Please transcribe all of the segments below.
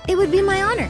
It would be my honor.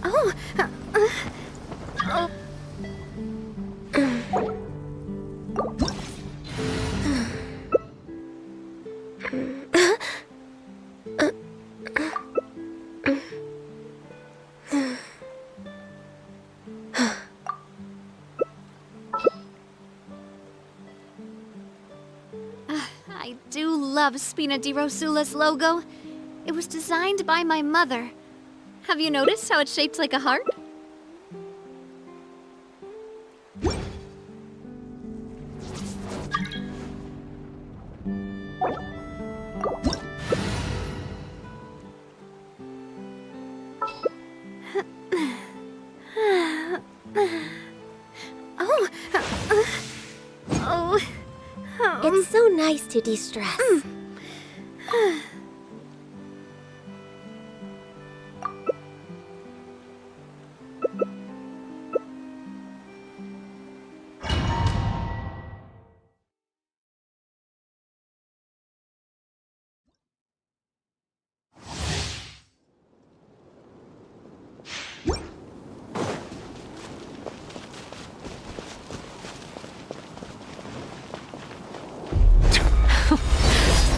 Oh, oh. I do love Spina di Rosula's logo. It was designed by my mother. Have you noticed how it's shaped like a heart? It's so nice to de-stress.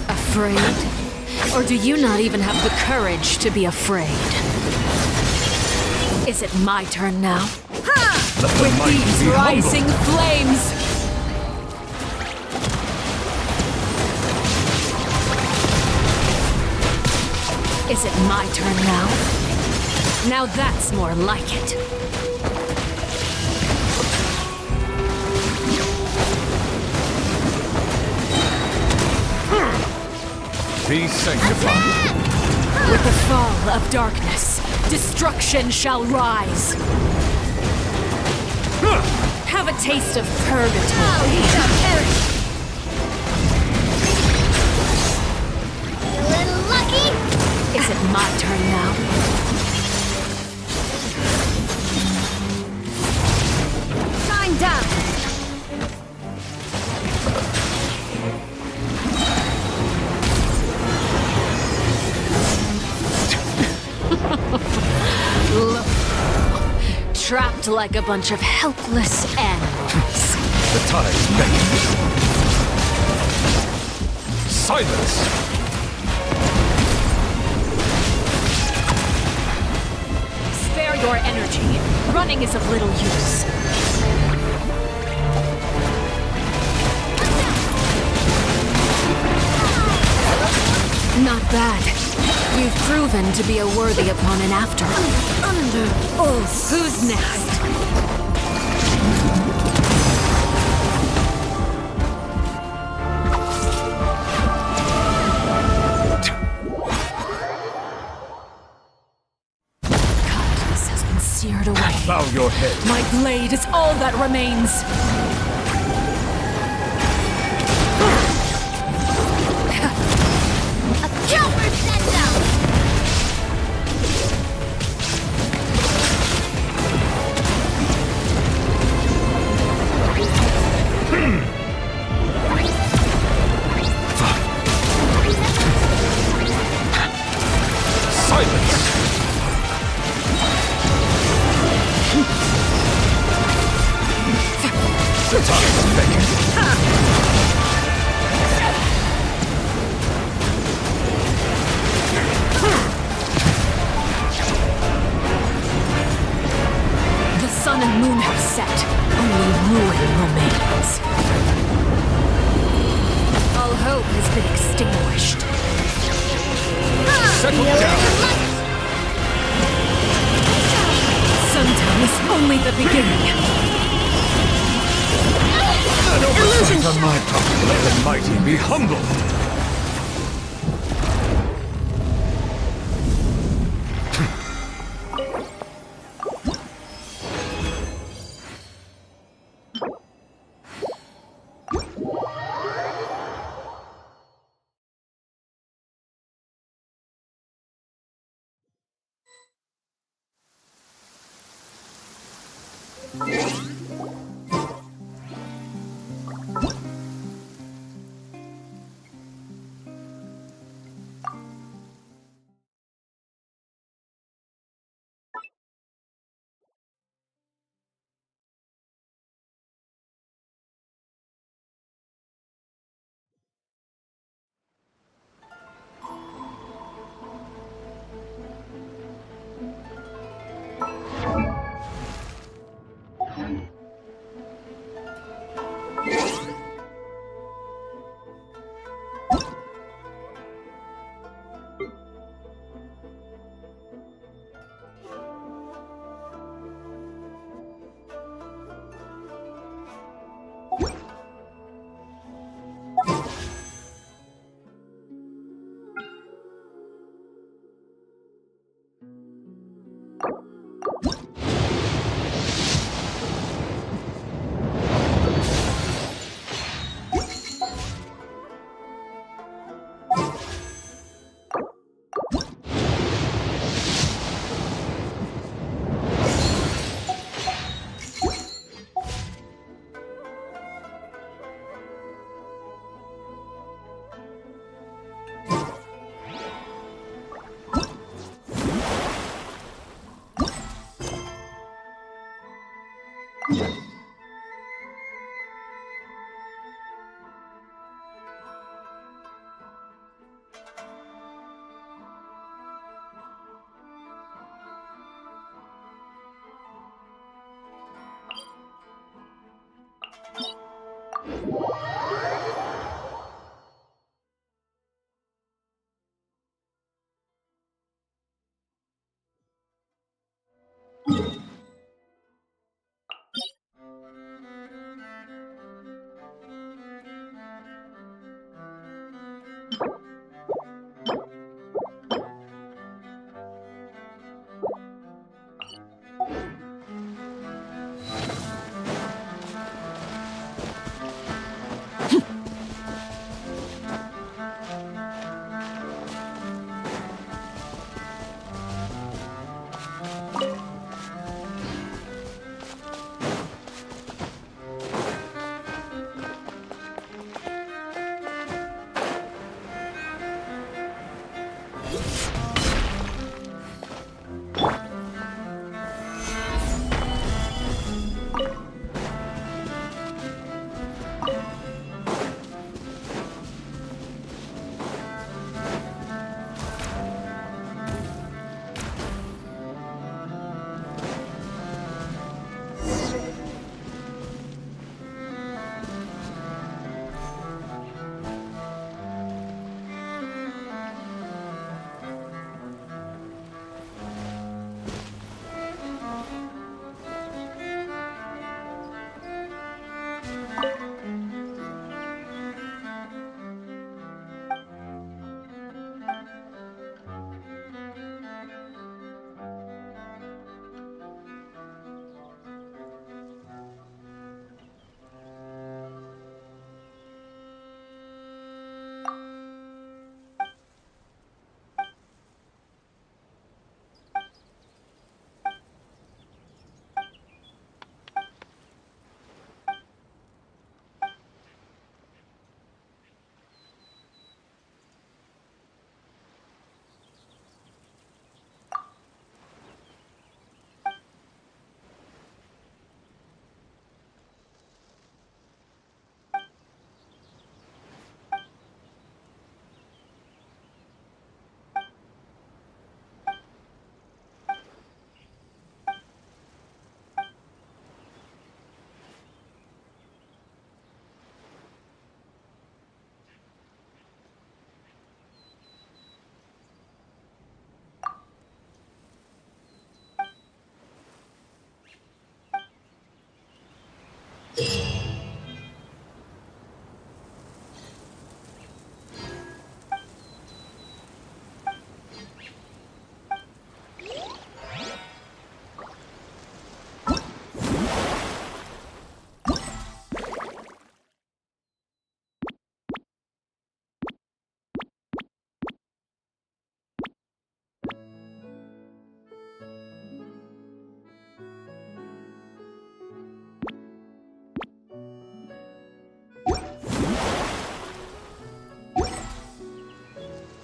Afraid? Or do you not even have the courage to be afraid? Is it my turn now? With these rising flames! Is it my turn now? Now that's more like it. Be sanctified. With the fall of darkness, destruction shall rise. Have a taste of purgatory. You little lucky? Is it my turn now? Time down. Look. Trapped like a bunch of helpless animals. The tide's beckoning. Silence! Spare your energy. Running is of little use. Not bad. You've proven to be a worthy opponent after all. Under oath. Who's next? Kindness has been seared away. Bow your head. My blade is all that remains. Jumper send out. Silence! The tide's beckoning. The sun and moon have set. Only ruin remains. All hope has been extinguished. Settle down. Sundown is only the beginning. An oversight on my part. Let the mighty be humbled.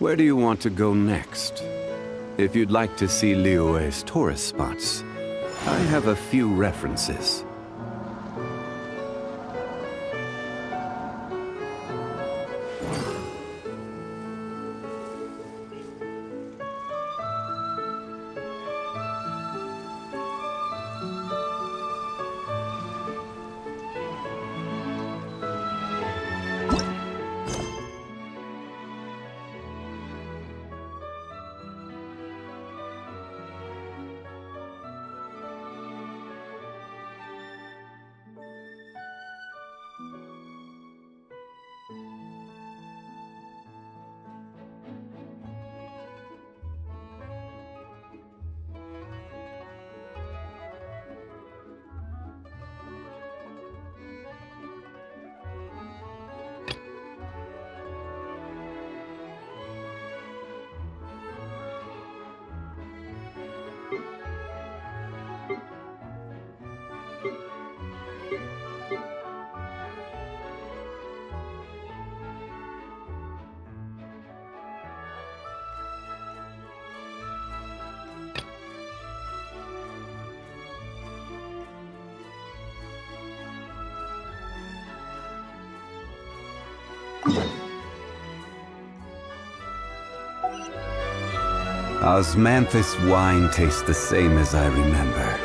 Where do you want to go next? If you'd like to see Liyue's tourist spots, I have a few references. Osmanthus wine tastes the same as I remember.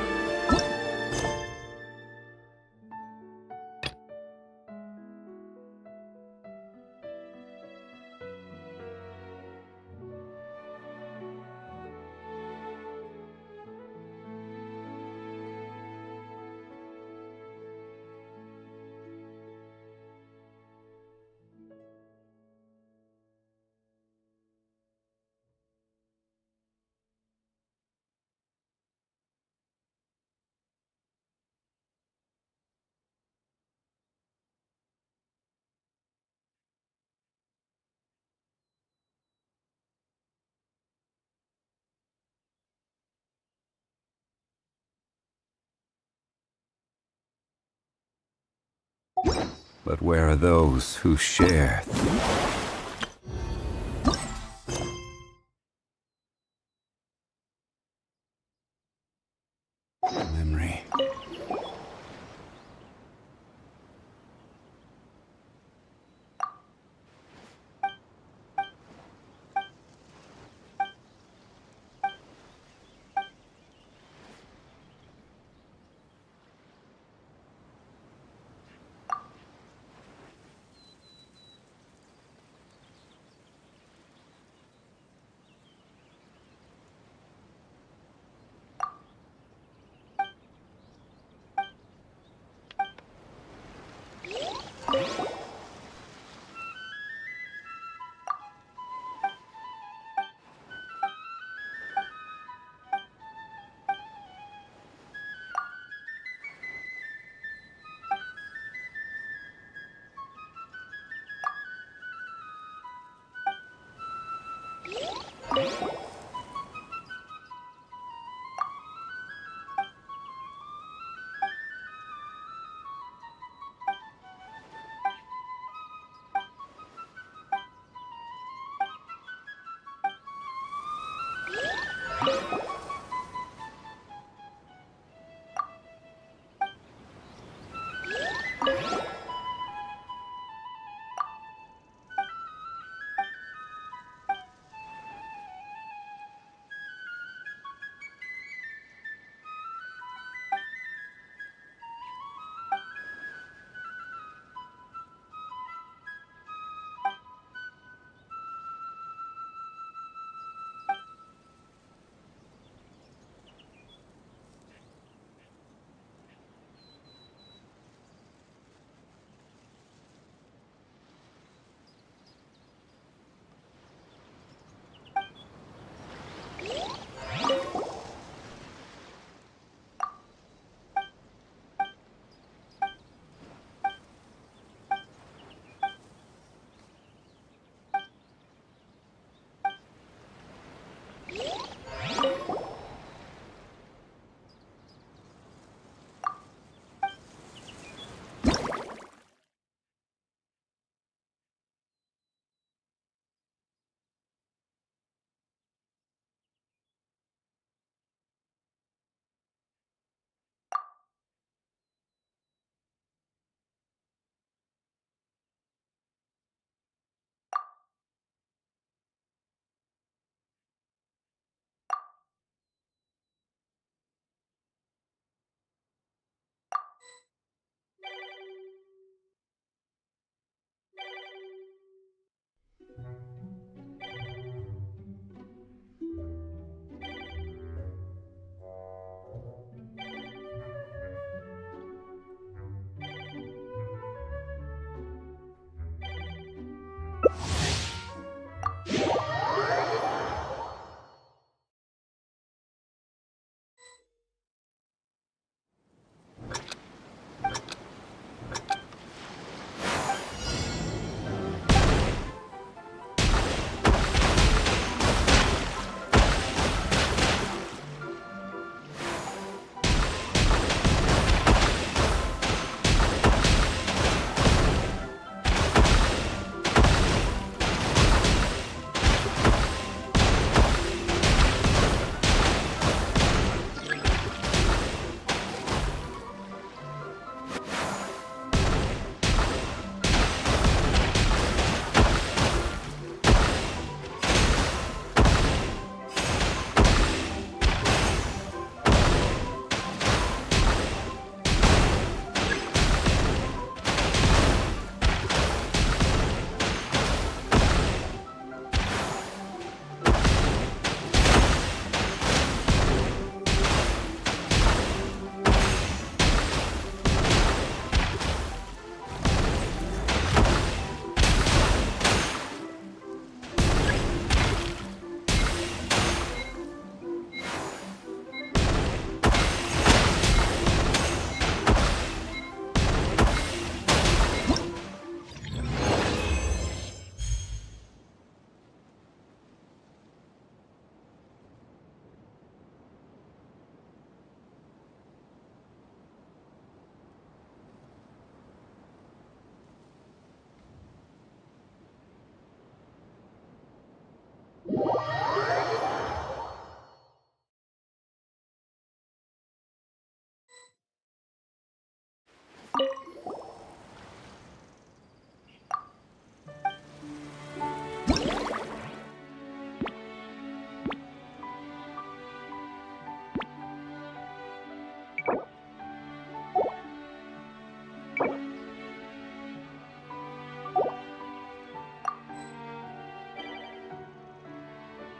But where are those who share? Memory.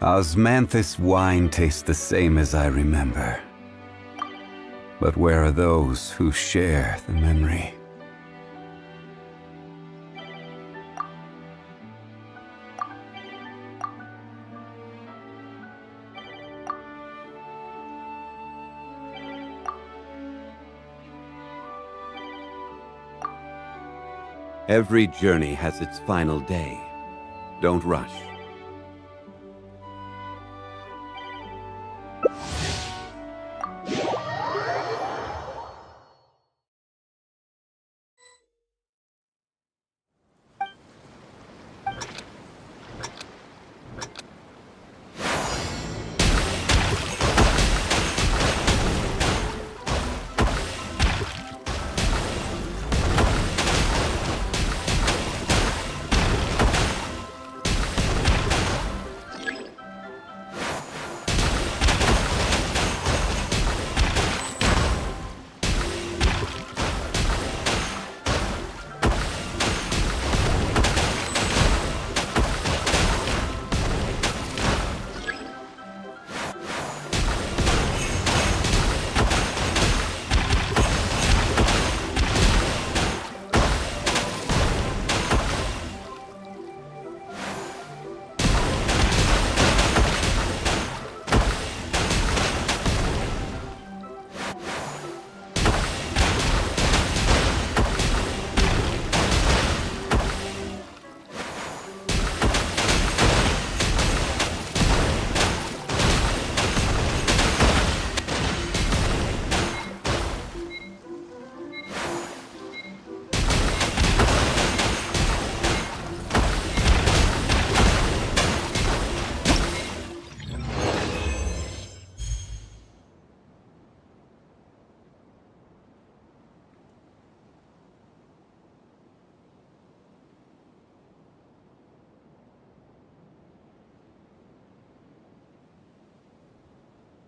Osmanthus wine tastes the same as I remember. But where are those who share the memory? Every journey has its final day. Don't rush.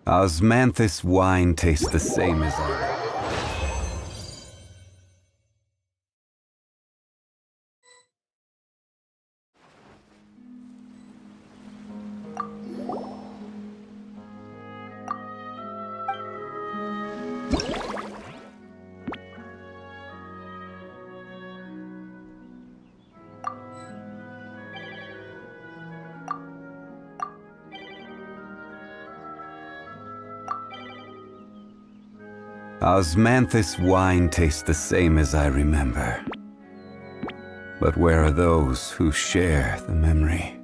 Osmanthus wine tastes the same as I. Osmanthus wine tastes the same as I remember. But where are those who share the memory?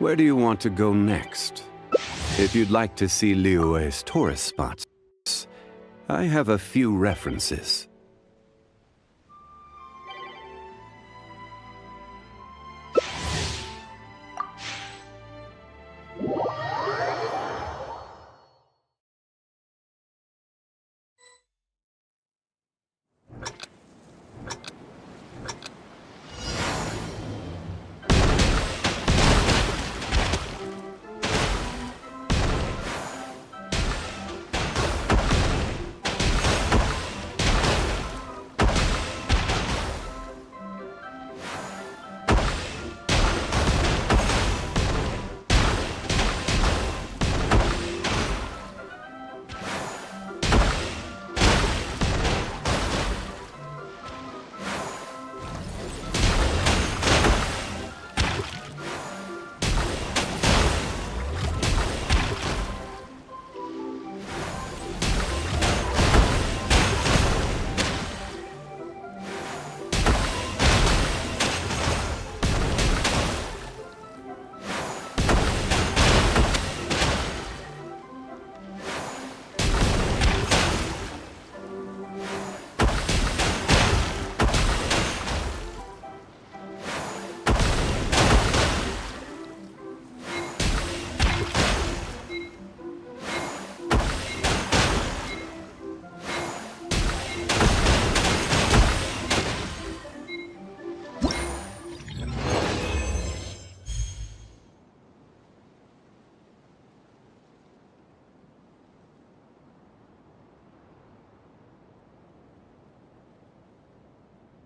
Where do you want to go next? If you'd like to see Liyue's tourist spots, I have a few references.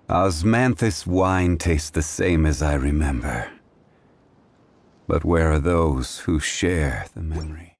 Osmanthus wine tastes the same as I remember. But where are those who share the memory?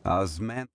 Osman.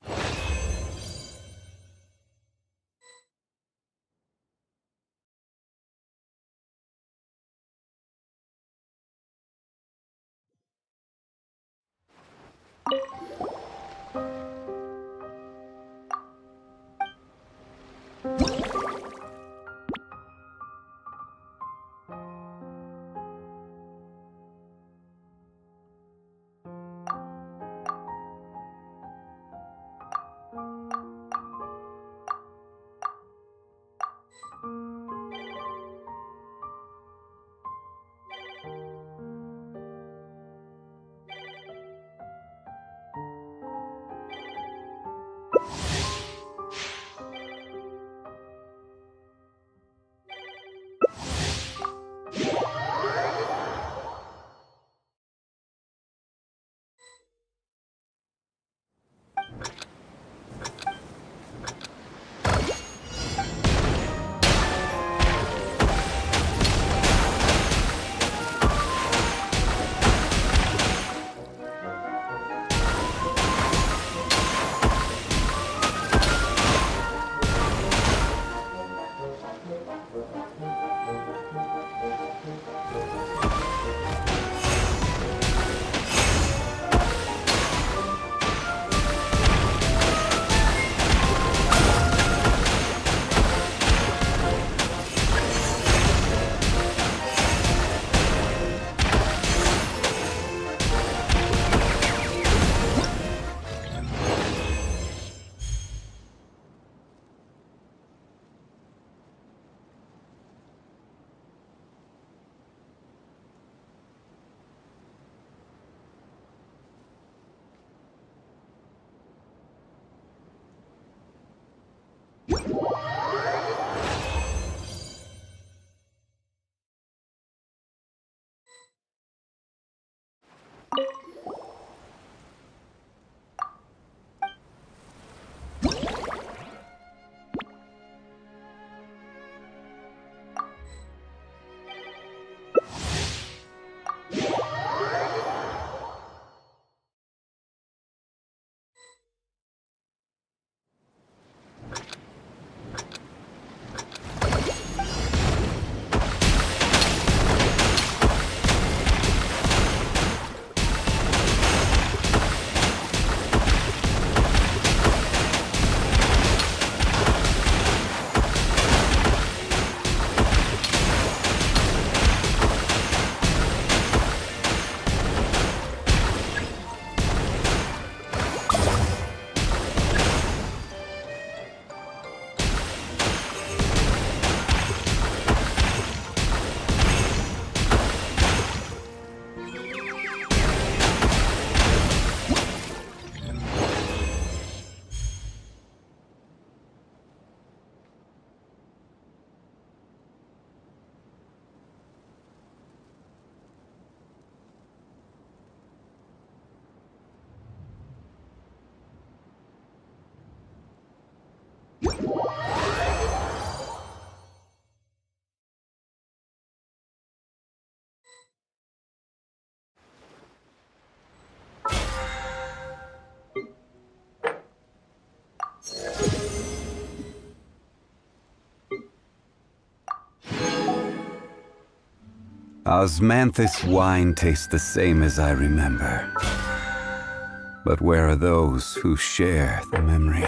Osmanthus wine tastes the same as I remember. But where are those who share the memory?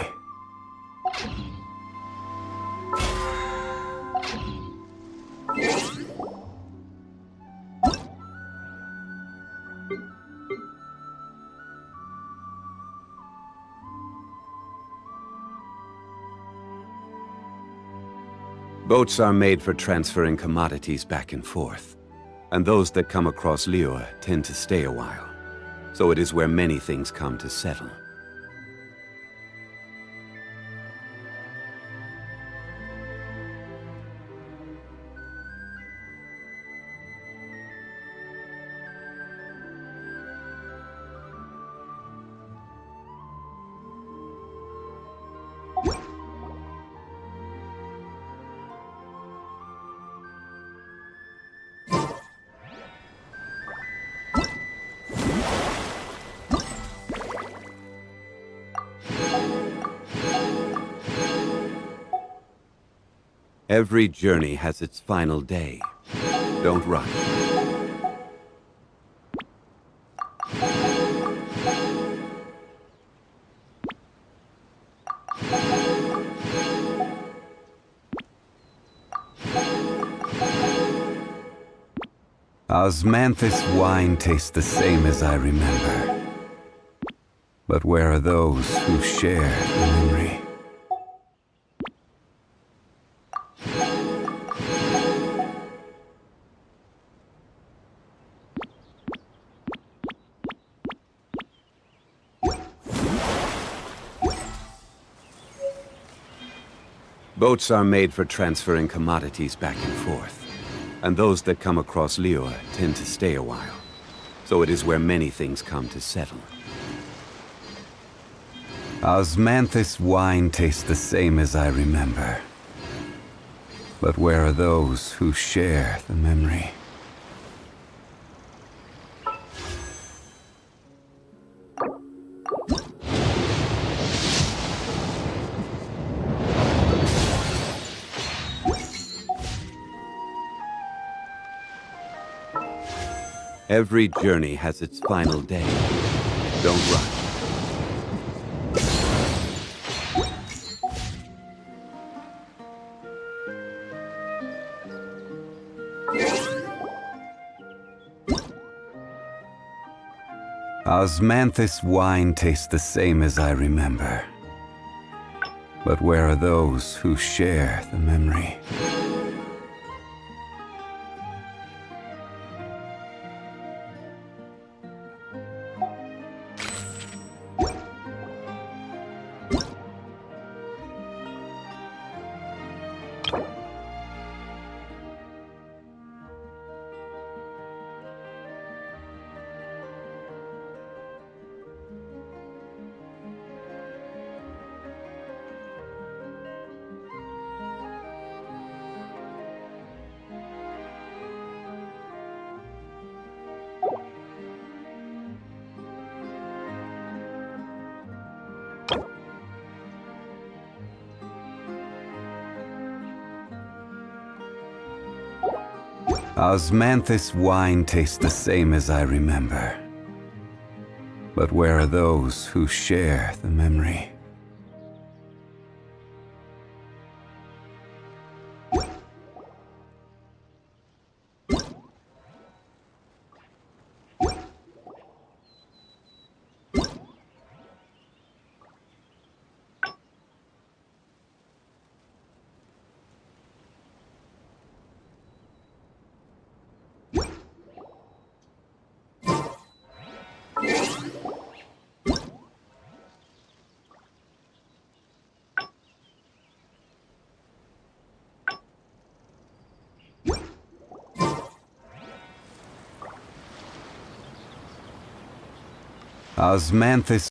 Boats are made for transferring commodities back and forth, and those that come across Lior tend to stay a while. So it is where many things come to settle. Every journey has its final day. Don't rush. Osmanthus wine tastes the same as I remember. But where are those who share the memory? Boats are made for transferring commodities back and forth, and those that come across Lior tend to stay a while. So it is where many things come to settle. Osmanthus wine tastes the same as I remember. But where are those who share the memory? Every journey has its final day. Don't rush. Osmanthus wine tastes the same as I remember. But where are those who share the memory? Osmanthus wine tastes the same as I remember. But where are those who share the memory? Osmanthus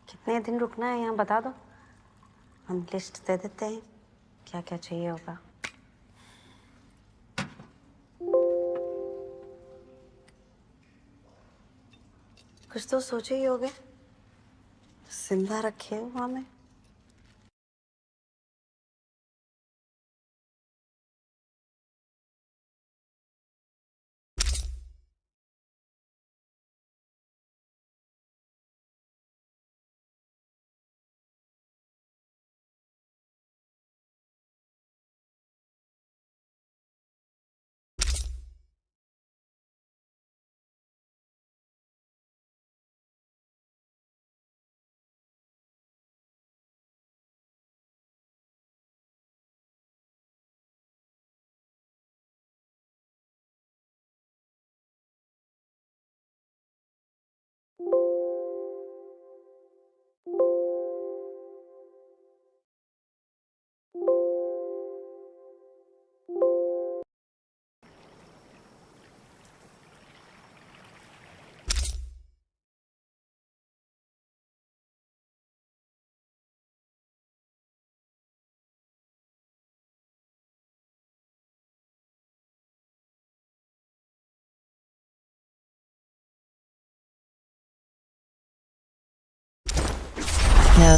कितने दिन रुकना है यहाँ बता दो, हम list दे देते हैं क्या क्या चाहिए होगा। कुछ तो सोचे ही होगे, जिंदा रखे हो हमें। No.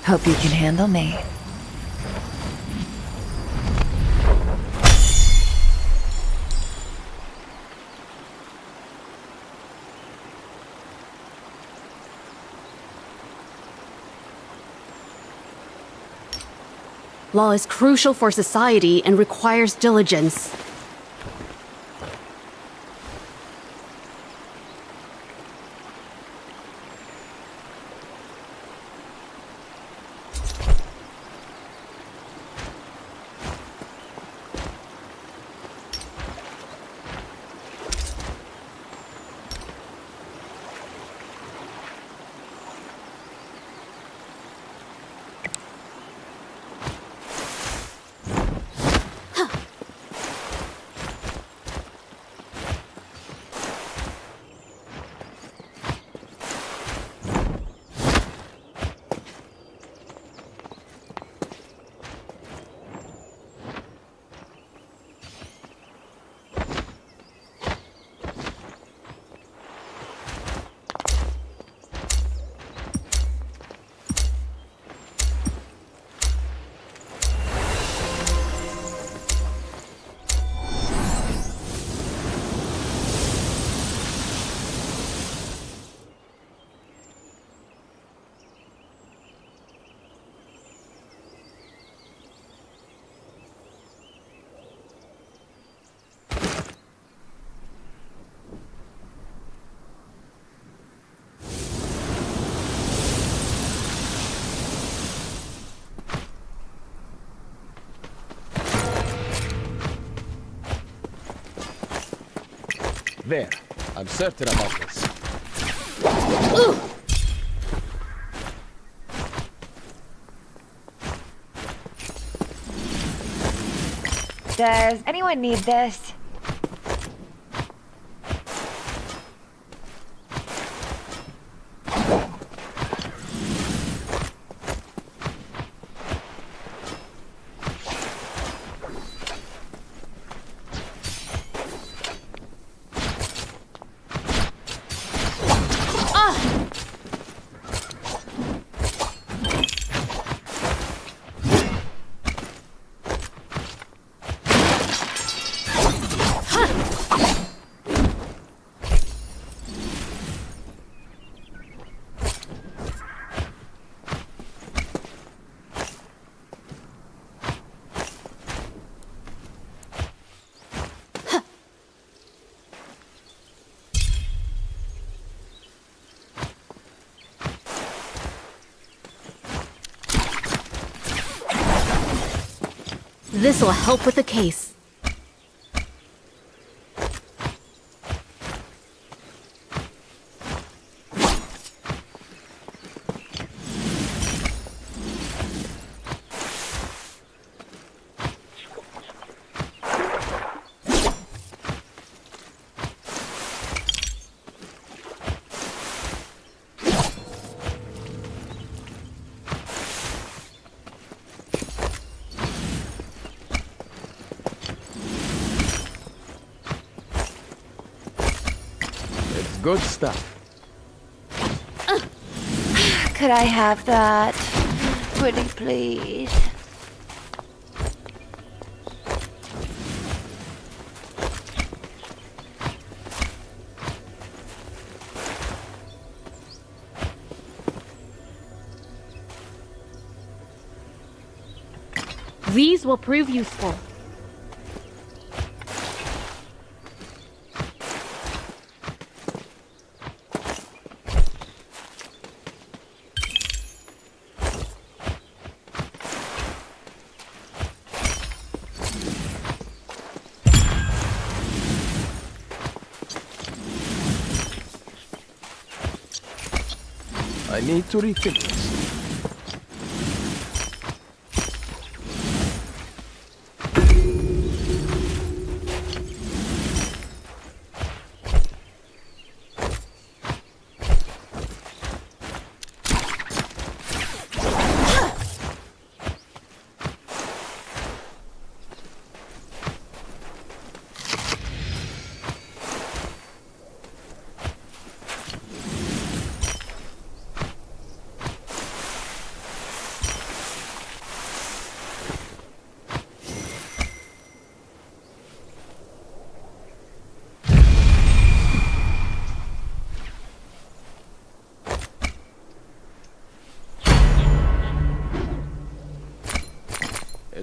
Hope you can handle me. Law is crucial for society and requires diligence. There. I'm certain about this. Does anyone need this? This will help with the case. It's good stuff. Could I have that? Pretty please. These will prove useful. I need to rethink this.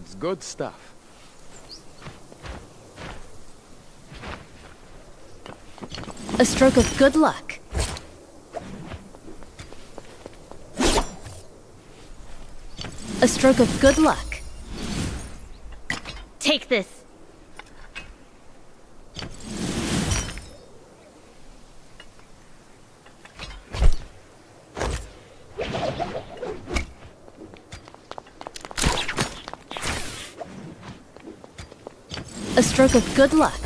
It's good stuff. A stroke of good luck. A stroke of good luck. Take this. A stroke of good luck.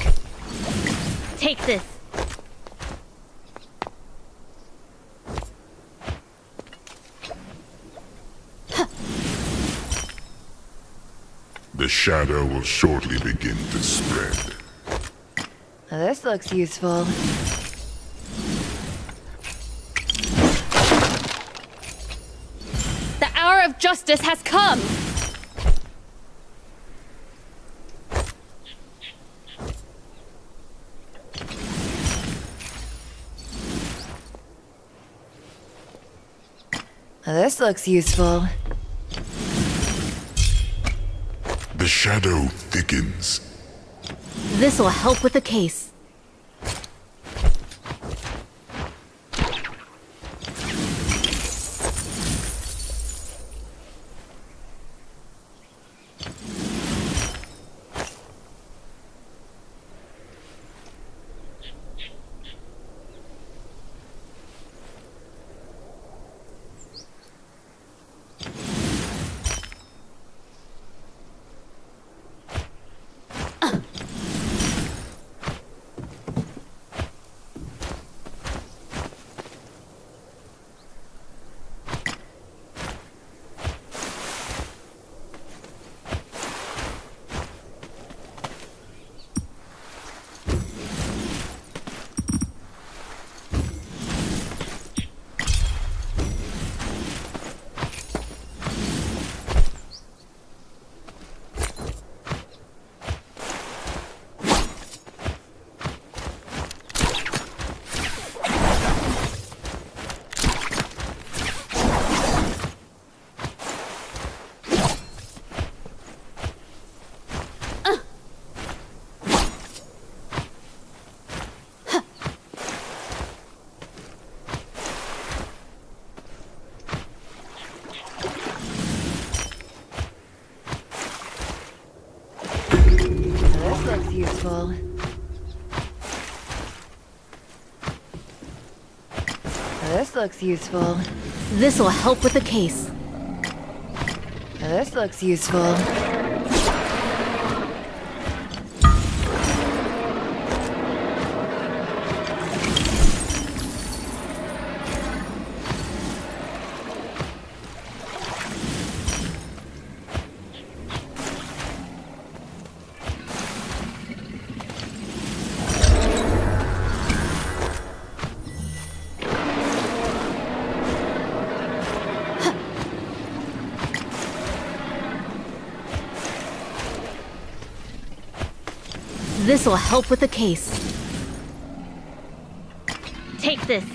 Take this. The shadow will shortly begin to spread. This looks useful. The hour of justice has come! This looks useful. The shadow thickens. This will help with the case. This looks useful. This looks useful. This will help with the case. This looks useful. This will help with the case. Take this.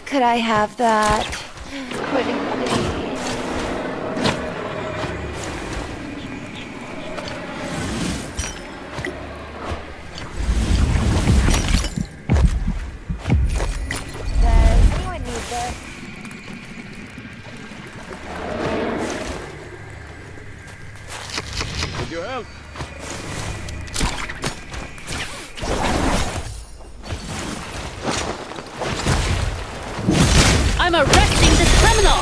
Could I have that? Pretty please. Does anyone need this? Could you help? I'm arresting this criminal!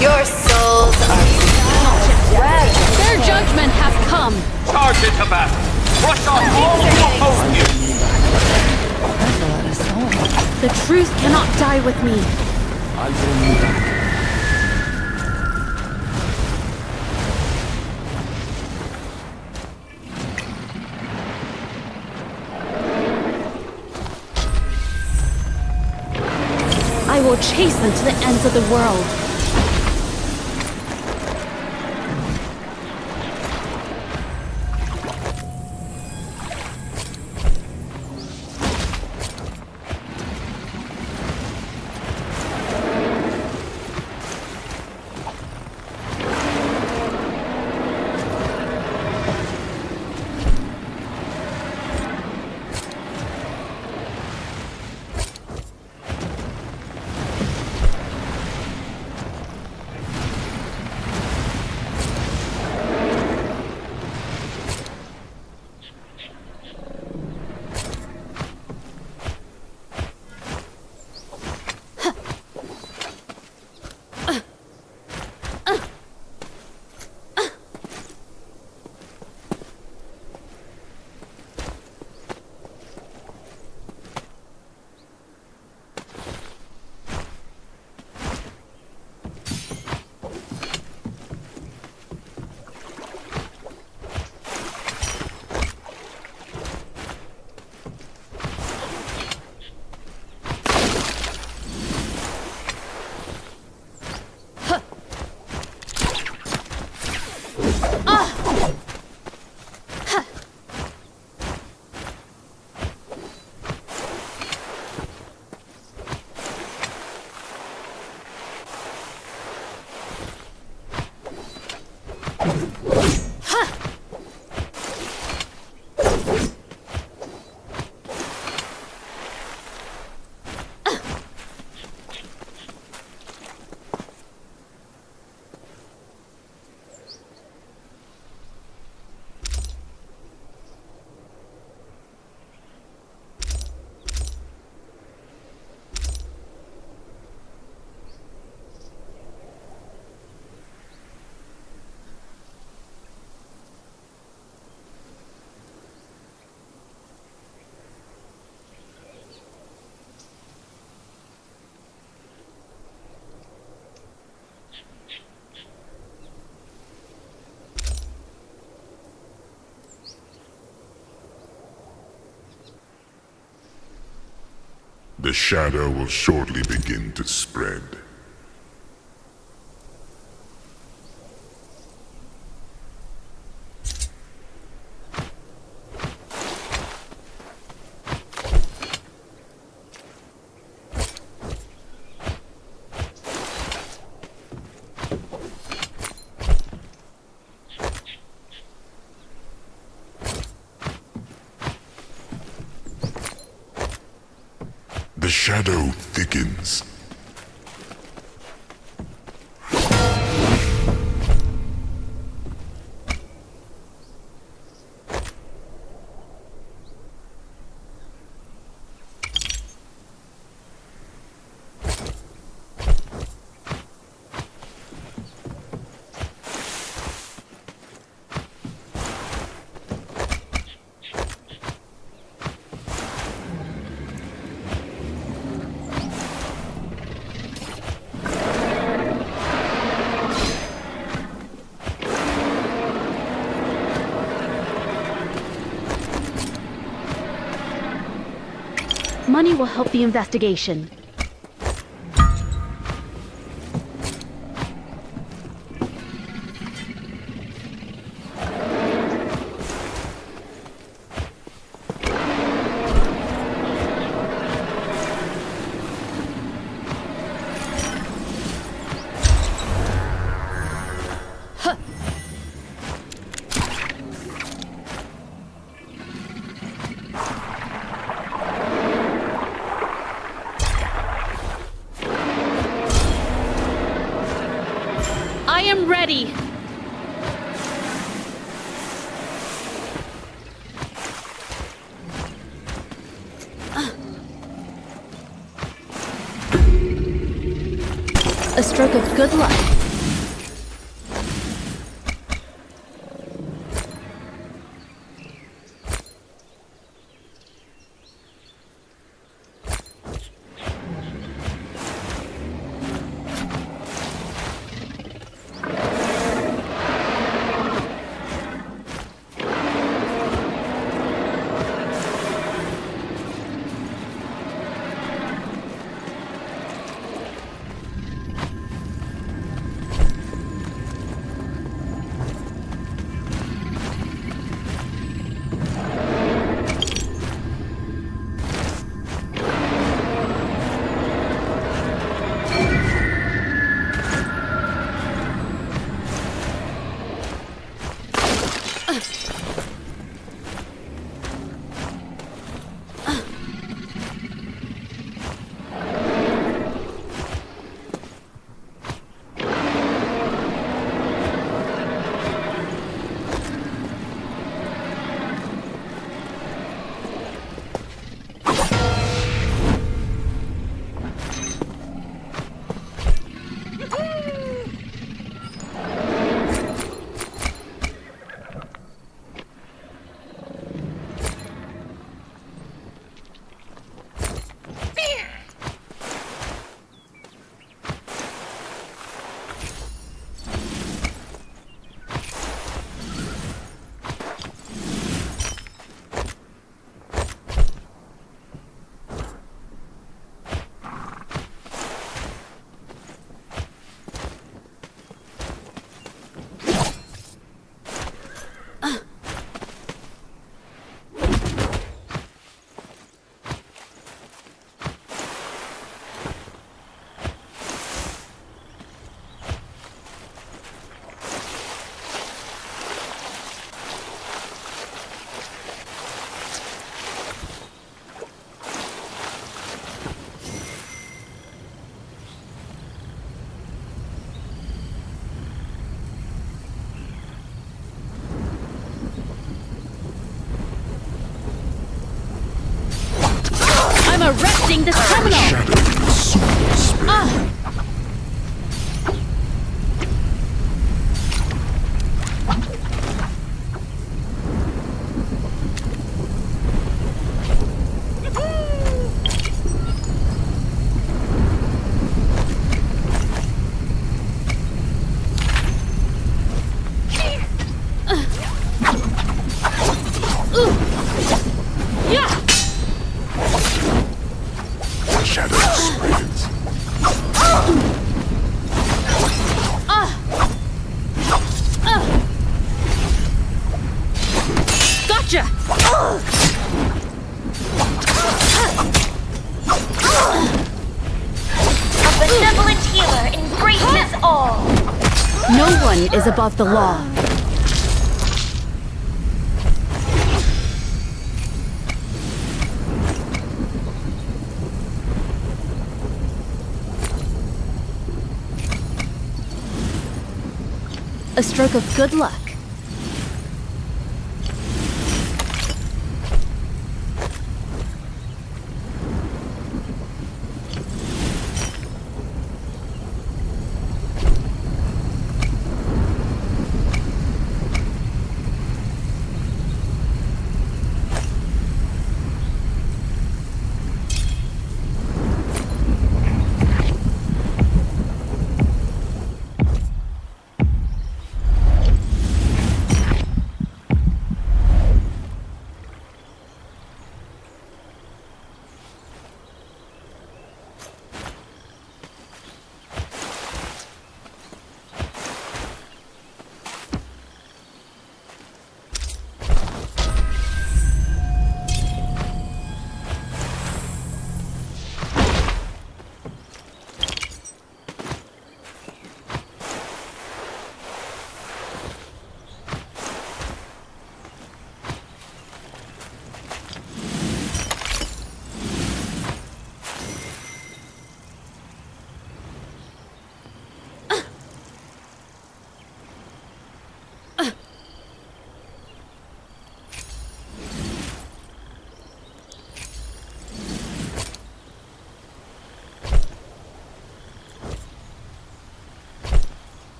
Your souls are Their judgment has come! Charge into battle! Crush off all who oppose you! That's a lot of souls. The truth cannot die with me. I'll bring you back. I will chase them to the ends of the world. The shadow will shortly begin to spread. The shadow thickens. Money will help the investigation. I am ready! A stroke of good luck. Erecting the terminal! Shadow will soon spread. No one is above the law. A stroke of good luck.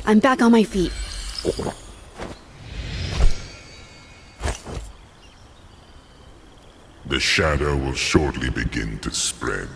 I'm back on my feet. The shadow will shortly begin to spread.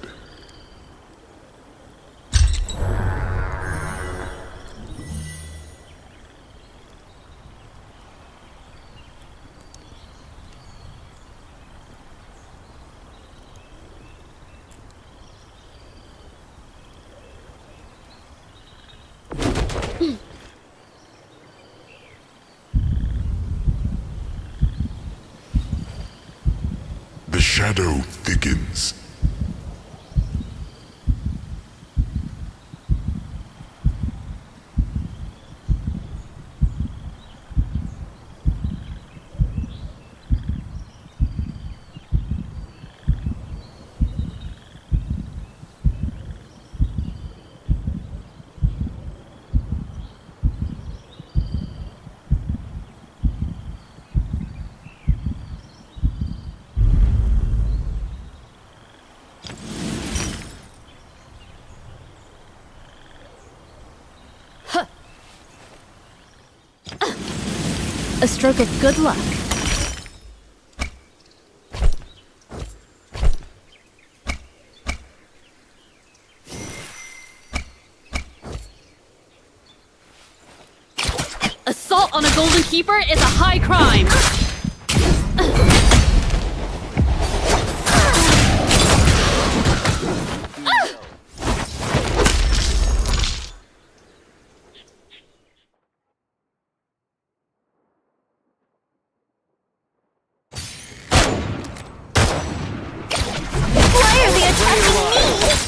The shadow thickens. A stroke of good luck. Assault on a Golden Keeper is a high crime.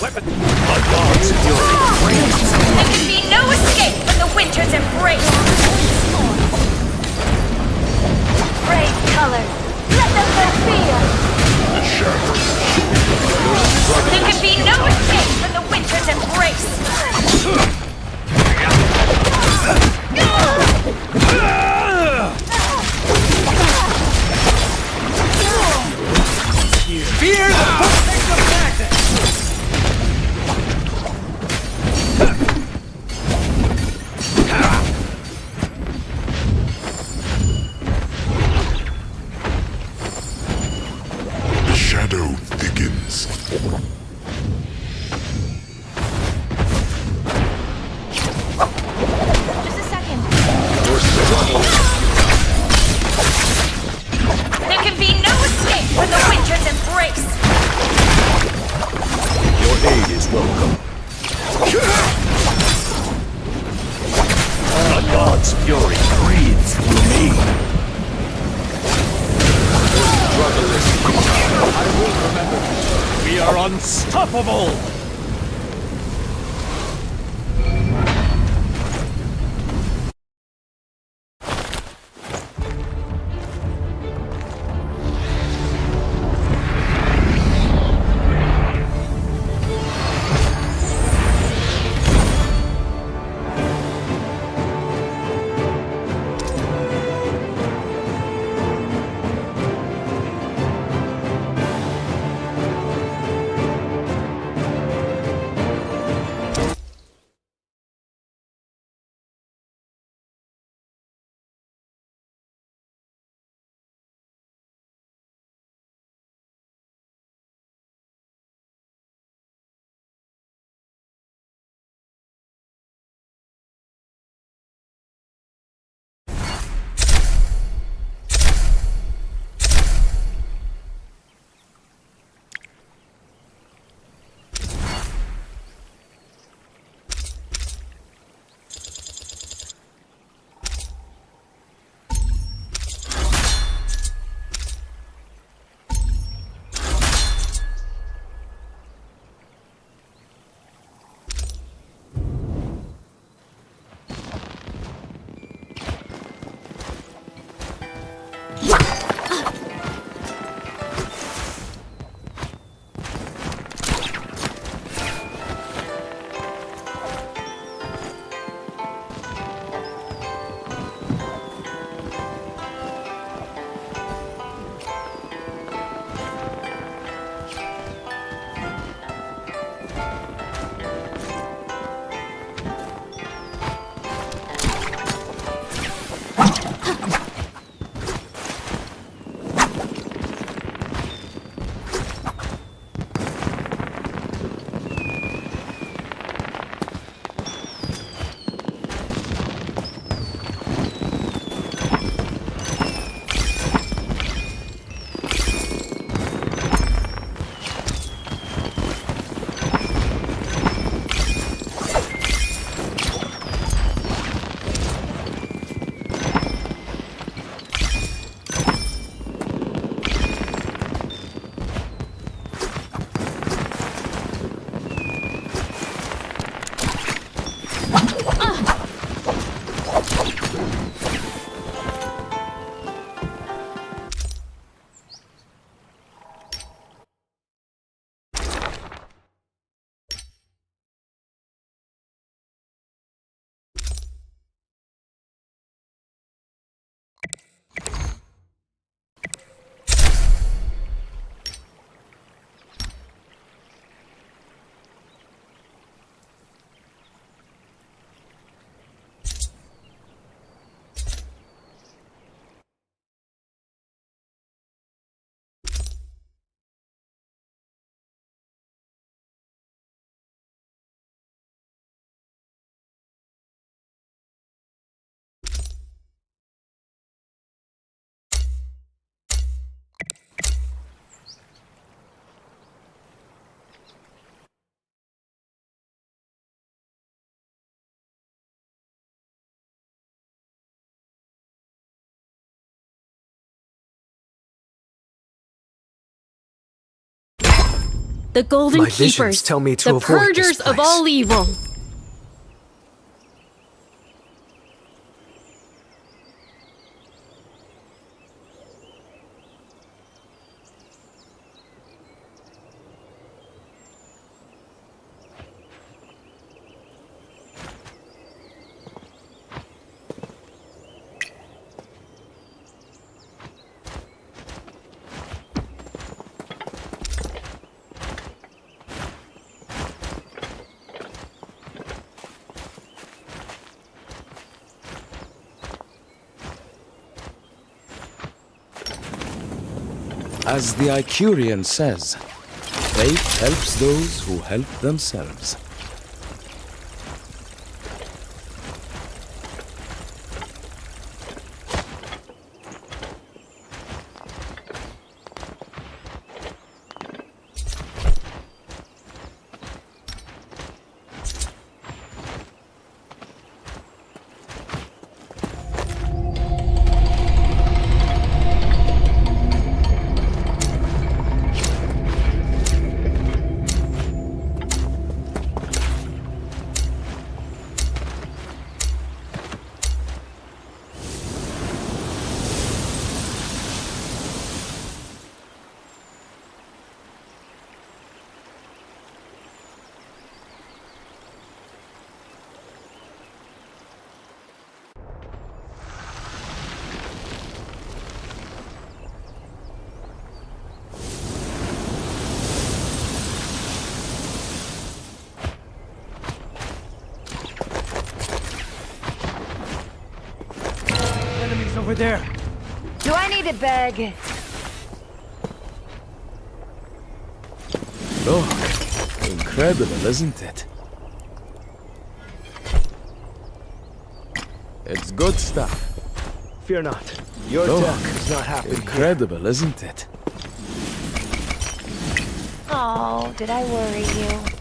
Weapon! A god's fury! There can be no escape from the winter's embrace! Brave colors, let them know fear! The shadow There can be no escape from the winter's embrace! Fear the perfect of madness! The shadow thickens. Just a second. There can be no escape from the winter's embrace! Your aid is welcome. A god's fury breathes through me. Struggle is I will remember. We are unstoppable! The Golden My visions Keepers, tell me to the avoid this purgers of place. all evil. As the Icurian says, fate helps those who help themselves. Enemies over there. Do I need a bag? Look, incredible, isn't it? It's good stuff. Fear not. Your Look, death is not happening. incredible, isn't it? Oh, did I worry you?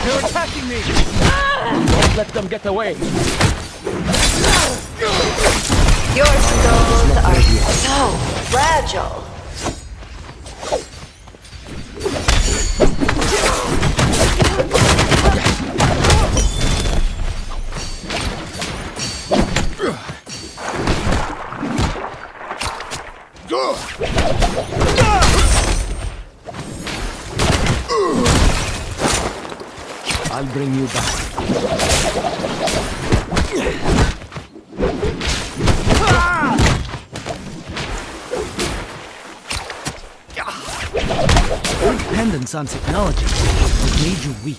They're attacking me! Don't let them get away! Your skulls are so fragile. I'll bring you back. Your dependence on technology has made you weak.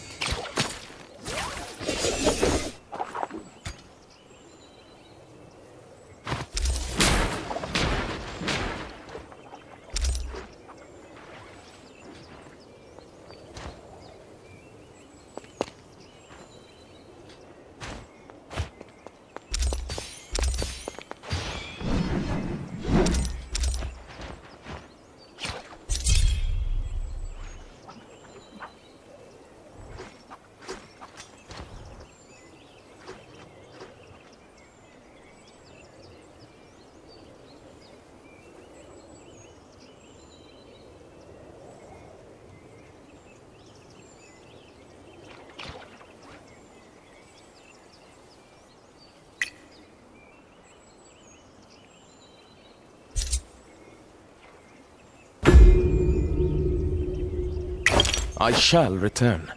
I shall return.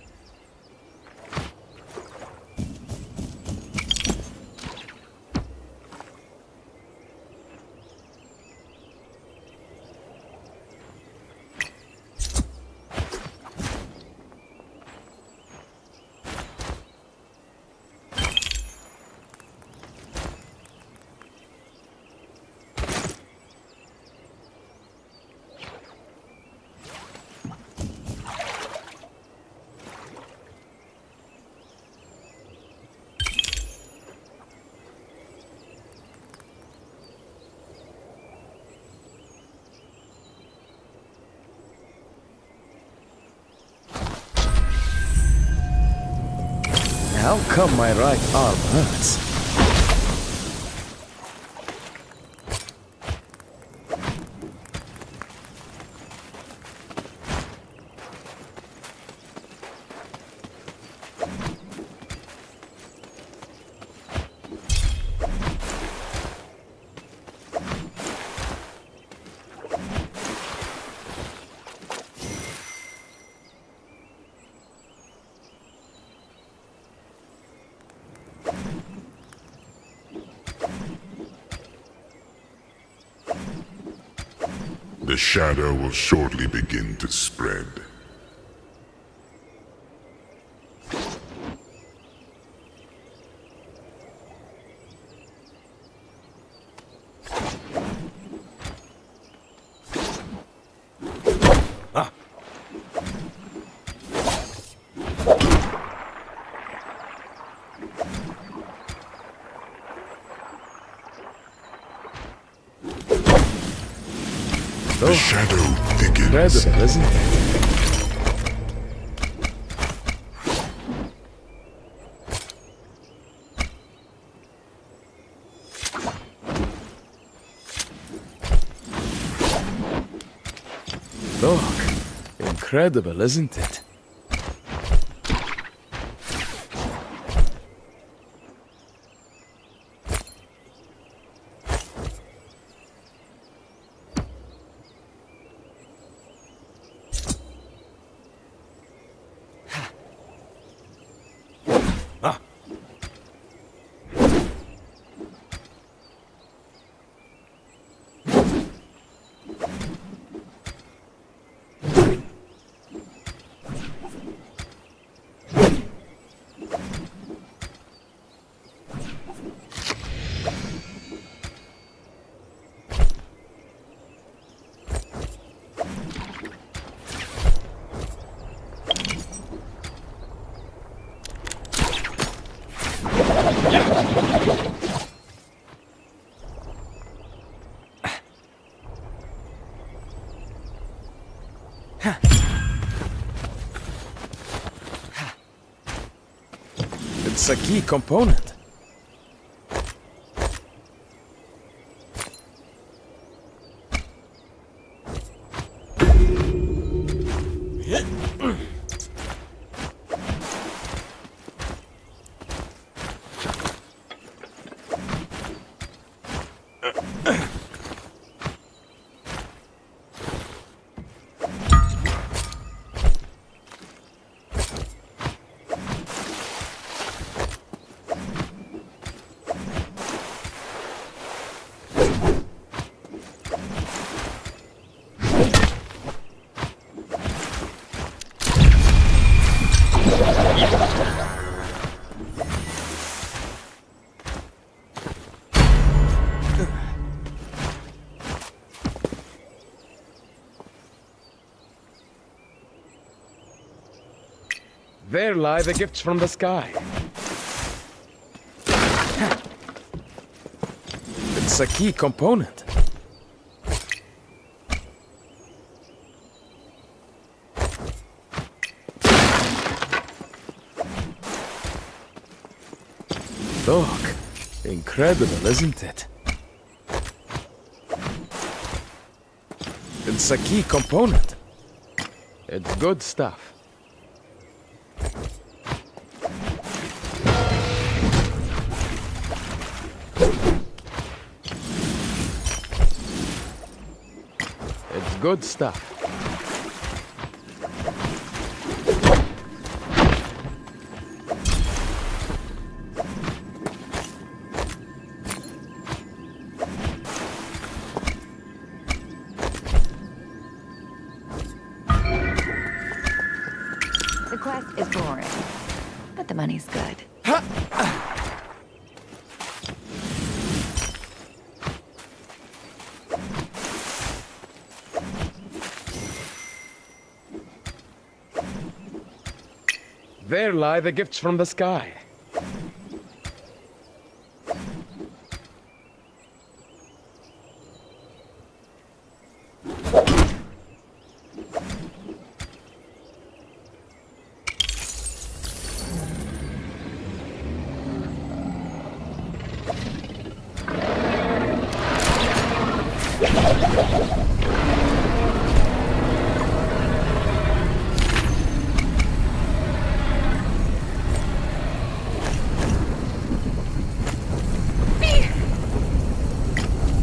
How come my right arm hurts? The shadow will shortly begin to spread. The shadow thickens. Incredible, isn't it? Look, incredible, isn't it? It's a key component. There lie the gifts from the sky. It's a key component. Look, incredible, isn't it? It's a key component. It's good stuff. It's good stuff. The quest is boring, but the money's good. There lie the gifts from the sky.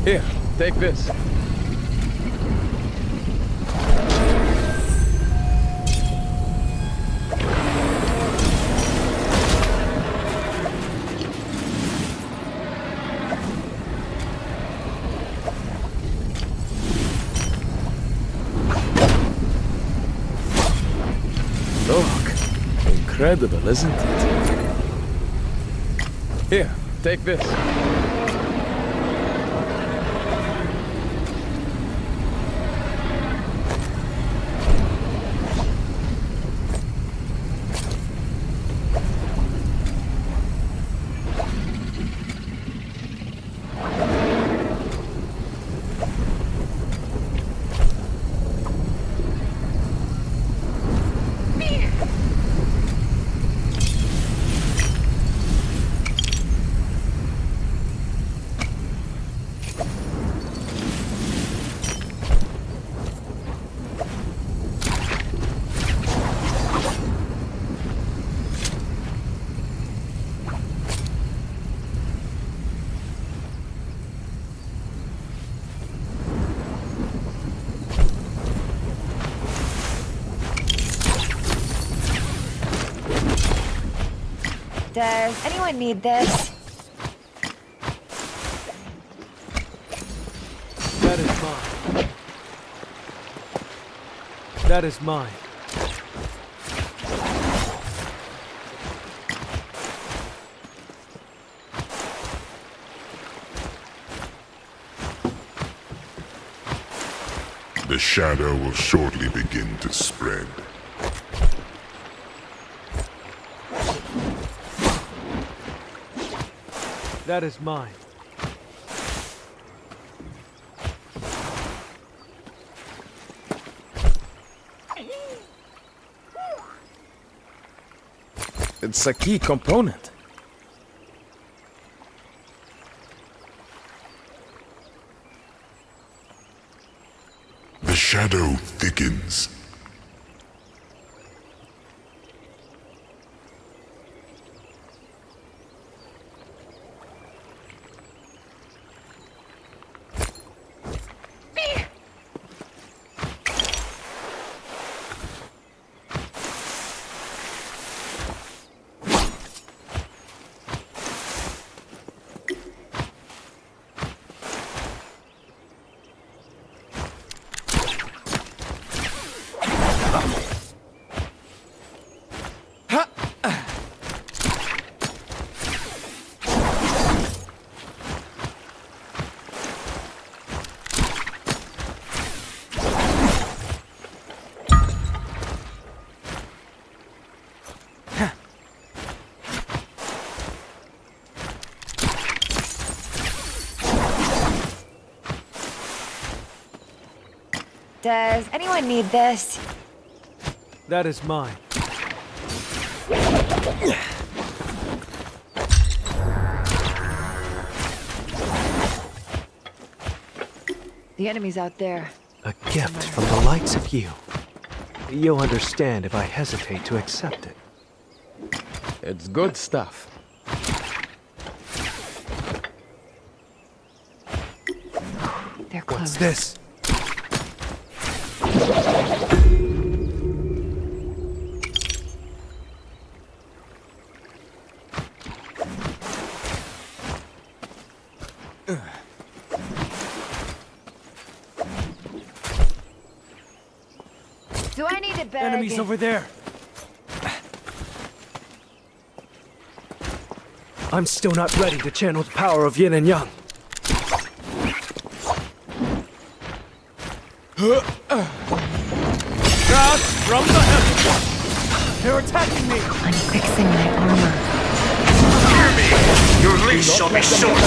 Here, take this. Look, incredible, isn't it? Here, take this. Does anyone need this? That is mine. That is mine. The shadow will shortly begin to spread. That is mine. It's a key component. The shadow thickens. Does anyone need this? That is mine. The enemy's out there. A gift from the likes of you. You'll understand if I hesitate to accept it. It's good stuff. They're close. What's this? Do I need a bag? Enemies over there. I'm still not ready to channel the power of yin and yang. Wrath from the heavens! They're attacking me! I'm fixing my armor. Hear me! Your leash shall be short!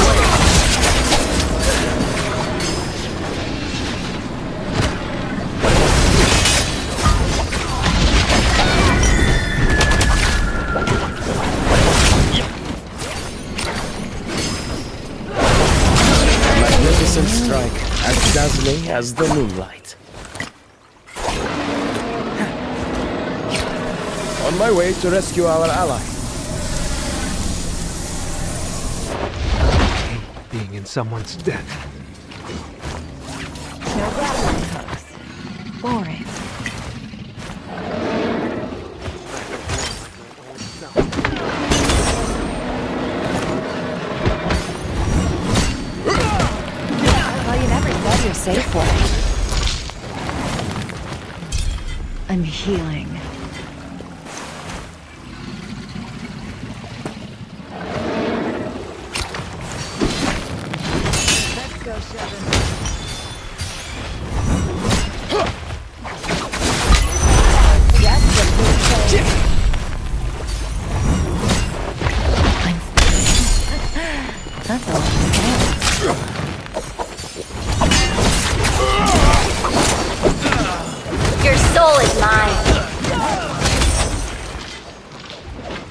dazzling as the moonlight. On my way to rescue our ally. Being in someone's debt. No grappling hooks. Boring. Well, you never said you're safe for it. I'm healing. That's all. Your soul is mine.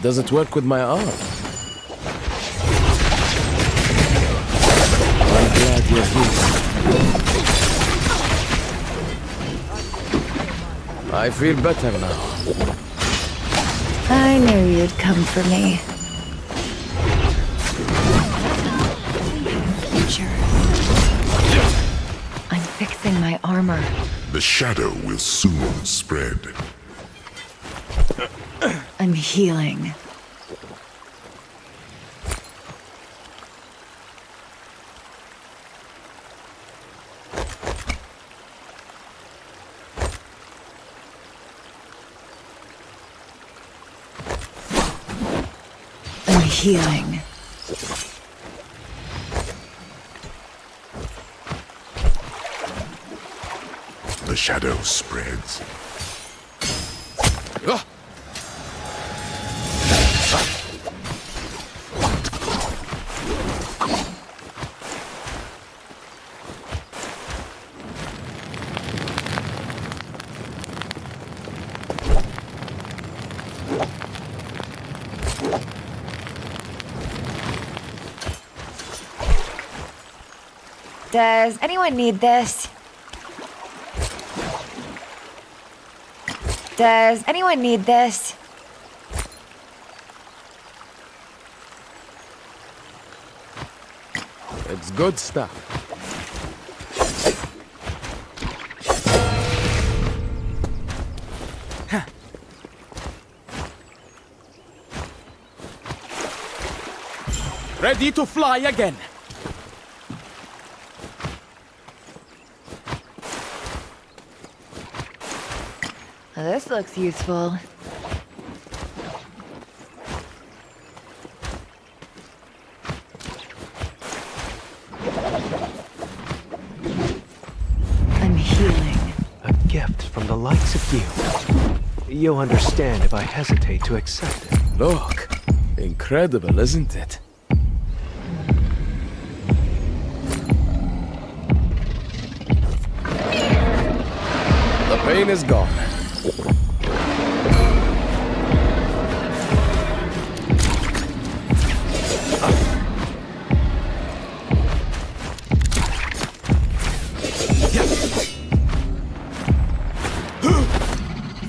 Does it work with my arm? I'm glad you're here. I feel better now. I knew you'd come for me. Future. I'm fixing my armor. The shadow will soon spread. I'm healing. I'm healing. The shadow spreads. Does anyone need this? Does anyone need this? It's good stuff. Ready to fly again. This looks useful. I'm healing. A gift from the likes of you. You'll understand if I hesitate to accept it. Look, incredible, isn't it? The pain is gone.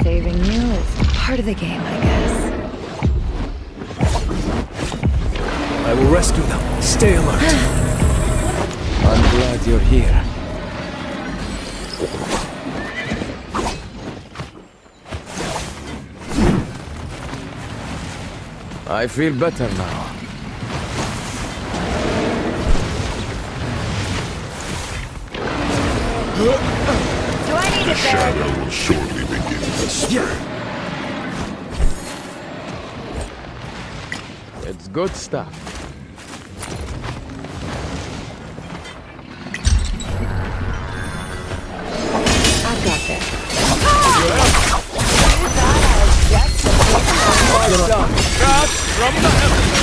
Saving you is part of the game, I guess. I will rescue them. Stay alert. I'm glad you're here. I feel better now. Do I need The a bed? shadow will shortly begin to spread. It's good stuff. I've got this. From the heavens.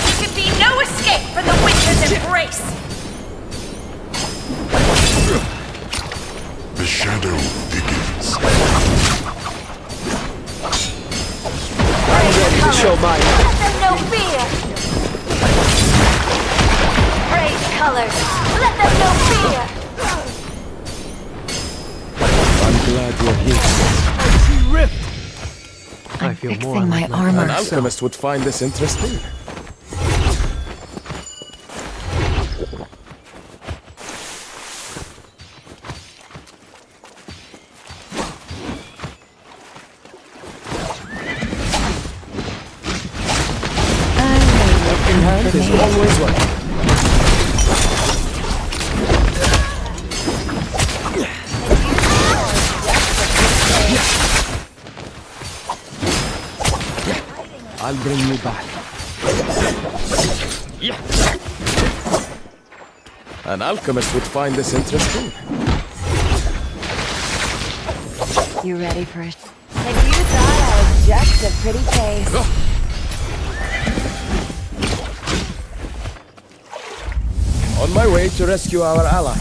There can be no escape from the winter's embrace. The shadow thickens. I'm ready to show my... Let them know fear. Brave colors. Let them know fear. glad you're here. I feel more fixing like my armor. An myself. alchemist would find this interesting. Hand is always welcome. I'll bring you back. An alchemist would find this interesting. You ready for it? And you thought I was just a pretty face. On my way to rescue our ally.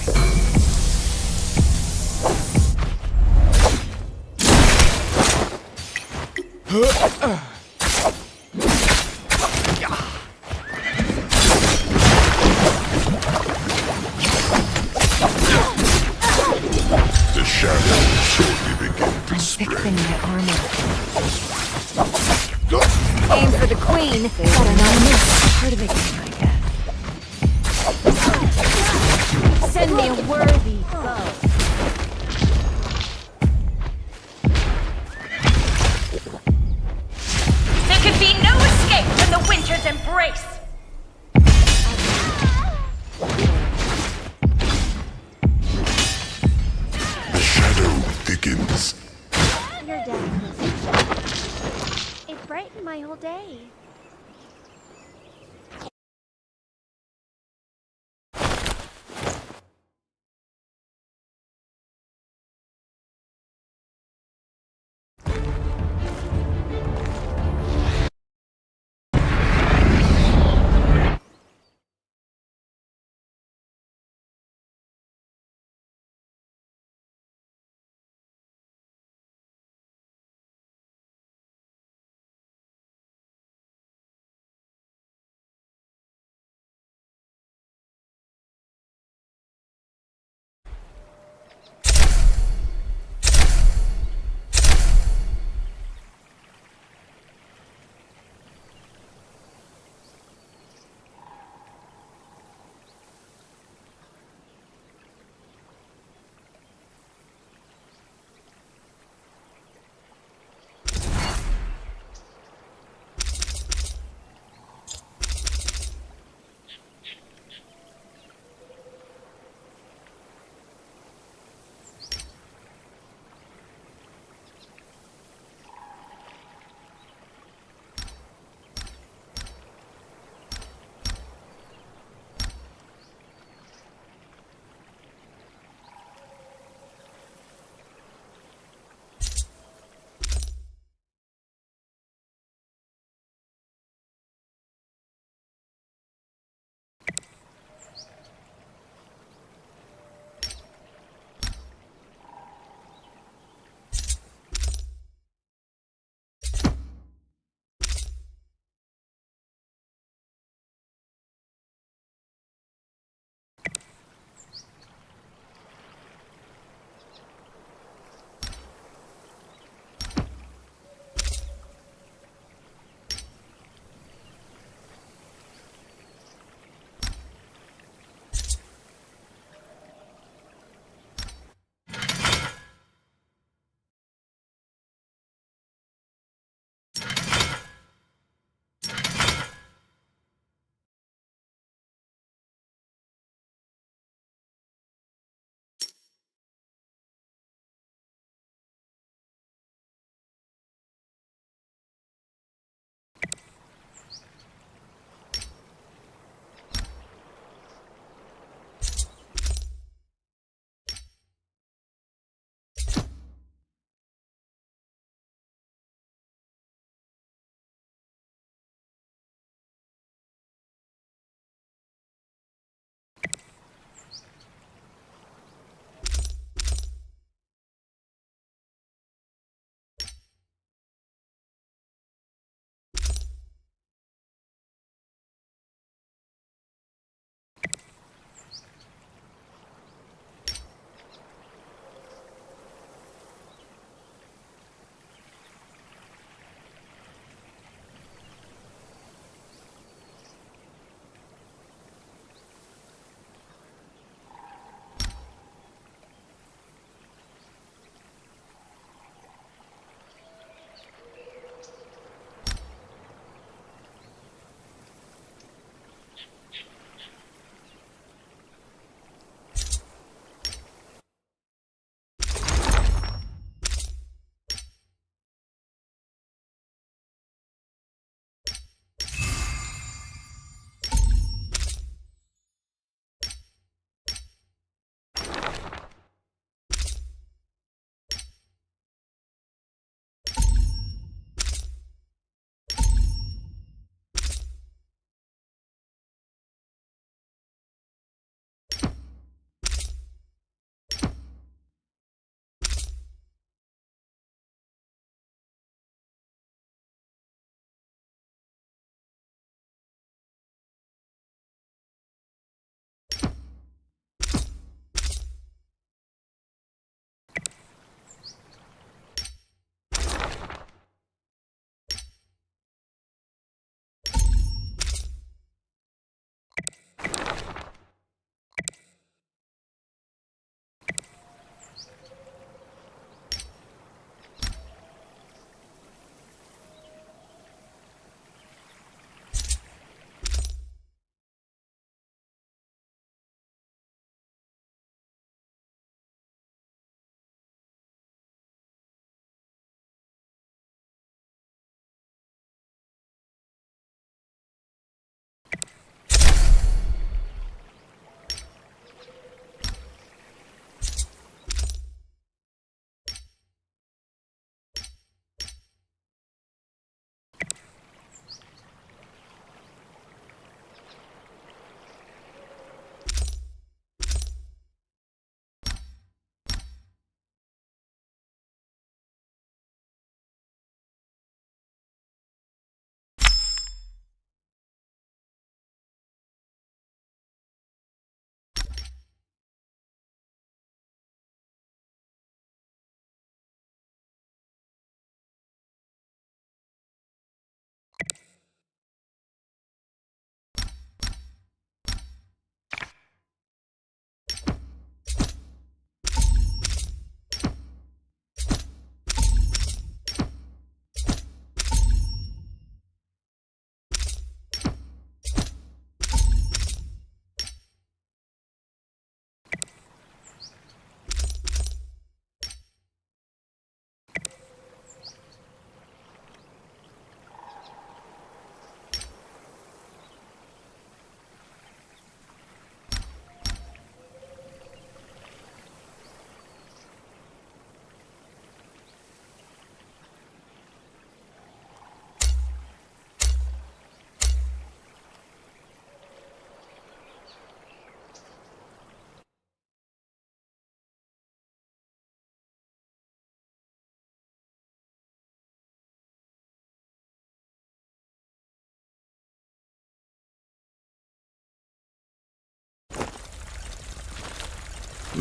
The shadow will shortly begin to spread. Fixing my armor. Aim for the queen. Better not miss. Part of it, I guess. Send me a worthy foe. There can be no escape from the winter's embrace! The shadow thickens. Your dad. It brightened my whole day.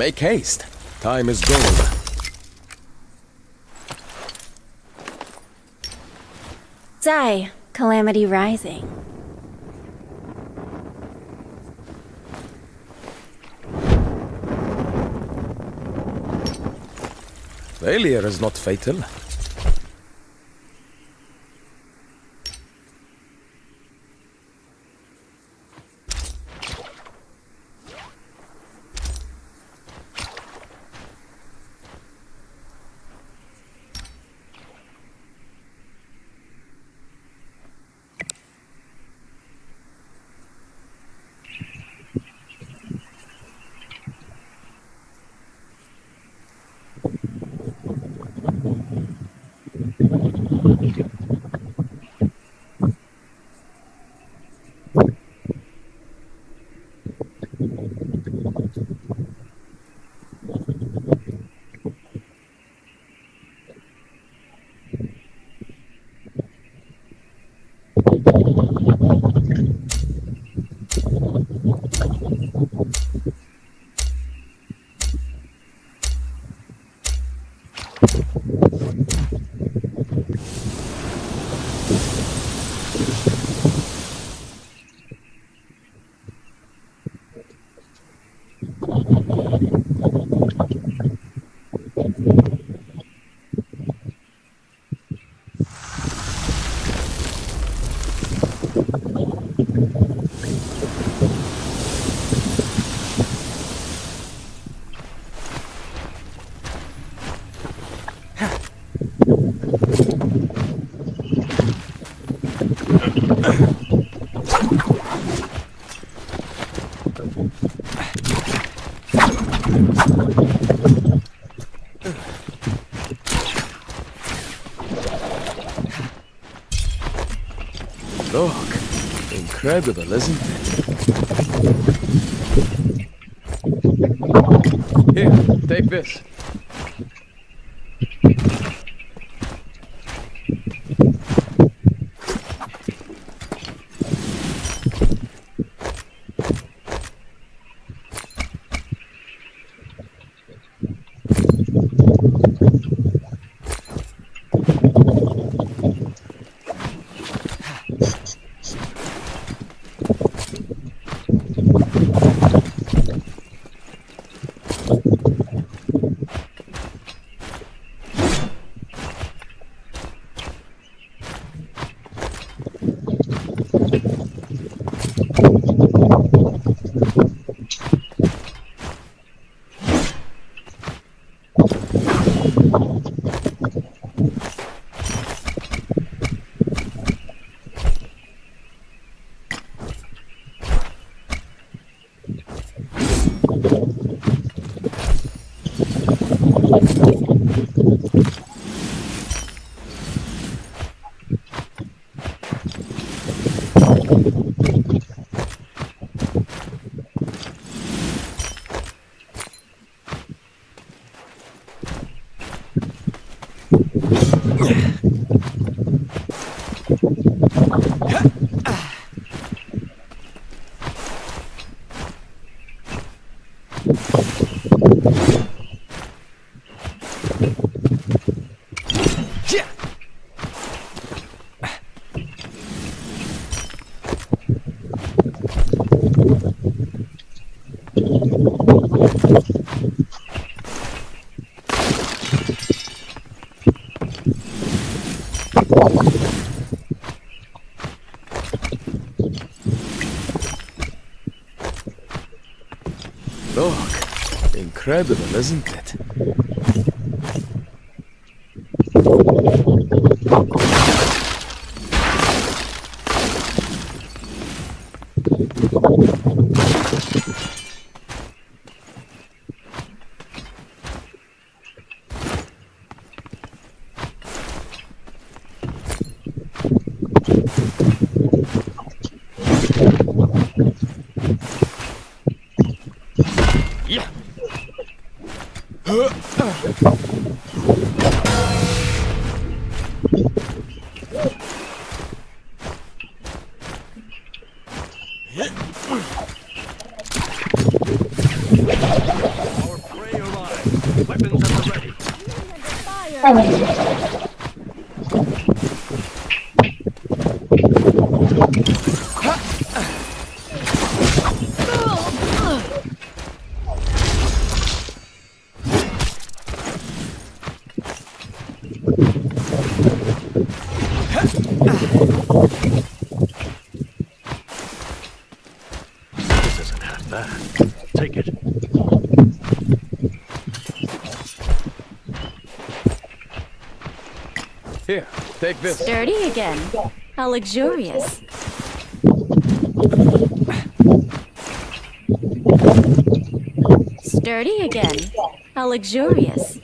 Make haste. Time is gold. Zai, Calamity Rising. Failure is not fatal. Look, incredible, isn't it? Here, take this. Look, incredible, isn't it? Weapons at the ready. This isn't half bad. Take it. Here, take this. Sturdy again. How luxurious. Sturdy again. How luxurious.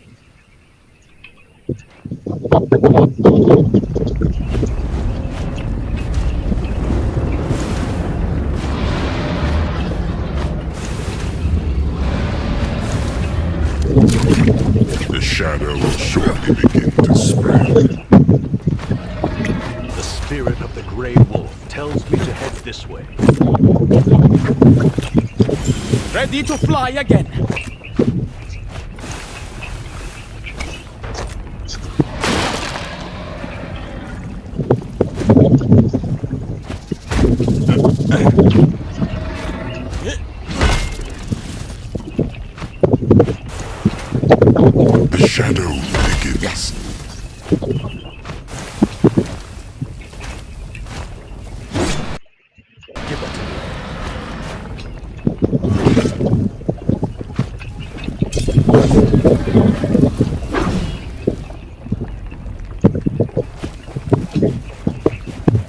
The shadow will shortly begin to spread. The spirit of the Grey Wolf tells me to head this way. Ready to fly again. The shadow begins.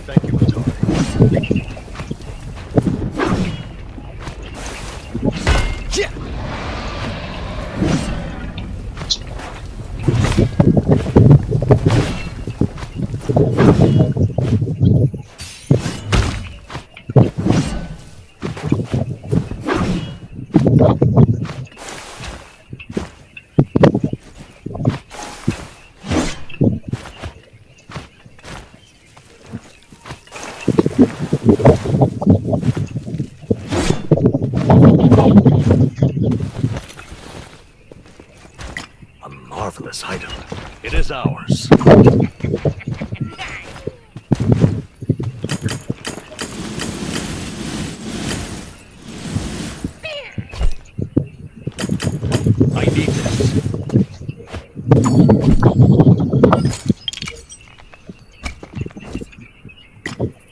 Thank you, Atari. A marvelous item. It is ours. I need this.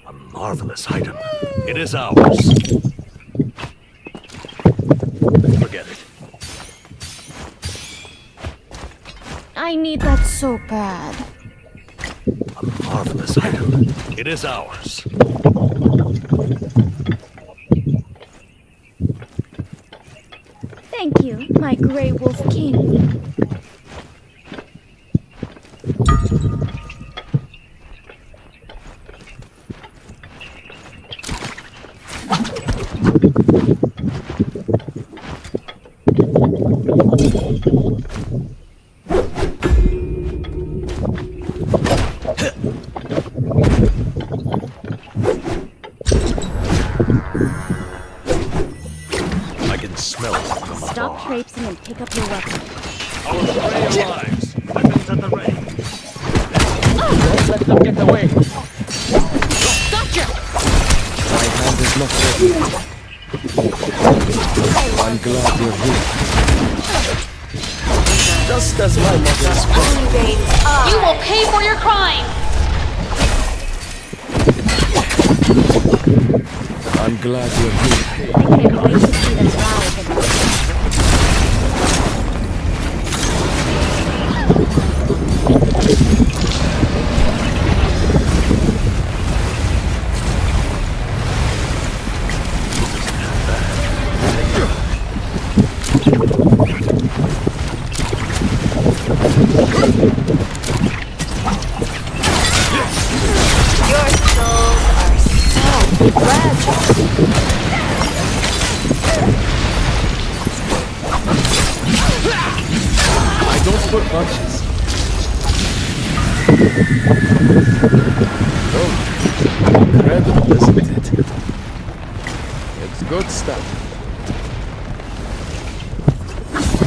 A marvelous item. It is ours. Forget it. I need that so bad. A marvelous item. It is ours. Thank you, my Grey Wolf King. I can smell it from Stop afar. traipsing and pick up your weapon. Our prey arrives. Weapons at the ready. Don't let them get away. Gotcha! My hand is not ready. I'm glad you're here. Just as my mother spoke. You will pay for your crime! I'm glad you're here. I can't wait to see them rise again. Your souls are so fragile. I don't put punches. Oh, incredible, isn't it? It's good stuff.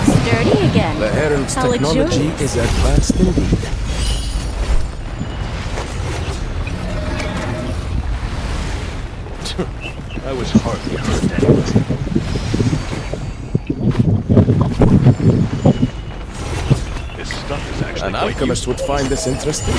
Sturdy again. The Herald's How technology luxurious. is advanced indeed. I was hardly hurt anyway. This stuff is actually An quite alchemist would find this interesting.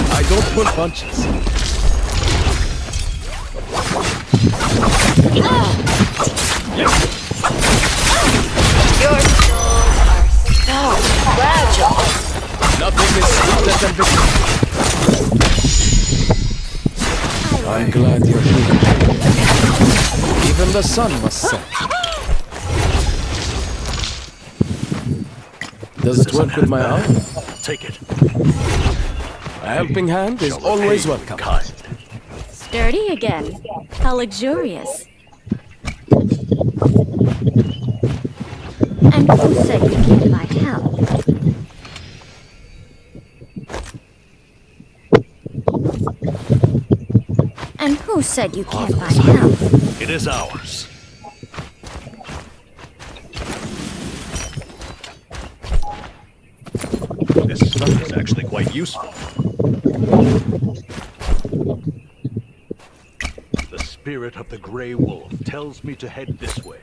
I don't pull punches. Your souls are so fragile. Nothing is sweeter than victory. I'm glad you're here. Even the sun must set. Does it work with my arm? Take it. A helping hand is always welcome. Kind. Sturdy again. How luxurious. And who said you can't buy help? And who said you can't buy help? It is ours. This stuff is actually quite useful. The spirit of the Grey Wolf tells me to head this way.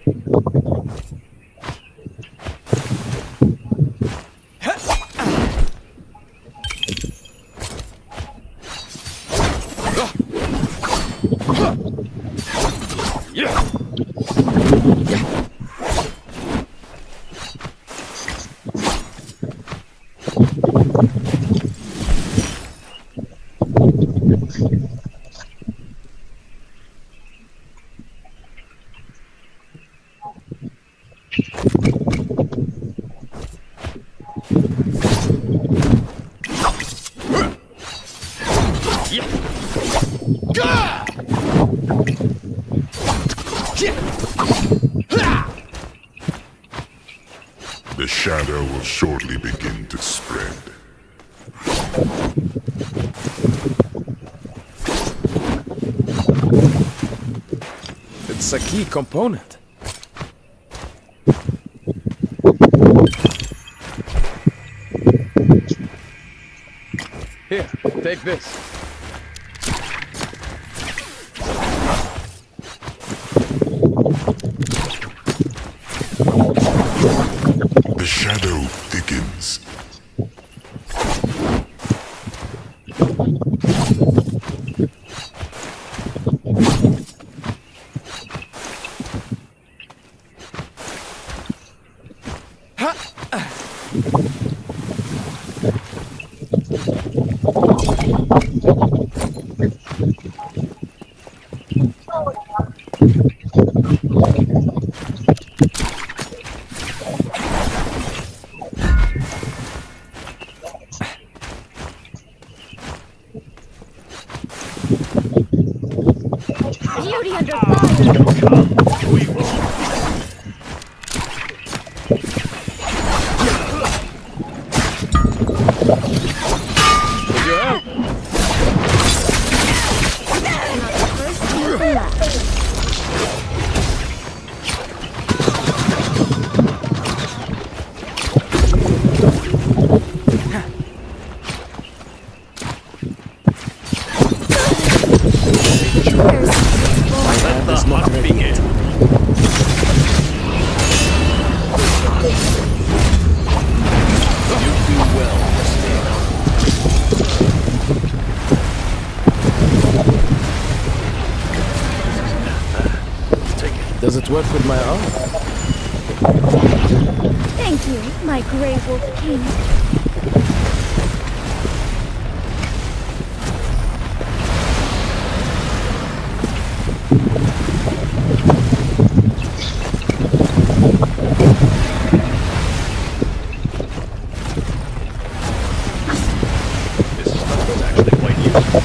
The shadow will shortly begin to spread. It's a key component. Here, take this. The shadow thickens. Beauty under fire! We will. Would you help? Not the first, not the last. Let the hunt begin. You do well to stay on. Take it. Does it work with my arm? Thank you, my Grey Wolf King. This stuff is actually quite useful.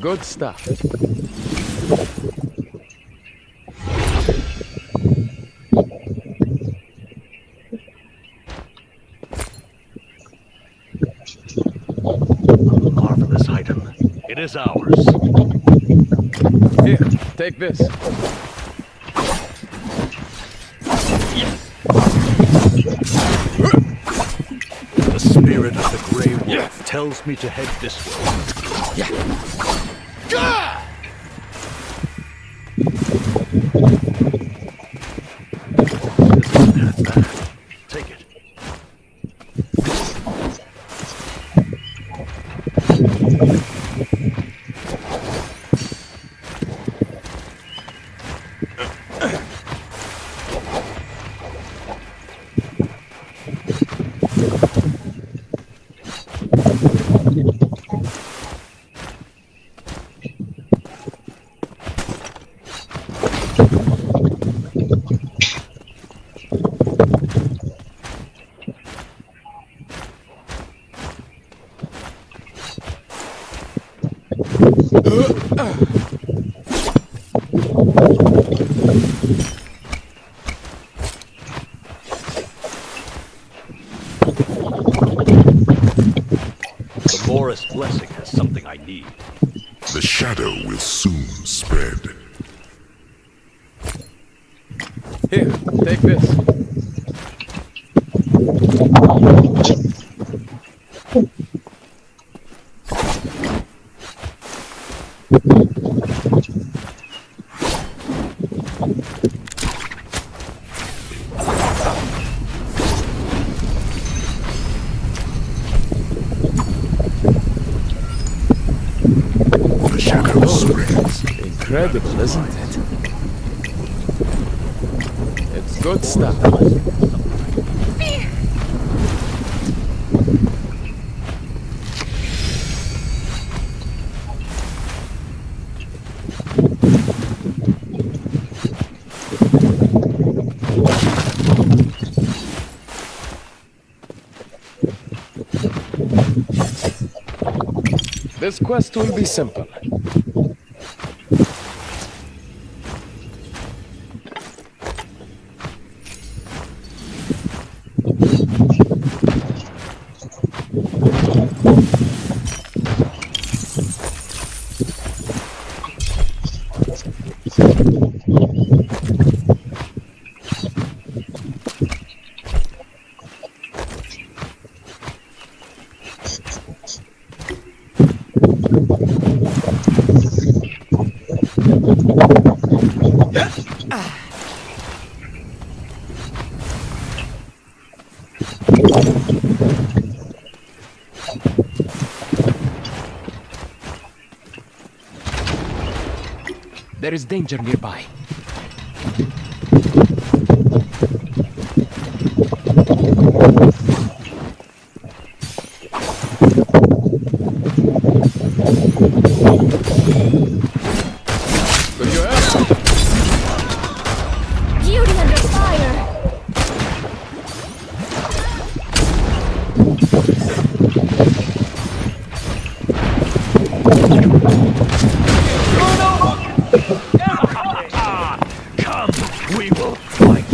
good stuff. Marvelous item. It is ours. Here, take this. The spirit of the Grey Wolf tells me to head this way. Take it. The Morris blessing has something I need. The shadow will soon spread. Here, take this. The shadow spreads. Incredible, isn't it? It's good stuff. This quest will be simple. There is danger nearby. Could you help? Beauty under fire! Come, we will fight.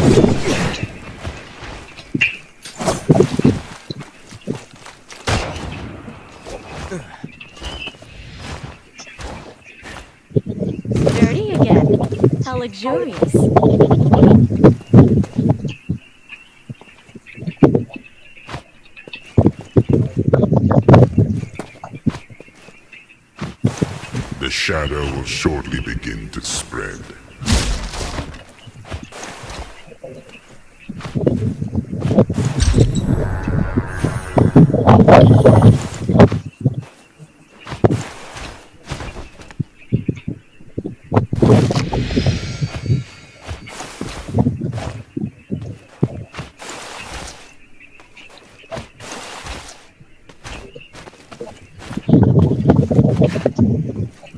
Dirty again. How luxurious. The shadow will shortly begin to spread.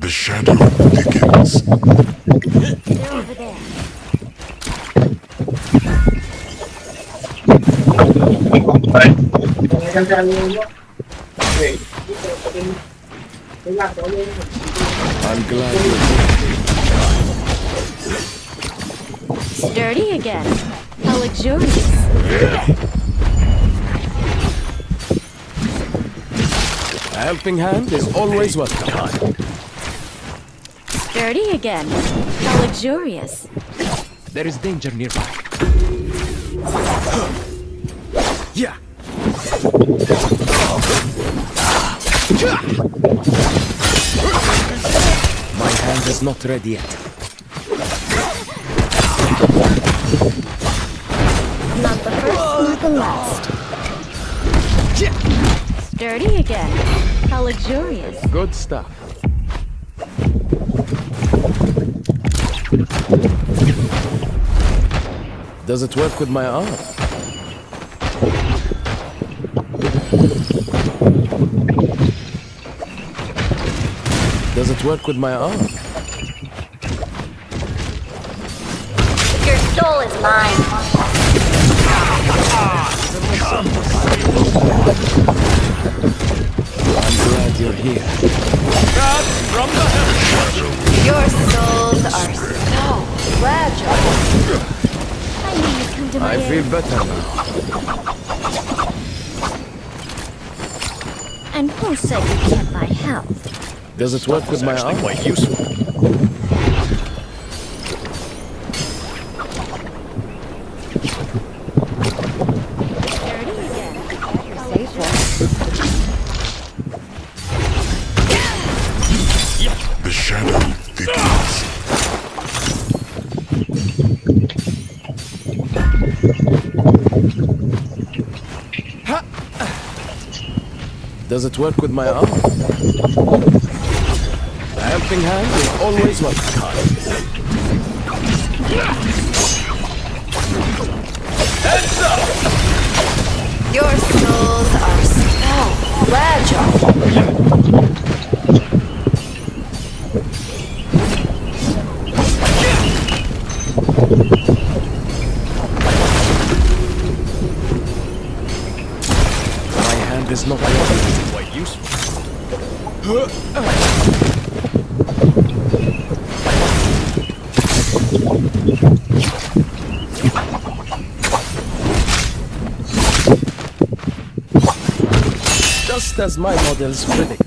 The shadow thickens. They're over there. Hey. I'm glad you're here. Sturdy again. How luxurious. A helping hand is always welcome. Sturdy again. How luxurious. There is danger nearby. Yeah. My hand is not ready yet. Not the first, not the last. Sturdy again. How luxurious. Good stuff. Does it work with my arm? Does it work with my arm? Your soul is mine. I'm glad you're here. Your souls are so fragile. I knew you'd come to my I aid. feel better now. And who said you can't buy health? Does it work with my arm? Quite useful. Sturdy again. You're safer. The shadow thickens. Does it work with my arm? A helping hand is always welcome. Your souls are so fragile. My hand is not ready. Quite useful. Just as my models predict.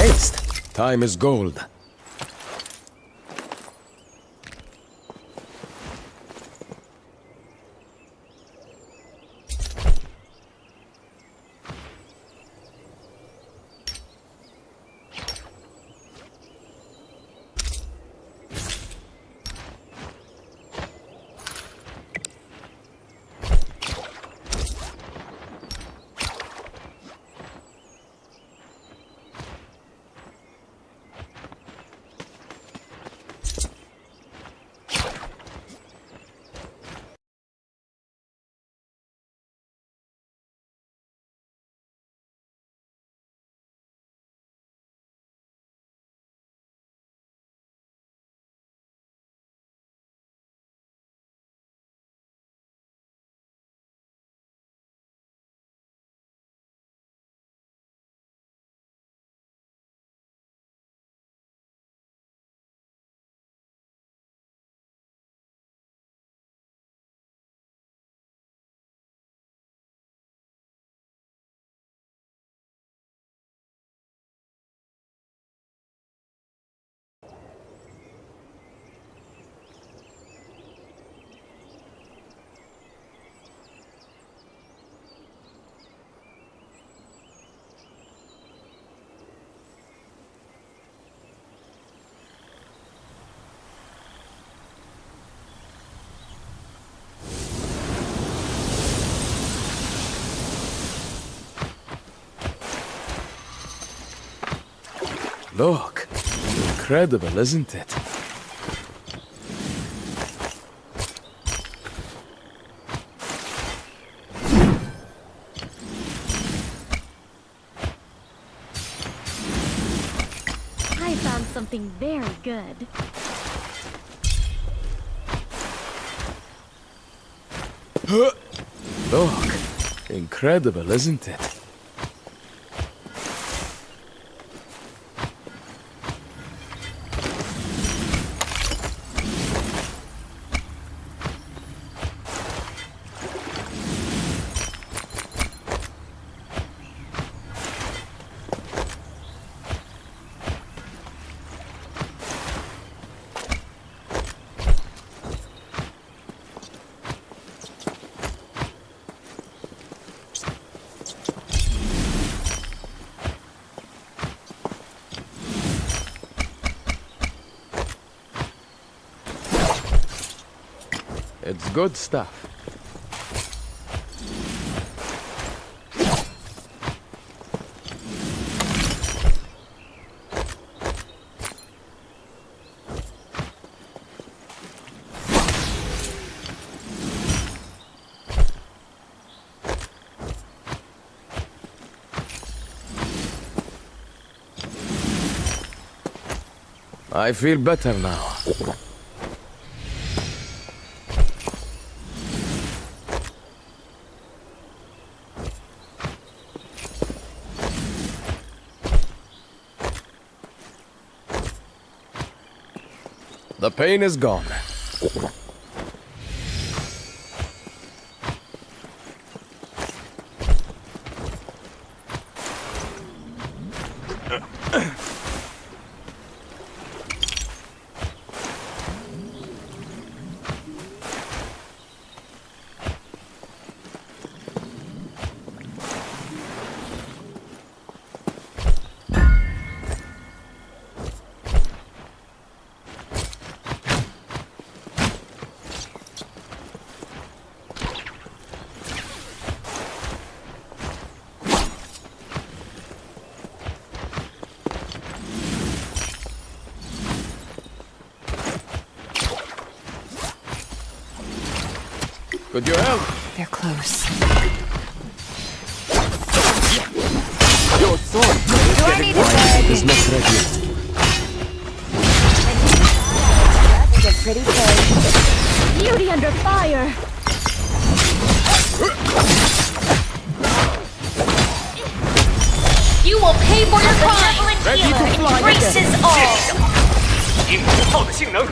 haste. Time is gold. Look, incredible, isn't it? I found something very good. Look, incredible, isn't it? It's good stuff. I feel better now. The pain is gone. Could you help? They're close. Your sword is getting wide. Is not ready yet. That's a pretty face. Beauty under fire! You will pay for your crime! Ready to fly Embraces all! 引火炮的性能。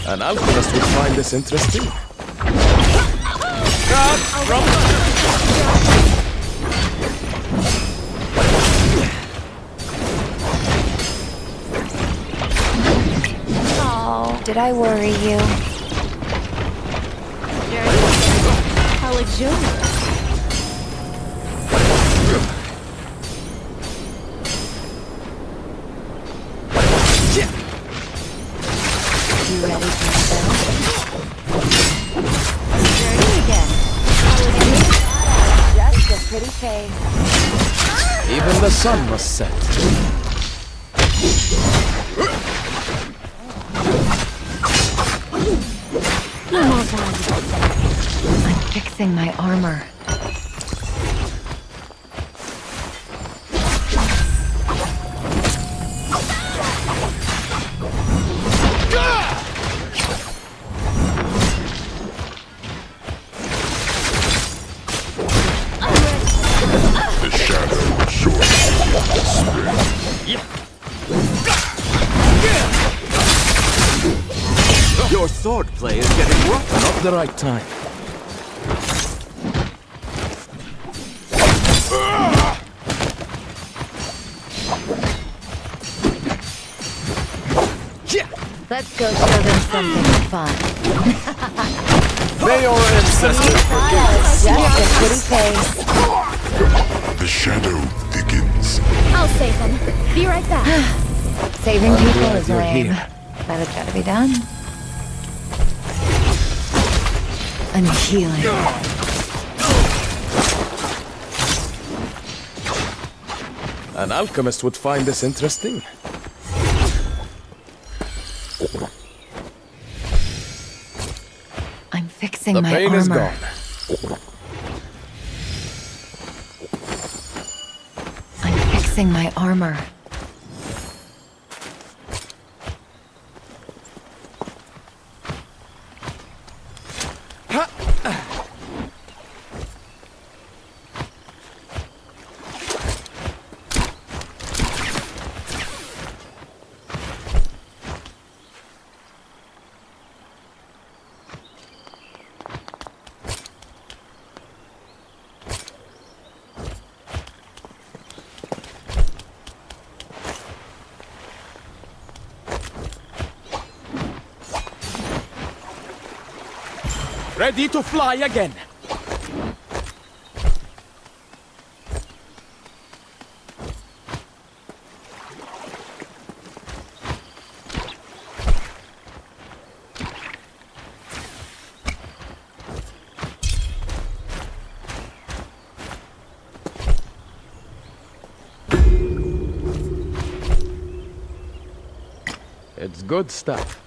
An alchemist would find this interesting. Did I worry you? How luxurious. You ready for a spell? Journey again. Just a pretty face. Even the sun must set. I'm fixing my armor. The shadow will surely begin to Your sword play is getting rough. Not the right time. Let's go show them something fun. May your ancestors Just a pretty face. The shadow thickens. I'll save them. Be right back. Saving people is you're lame. here. But it's gotta be done. I'm healing. An alchemist would find this interesting. I'm fixing The my pain armor. is gone. I'm fixing my armor. Ready to fly again. It's good stuff.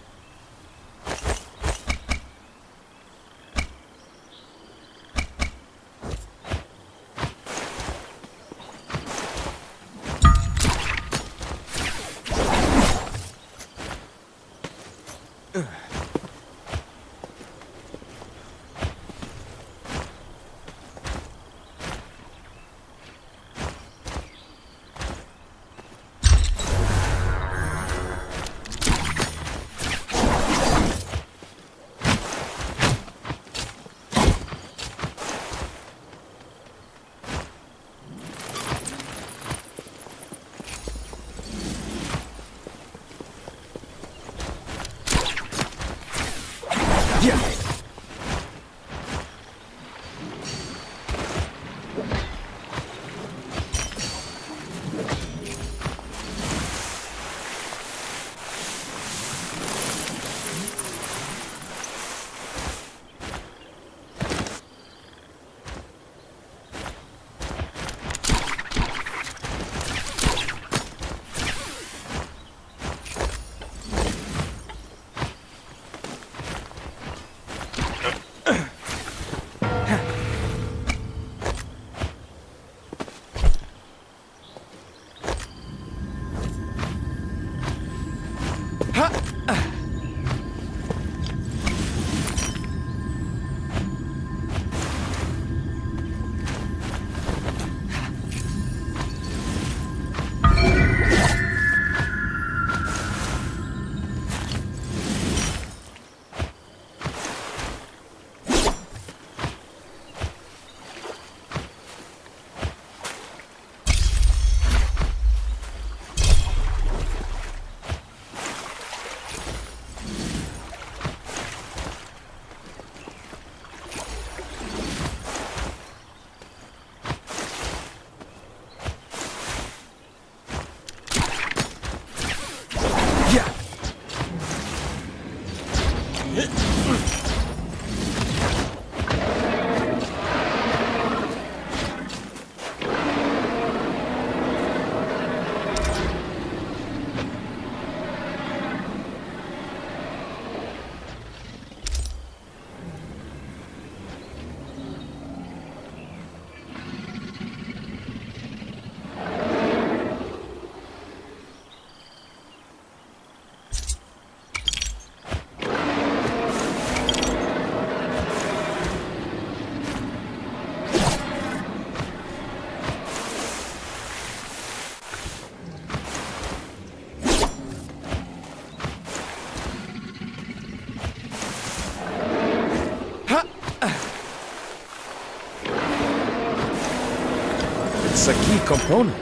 It's a key component.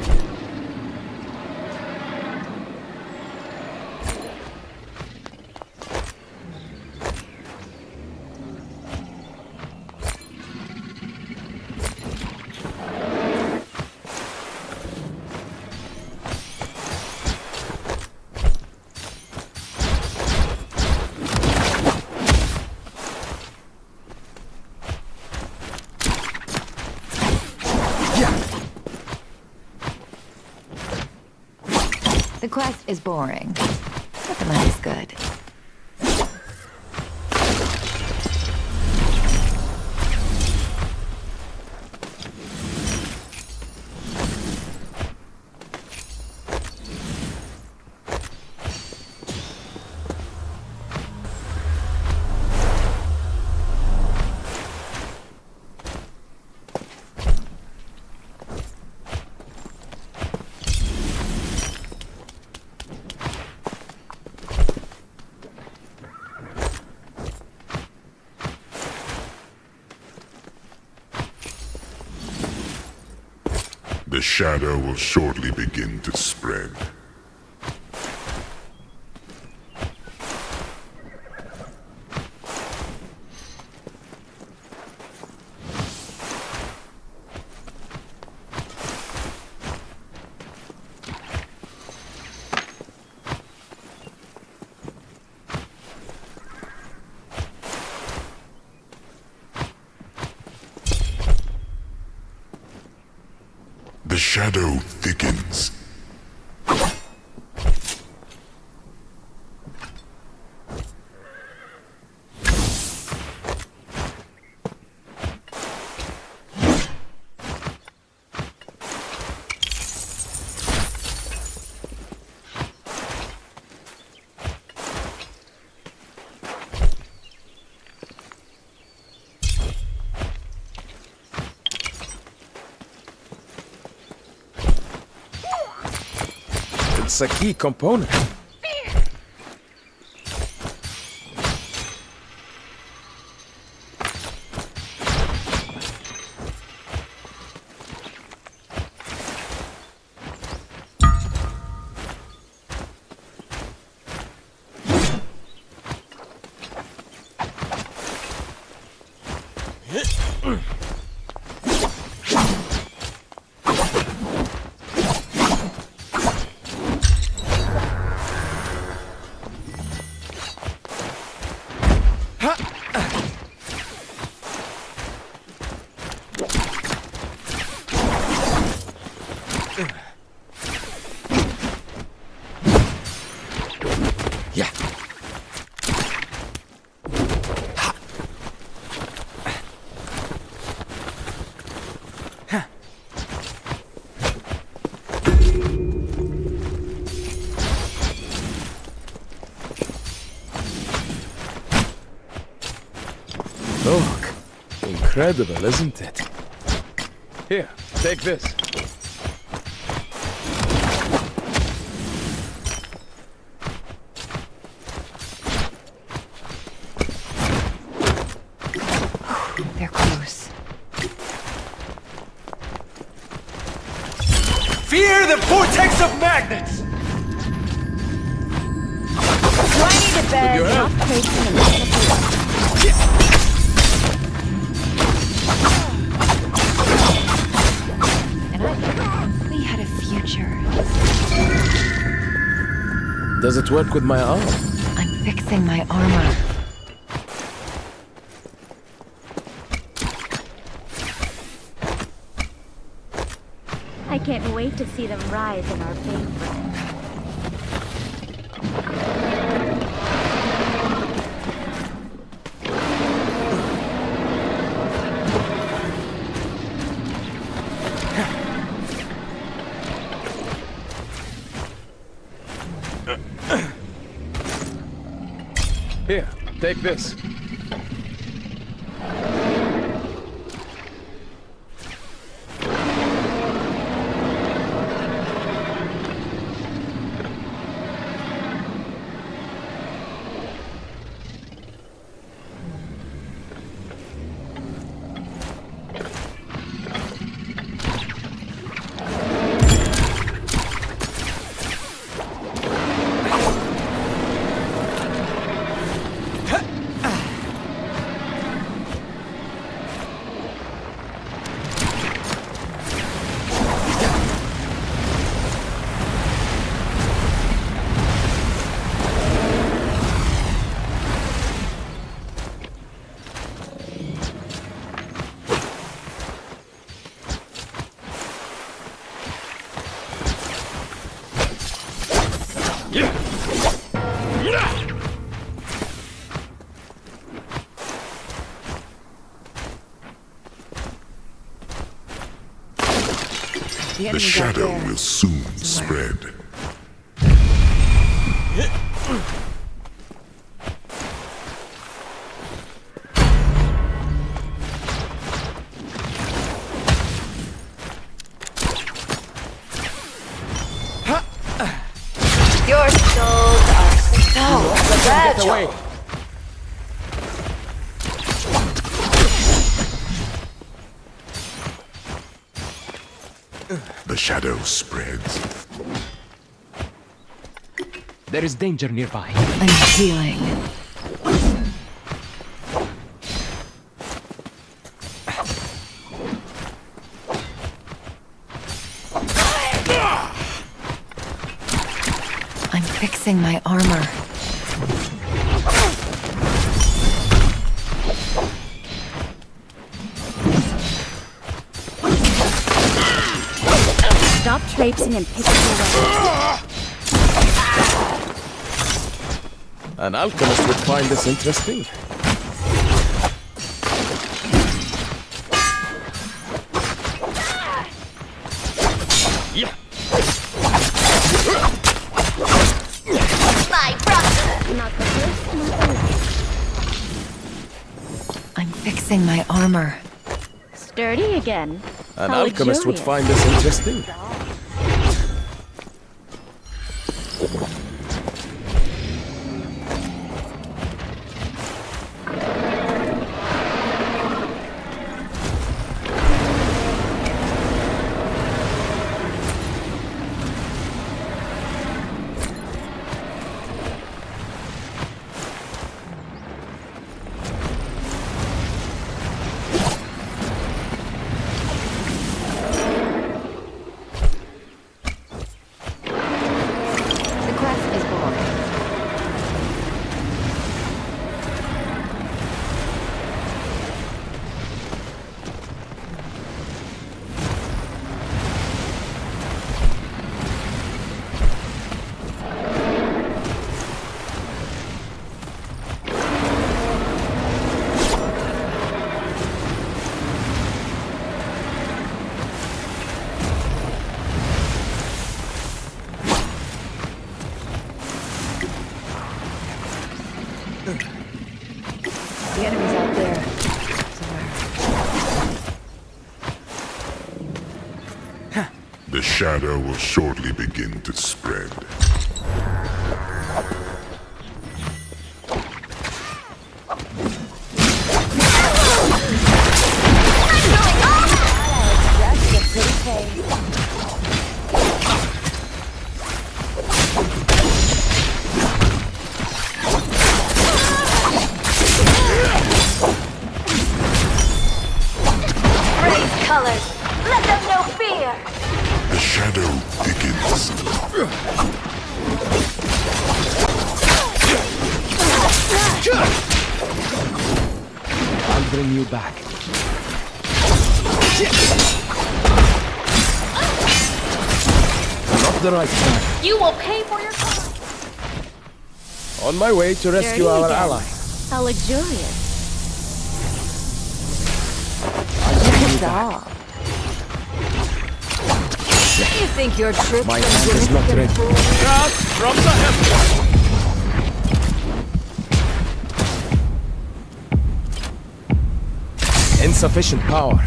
The quest is boring, but the money's good. The shadow will shortly begin to spread. The shadow thickens. It's a key component. Yeah. Look, incredible, isn't it? Here, take this. They're close. Fear the vortex of magnets! Do I need to bed? your help. Not placing a medical. And I thought we had a future. Does it work with my arm? I'm fixing my armor. I can't wait to see them rise in our favor. Here, take this. The shadow will soon spread. Your souls are so fragile. The shadow spreads. There is danger nearby. I'm healing. I'm fixing my armor. Stop traipsing and pick your way. An alchemist would find this interesting. Yeah. My brother! Not the first, not the last. I'm fixing my armor. Sturdy again. An How alchemist would luxurious. find this interesting. The quest is born. The enemy's out there somewhere. The shadow will shortly begin to spread. Just a pretty face. Raise colors! Let them know fear! The shadow begins. I'll bring you back. Not the right time. You will pay for your crime! On my way to rescue Sturdy our again. ally. How luxurious. Dog. You think your trick My hand is not ready. God from the heavens! Insufficient power.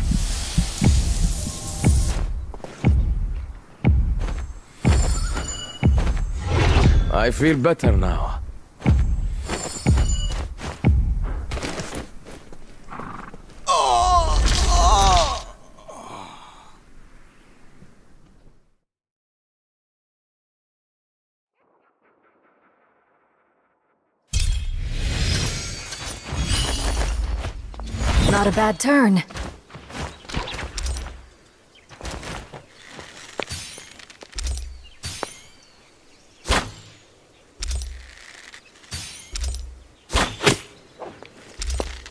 I feel better now. Not a bad turn.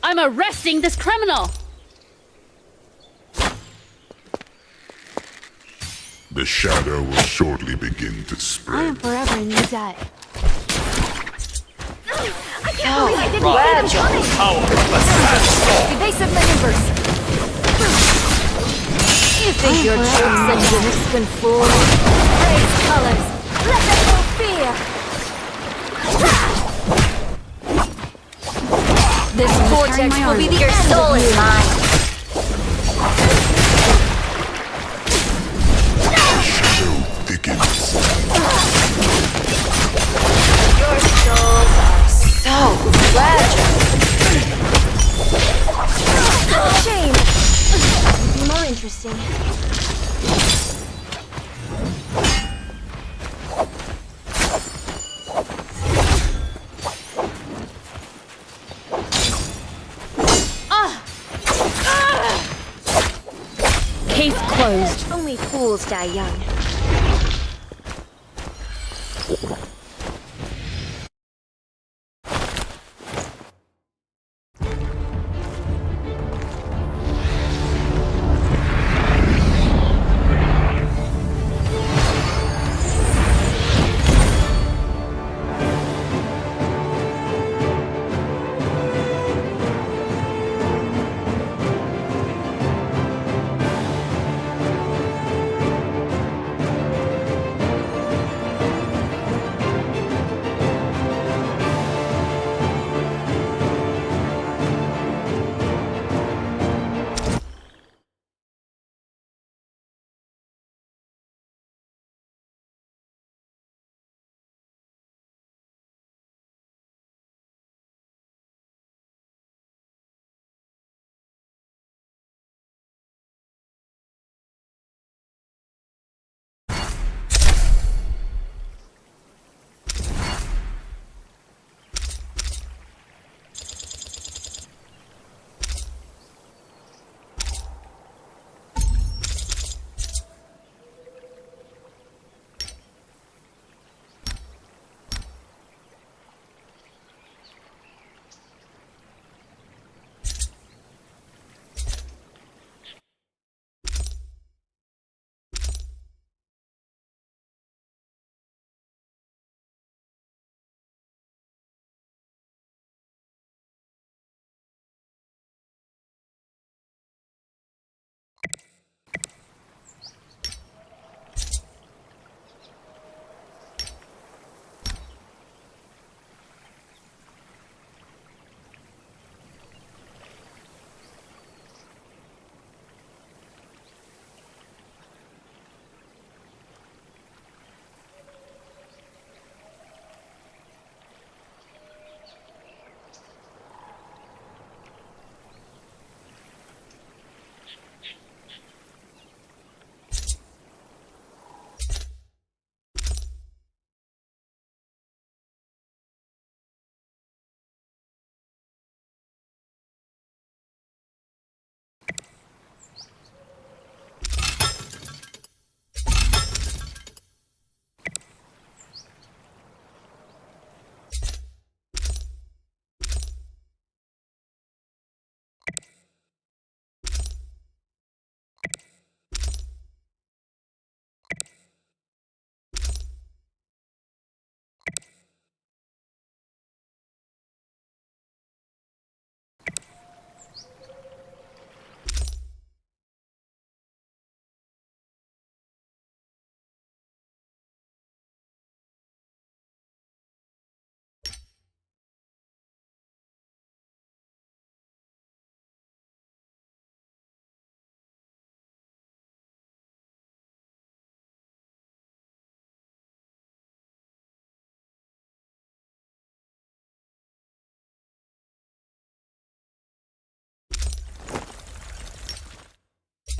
I'm arresting this criminal! The shadow will shortly begin to I spread. am forever in your debt. I can't believe I didn't see them coming! Evasive maneuvers. You think your tricks and gimmicks can fool me? Raise colors. Let them know fear. This vortex will be the Your end soul of is you. mine. Shadow thickens. Your souls are so fragile. Shame. Would be more interesting. Case closed. Only fools die young.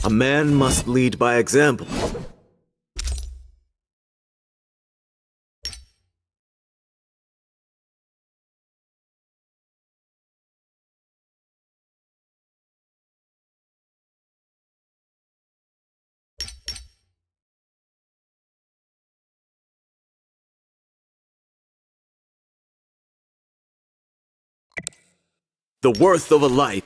A man must lead by example. The worth of a life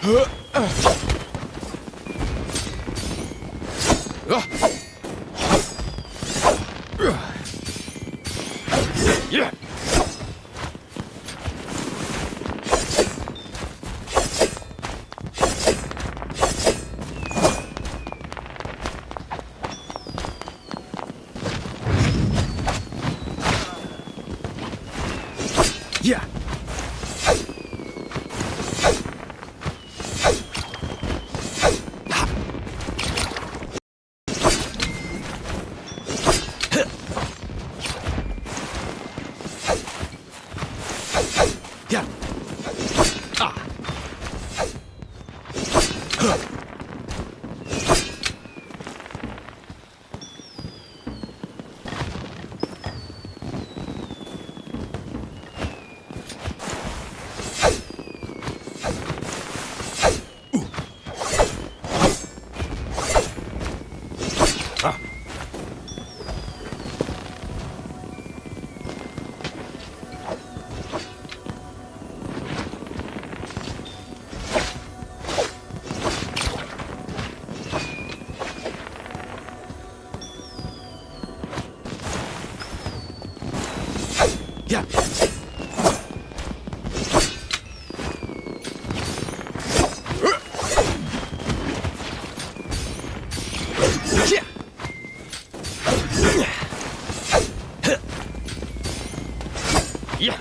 Yeah. Yeah. Ah. Yeah.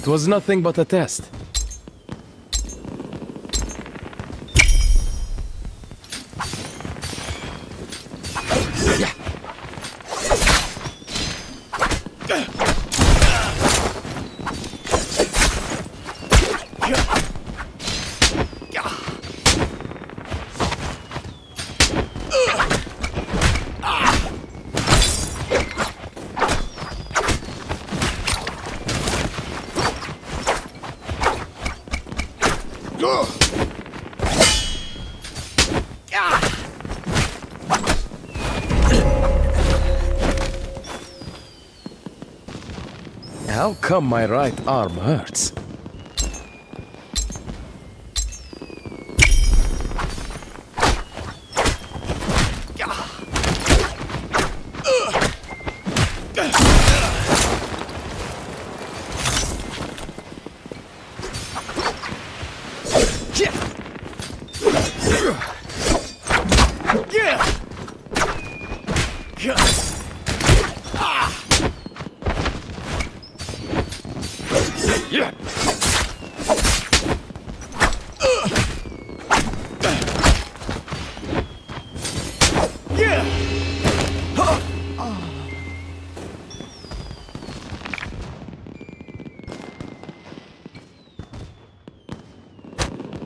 It was nothing but a test. How come my right arm hurts?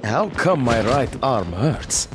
How come my right arm hurts?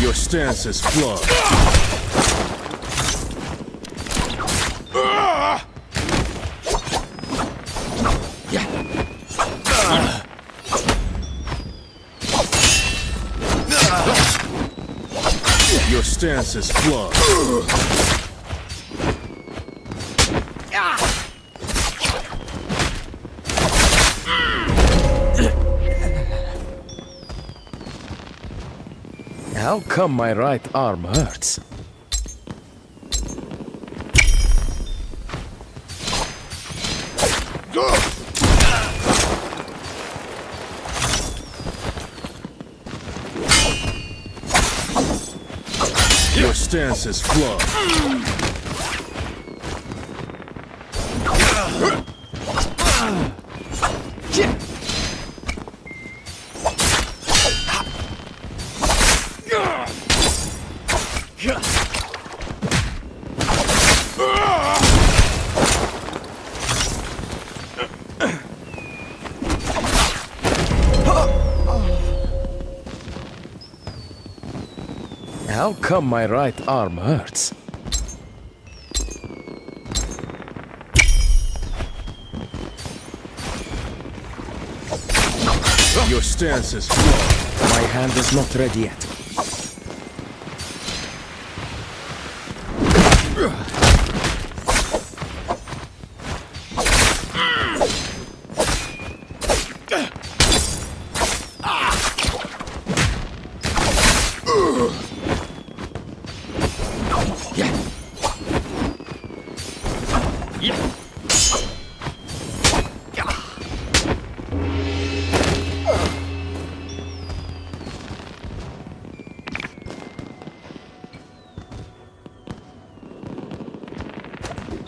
Your stance is flawed. Your stance is flawed. How come my right arm hurts? Your stance is flawed. How come my right arm hurts? Your stance is flawed. My hand is not ready yet.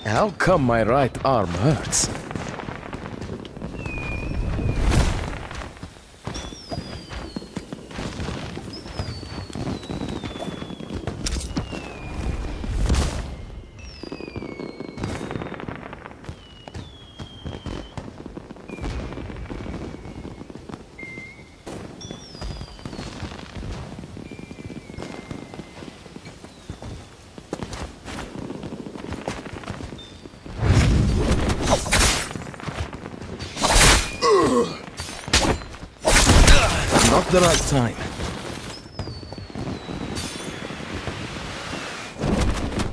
How come my right arm hurts? Not the right time.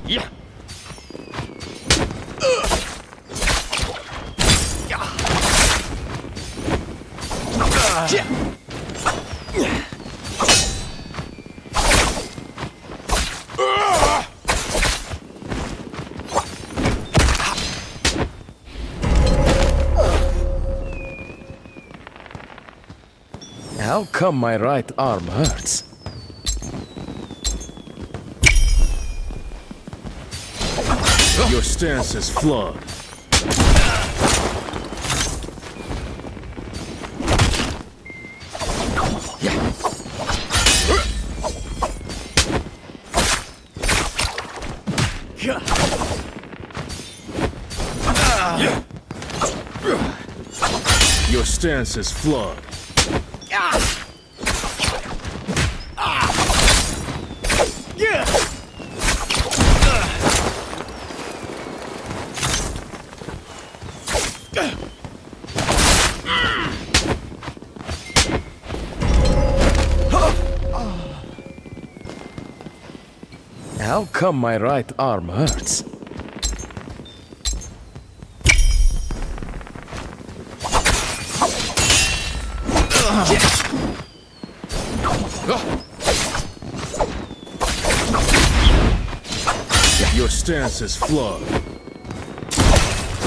Yeah. How come my right arm hurts? Your stance is flawed. Your stance is flawed. How come my right arm hurts? Your stance is flawed.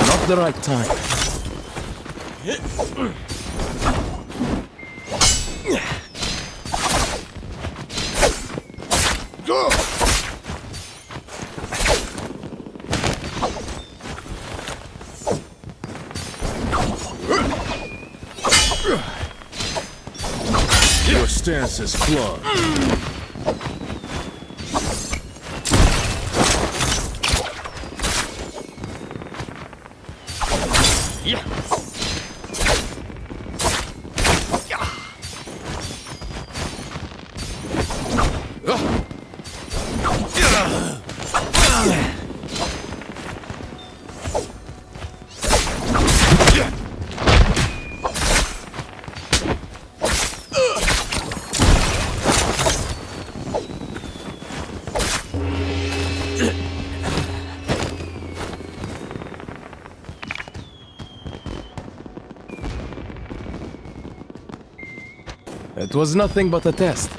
Not the right time. Your stance is flawed. It was nothing but a test.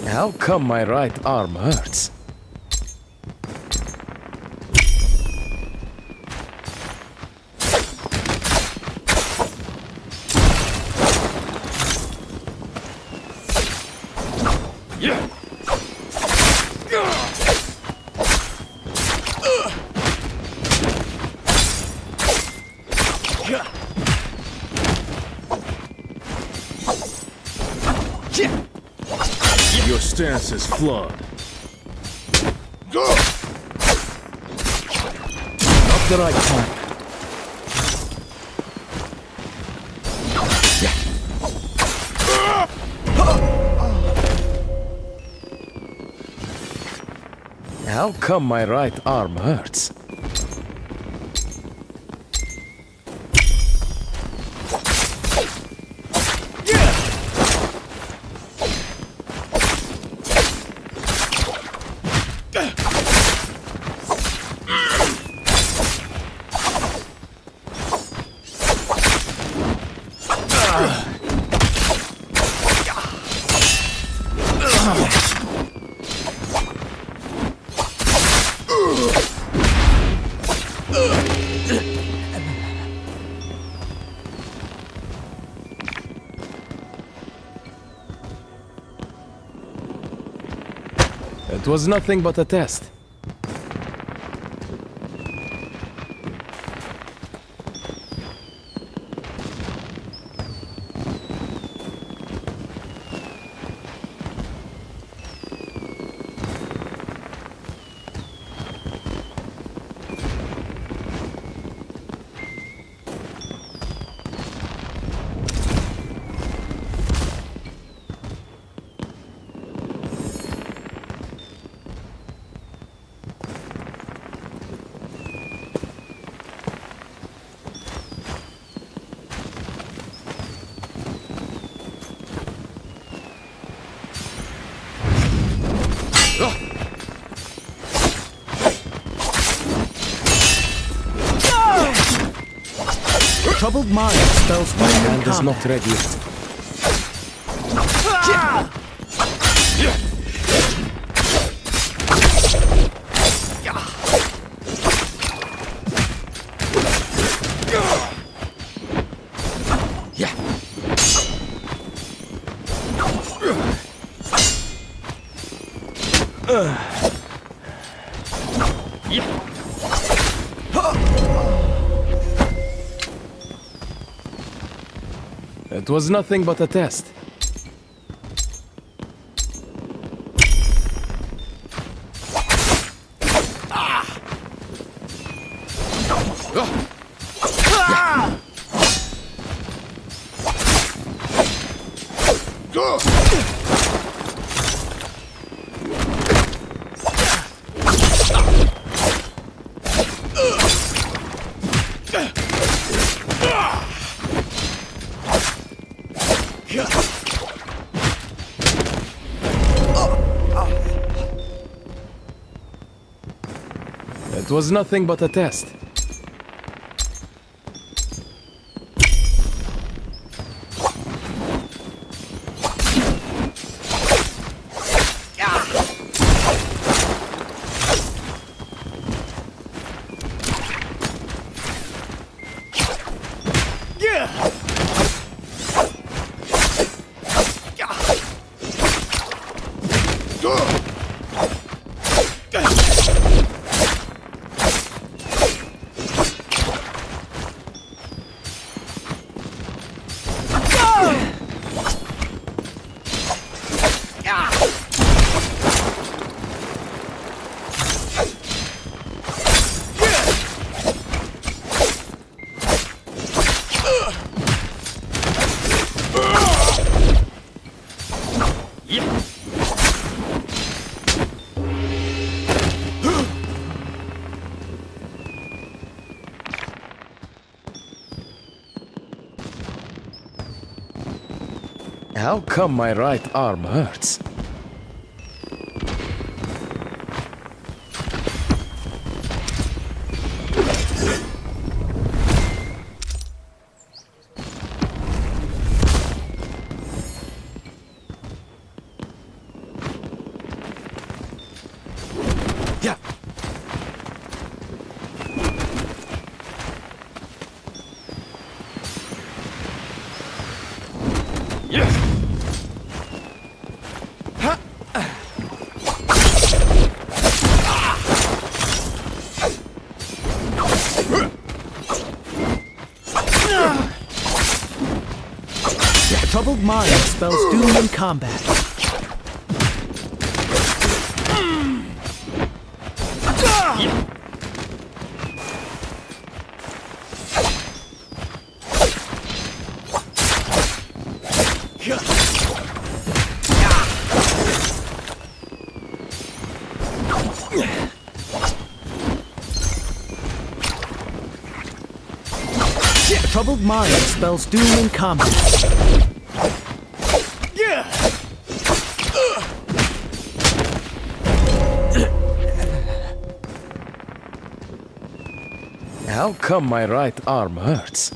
How come my right arm hurts? Your stance is flawed. Not the right time. How come my right arm hurts? It was nothing but a test. troubled mind spells My doom in hand is combat. not ready yet. It was nothing but a test. It was nothing but a test. How come my right arm hurts? Troubled mind spells doom in combat. Troubled mind spells doom in combat. How come my right arm hurts?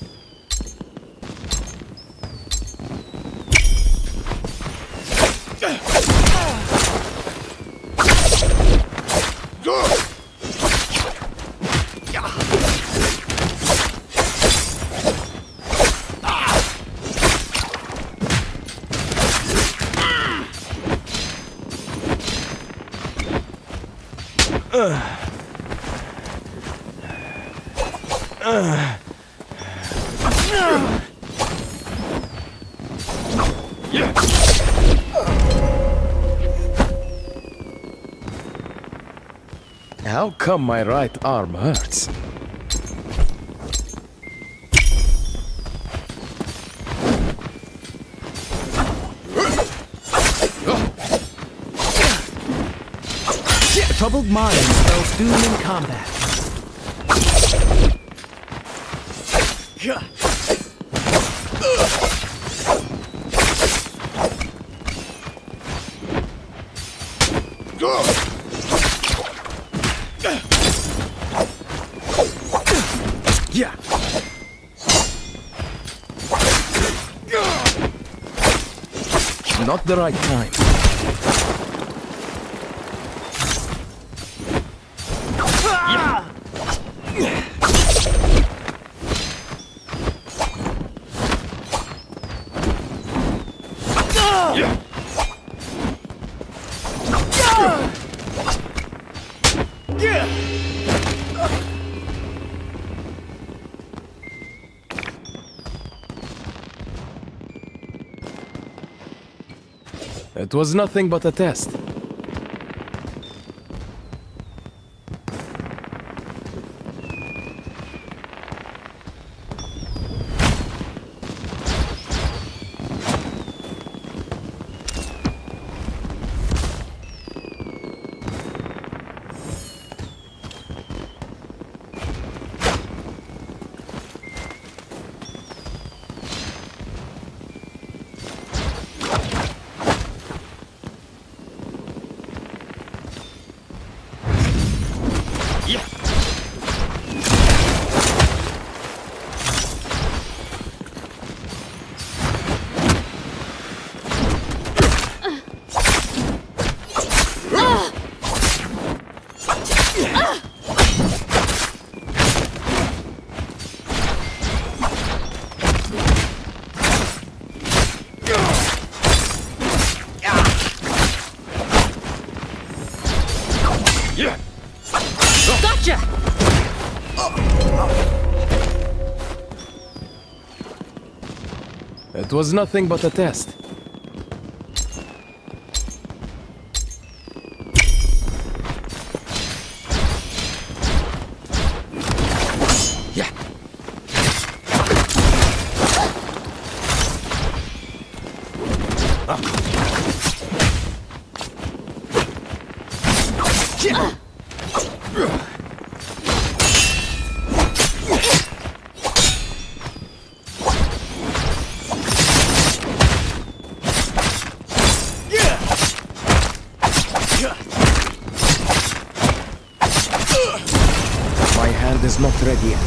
How come my right arm hurts? Troubled mind spells doom in combat. not the right time. It was nothing but a test. Gotcha! It was nothing but a test. Yeah. My hand is not ready yet.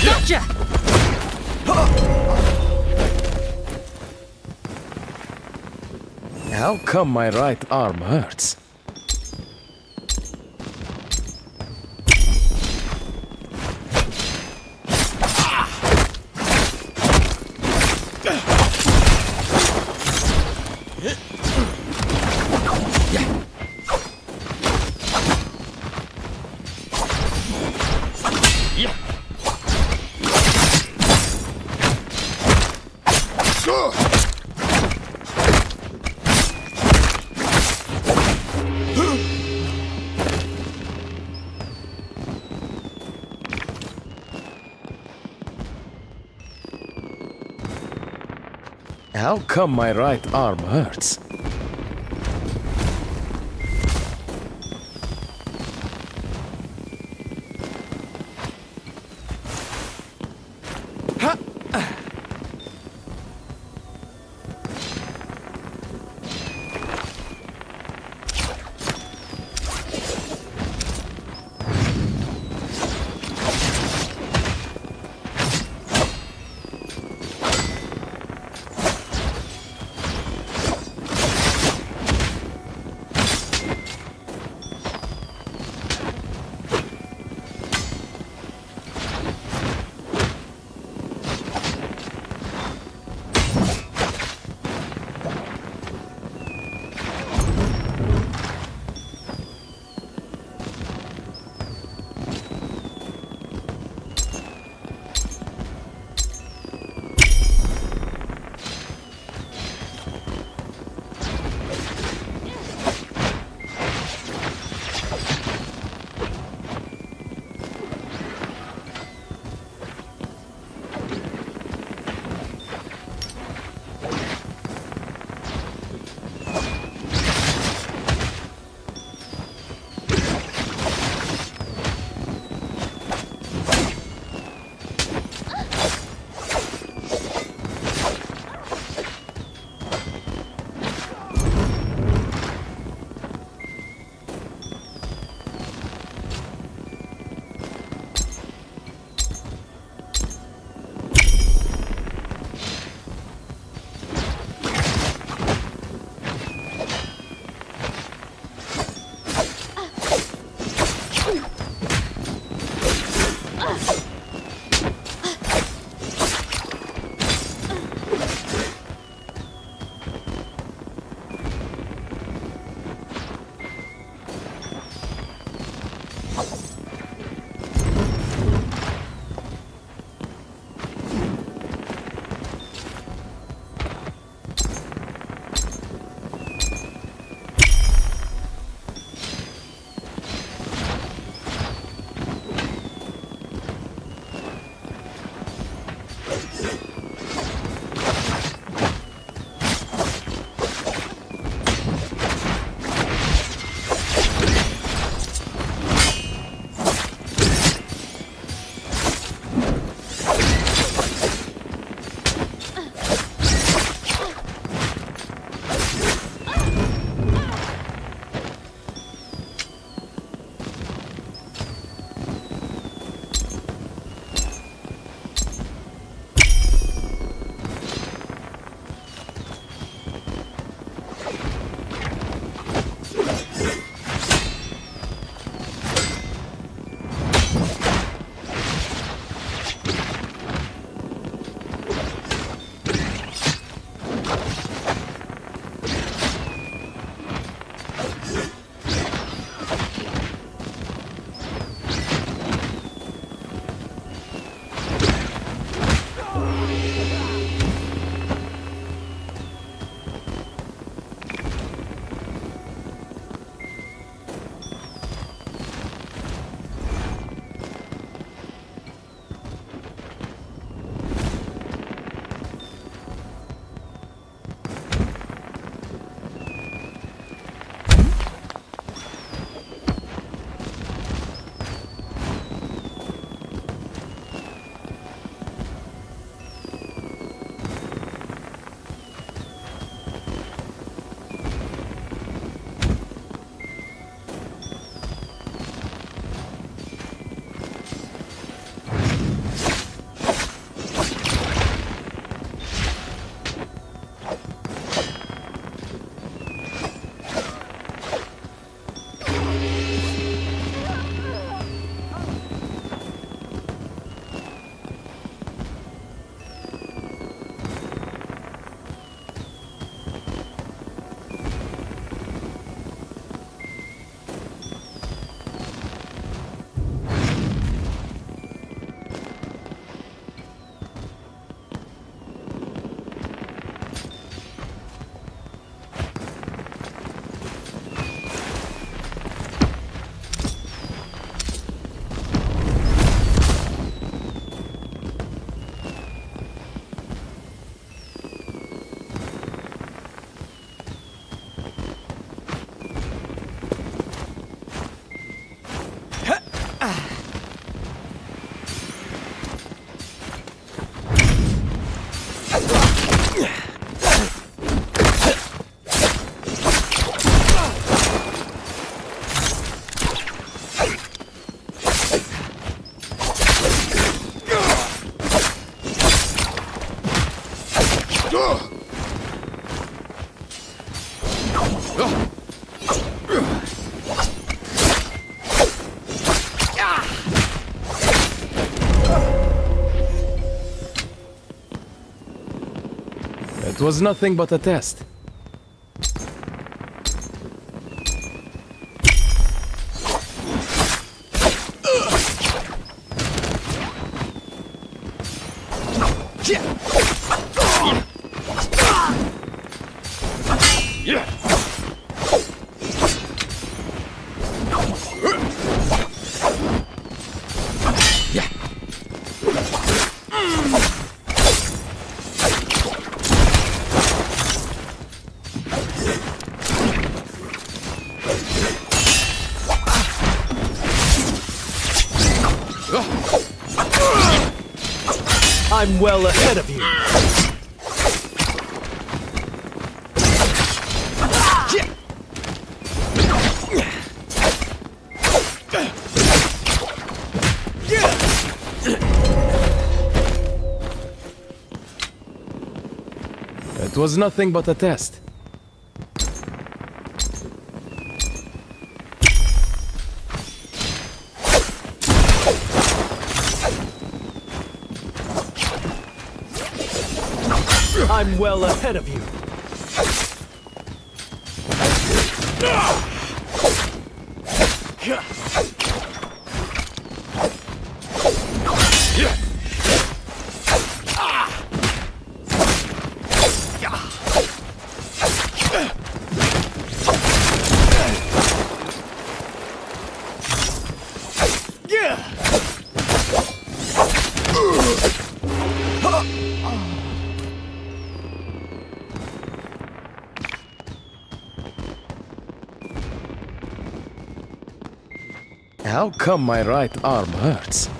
Gotcha! How come my right arm hurts? How come my right arm hurts? It was nothing but a test. I'm well ahead of you. It was nothing but a test. I'm well ahead of you. How come my right arm hurts?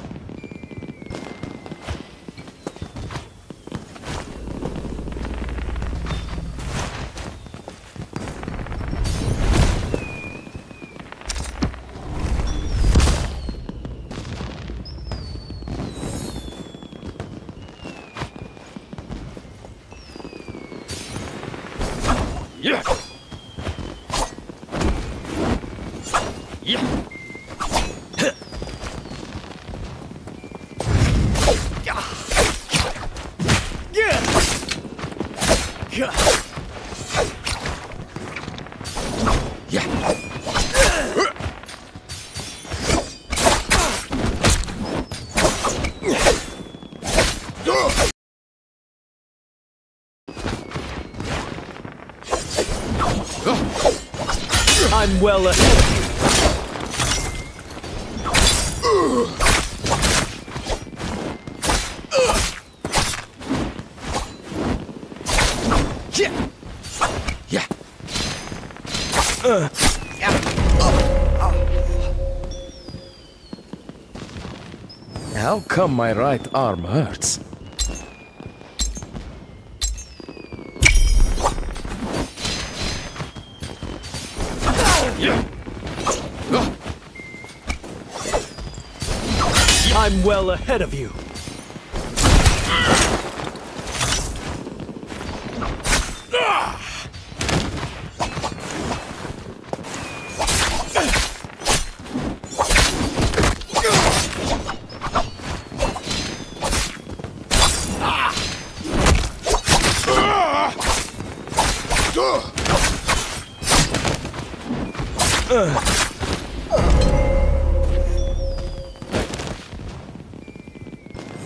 I'm well ahead of you. How come my right arm hurts? I'm well ahead of you.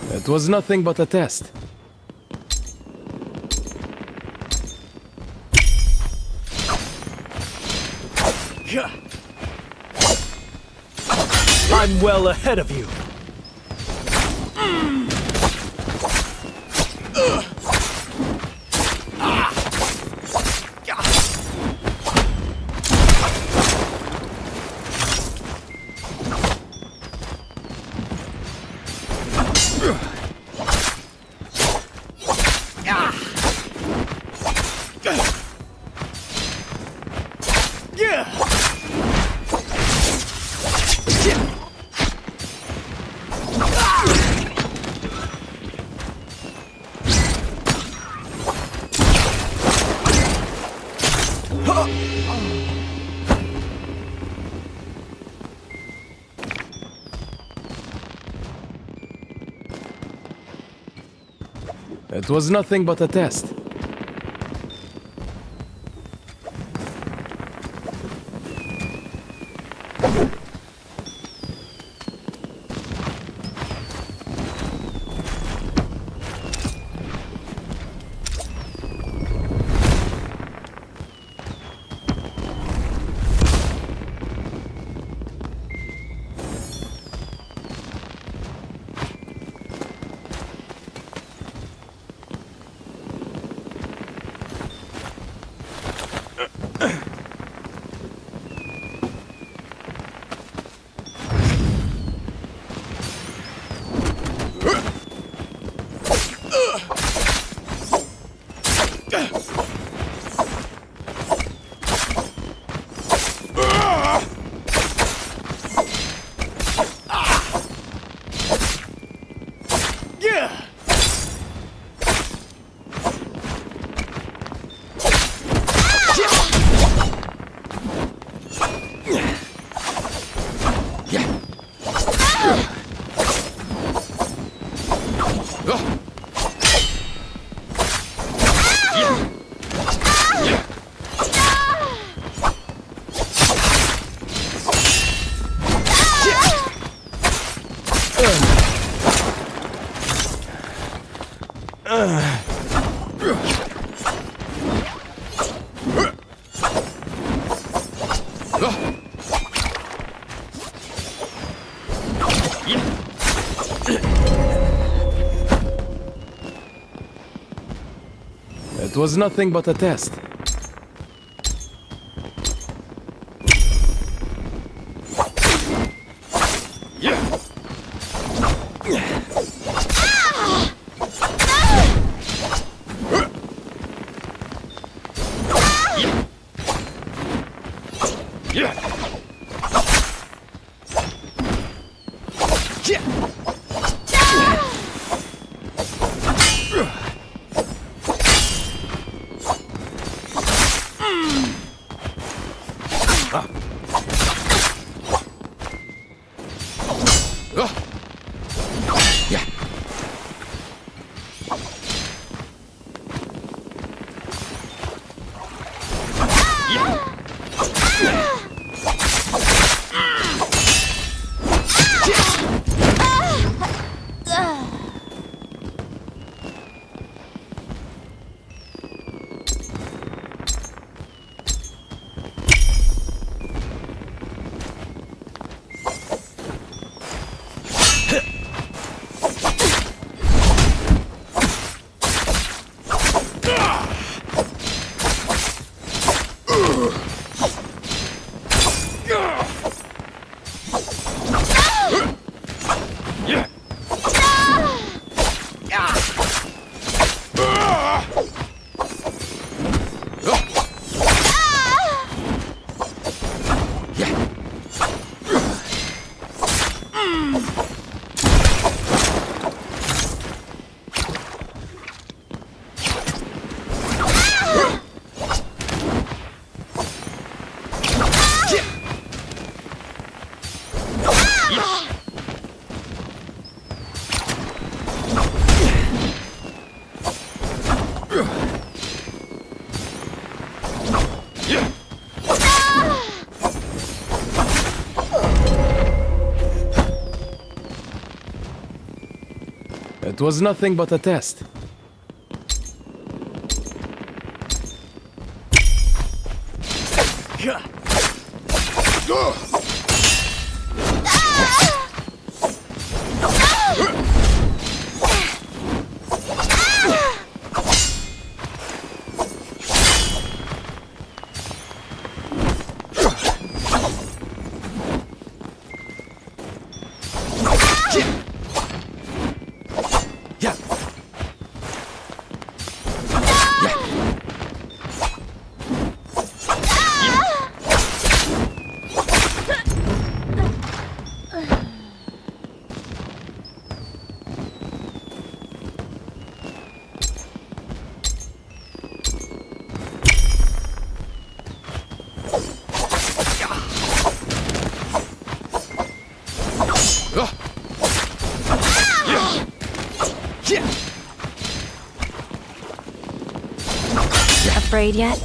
It was nothing but a test. I'm well ahead of you. It was nothing but a test. It was nothing but a test. It was nothing but a test. Afraid yet?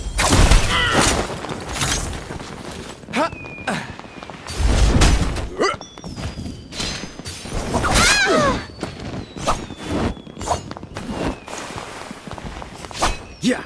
Yeah.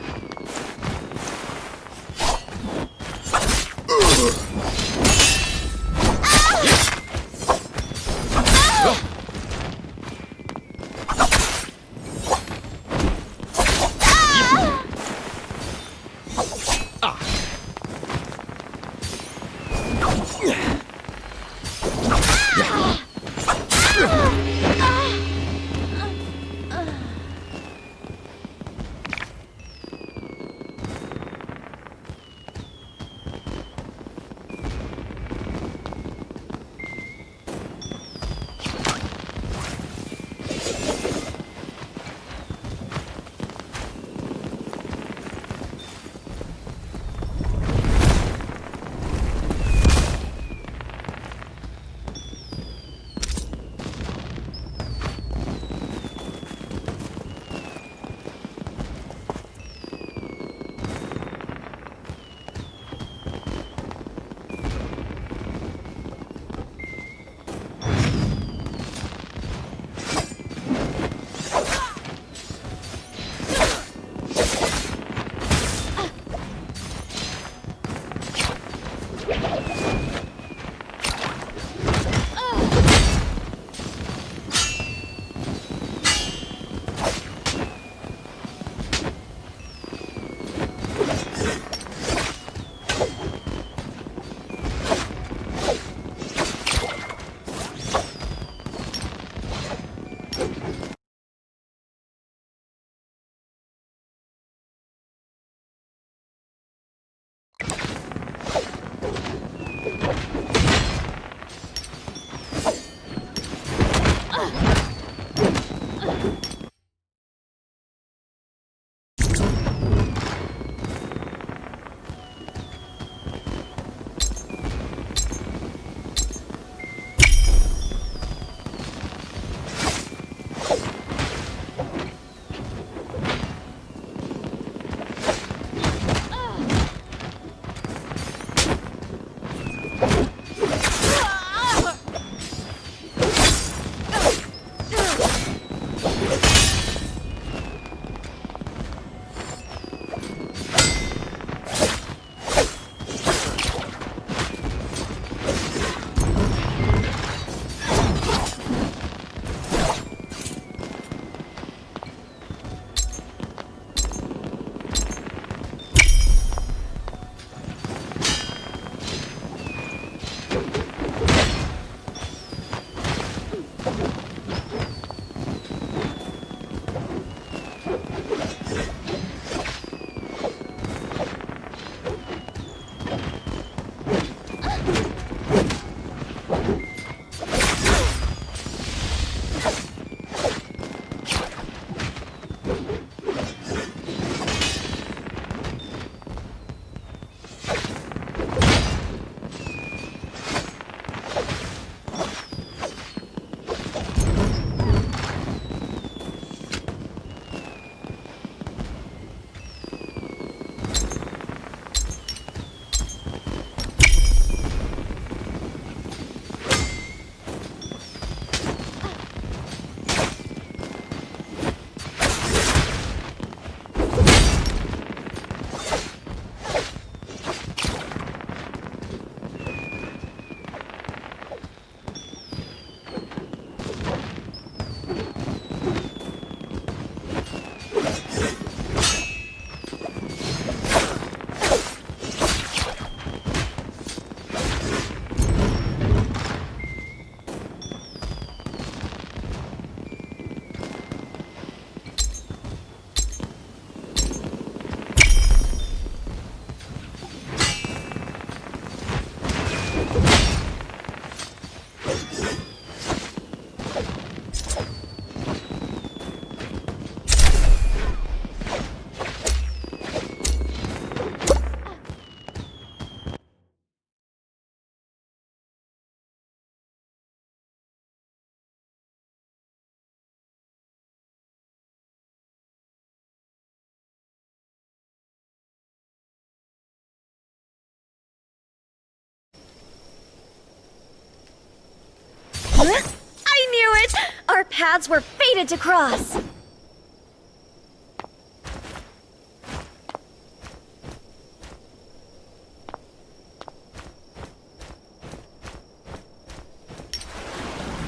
I knew it! Our paths were fated to cross!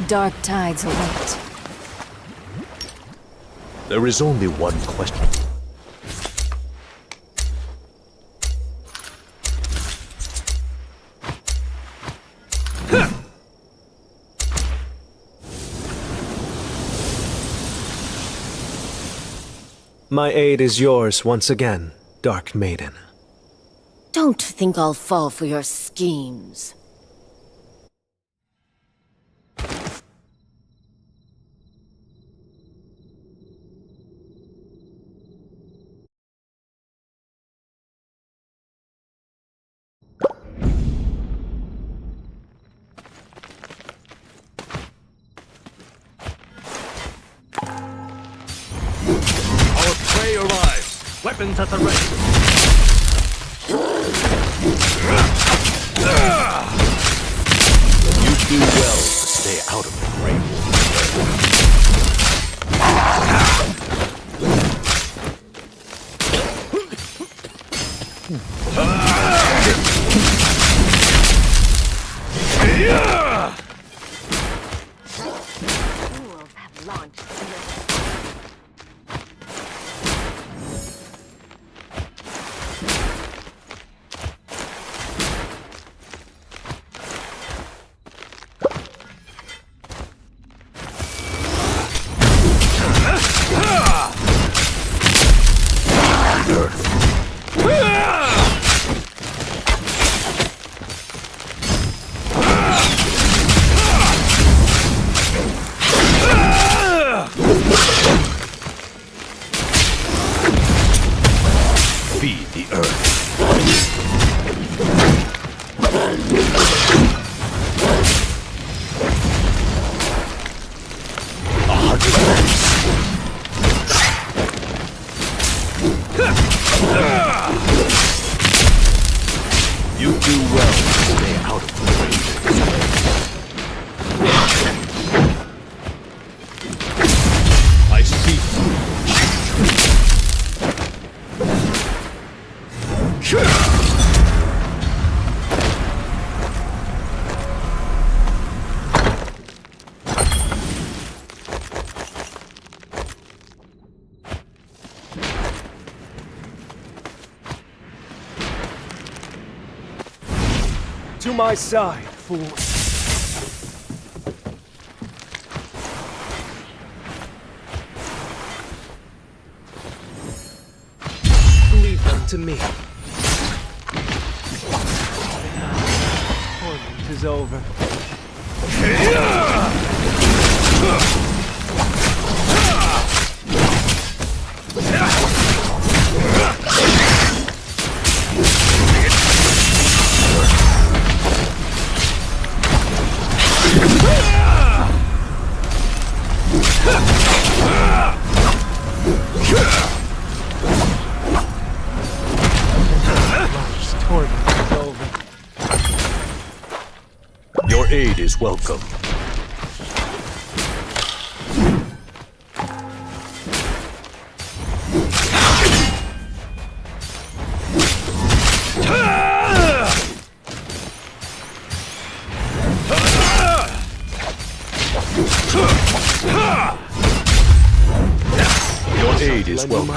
Dark tides await. There is only one question. My aid is yours once again, Dark Maiden. Don't think I'll fall for your schemes. Our prey arrives. Weapons at the ready. You do well to stay out of the fray. Fools have launched You do well to stay out of the way. I see. To my side, fool. Leave them to me. Torment is over. Your aid is welcome. Your aid is welcome.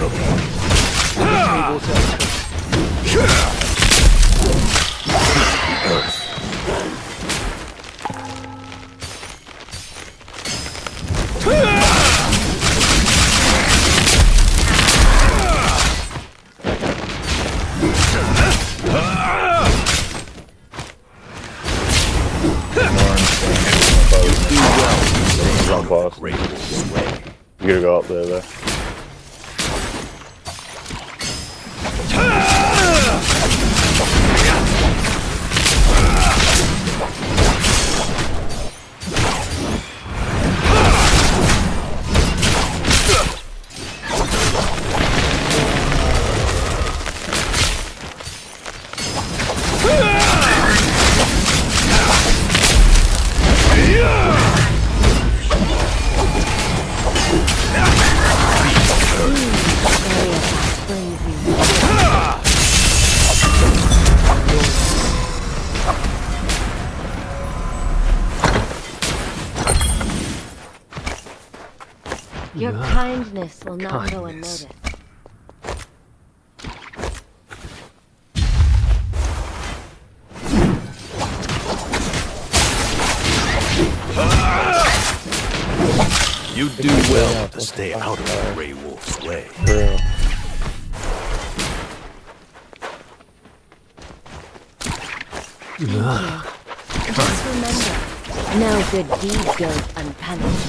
You gotta go up there, though. Your kindness will not go unnoticed. You do well to stay out of the Grey Wolf's way. Just remember, no good deed goes unpunished.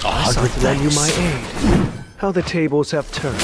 I sought to lend you my aid. How the tables have turned.